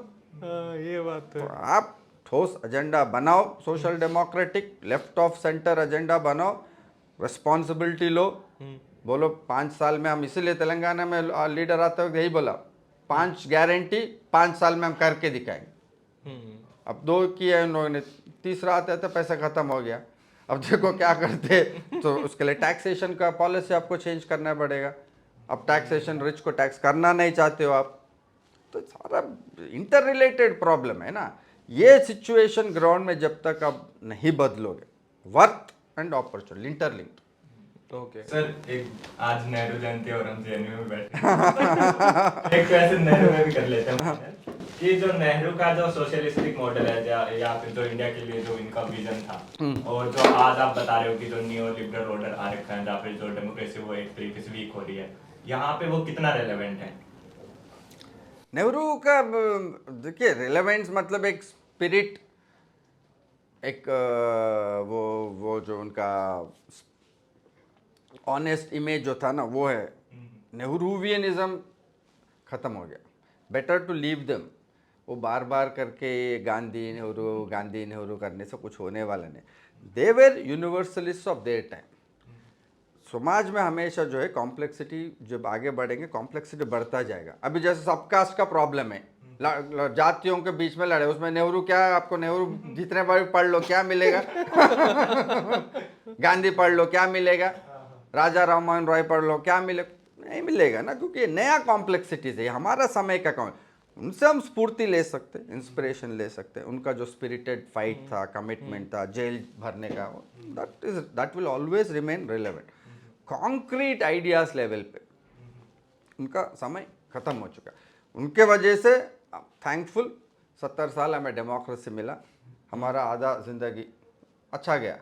ये बात तो आप ठोस एजेंडा बनाओ, social democratic left of centre agenda बनाओ, रिस्पॉन्सिबिलिटी लो। बोलो 5 साल में हम, इसीलिए तेलंगाना में लीडर आते वक्त यही बोला, 5 गारंटी 5 साल में हम करके दिखाएंगे। अब 2 किए उन लोगों ने, तीसरा आते थे पैसा खत्म हो गया। अब देखो क्या करते, तो उसके लिए टैक्सेशन का पॉलिसी आपको चेंज करना पड़ेगा। अब टैक्सेशन, रिच को टैक्स करना नहीं चाहते हो आप, तो सारा इंटर रिलेटेड प्रॉब्लम है ना। ये सिचुएशन ग्राउंड में जब तक आप नहीं बदलोगे, worth and opportunity interlinked. Okay sir एक आज नेहरू जयंती और हम जेएनयू में बैठे एक क्वेश्चन नेहरू में भी कर लेते हैं कि जो नेहरू का जो सोशलिस्टिक मॉडल है या फिर जो इंडिया के लिए जो इनका विजन था, और जो आज आप बता रहे हो कि जो नियो लिबरल ऑर्डर आ रखा है, या फिर जो डेमोक्रेसी वो एक तरीके से वीक हो रही है, यहाँ पे वो कितना रेलेवेंट है? नेहरू का देखिए रेलेवेंस मतलब एक स्पिरिट, एक वो जो उनका ऑनेस्ट इमेज जो था ना, वो है। नेहरूवियनिज्म खत्म हो गया, बेटर टू लीव देम। वो बार बार करके गांधी नेहरू करने से कुछ होने वाला नहीं। They were universalist of their time. समाज में हमेशा जो है कॉम्प्लेक्सिटी, जब आगे बढ़ेंगे कॉम्प्लेक्सिटी बढ़ता जाएगा। अभी जैसे सबकास्ट का प्रॉब्लम है, जातियों के बीच में लड़े, उसमें नेहरू क्या, आपको नेहरू जितने बार पढ़ लो क्या मिलेगा? गांधी पढ़ लो क्या मिलेगा? राजा राममोहन रॉय पढ़ लो क्या मिलेगा? नहीं मिलेगा ना, क्योंकि नया कॉम्प्लेक्सिटीज है, हमारा समय का कौन। उनसे हम स्फूर्ति ले सकते, इंस्पिरेशन ले सकते। उनका जो स्पिरिटेड फाइट था, कमिटमेंट था, जेल भरने का, that will always remain relevant. Concrete ideas level पे उनका समय खत्म हो चुका। उनके वजह से थैंकफुल 70 साल हमें डेमोक्रेसी मिला, हमारा आधा जिंदगी अच्छा गया।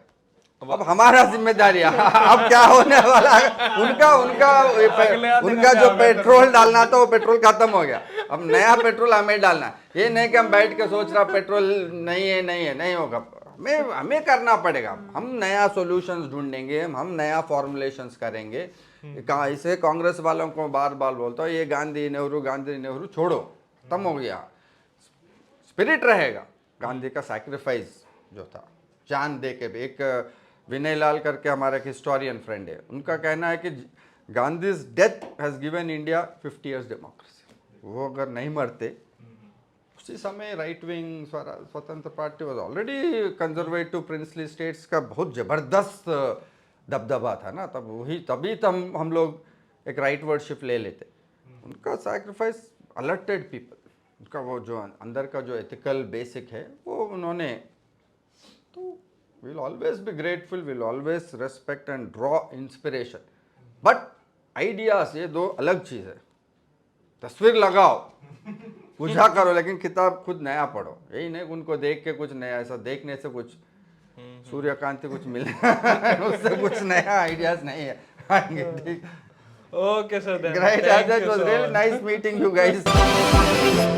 अब हमारा जिम्मेदारी है, अब क्या होने वाला है? उनका जो पेट्रोल डालना था वो पेट्रोल खत्म हो गया, अब नया पेट्रोल हमें डालना है। ये नहीं कि हम बैठ के सोच रहा पेट्रोल नहीं होगा, हमें करना पड़ेगा। हम नया सॉल्यूशंस ढूंढेंगे, हम नया फॉर्मुलेशंस करेंगे। इसे कांग्रेस वालों को बार बार बोलता हूँ, ये गांधी नेहरू छोड़ो, खत्म हो गया। स्पिरिट रहेगा गांधी का, सैक्रिफाइस जो था जान दे के भी। एक विनय लाल करके हमारा एक हिस्टोरियन फ्रेंड है, उनका कहना है कि Gandhi's death has given India 50 years democracy. वो अगर नहीं मरते, उसी समय राइट विंग स्वतंत्र party was already conservative princely states का बहुत जबरदस्त दबदबा था ना, तभी तो हम लोग एक राइट वर्डशिप ले लेते। उनका सैक्रिफाइस अलर्टेड पीपल, उनका वो जो अंदर का जो एथिकल बेसिक है वो उन्होंने, तो we'll always be grateful, we'll always respect and draw inspiration, but ideas ये दो अलग चीज़ है। तस्वीर लगाओ, बुझा करो, लेकिन किताब खुद नया पढ़ो। यही नहीं उनको देख के कुछ नया, ऐसा देखने से कुछ सूर्यकांति कुछ मिले उससे कुछ नया आइडियाज नहीं है आएंगे। ठीक, okay sir, great, that was really nice meeting you guys.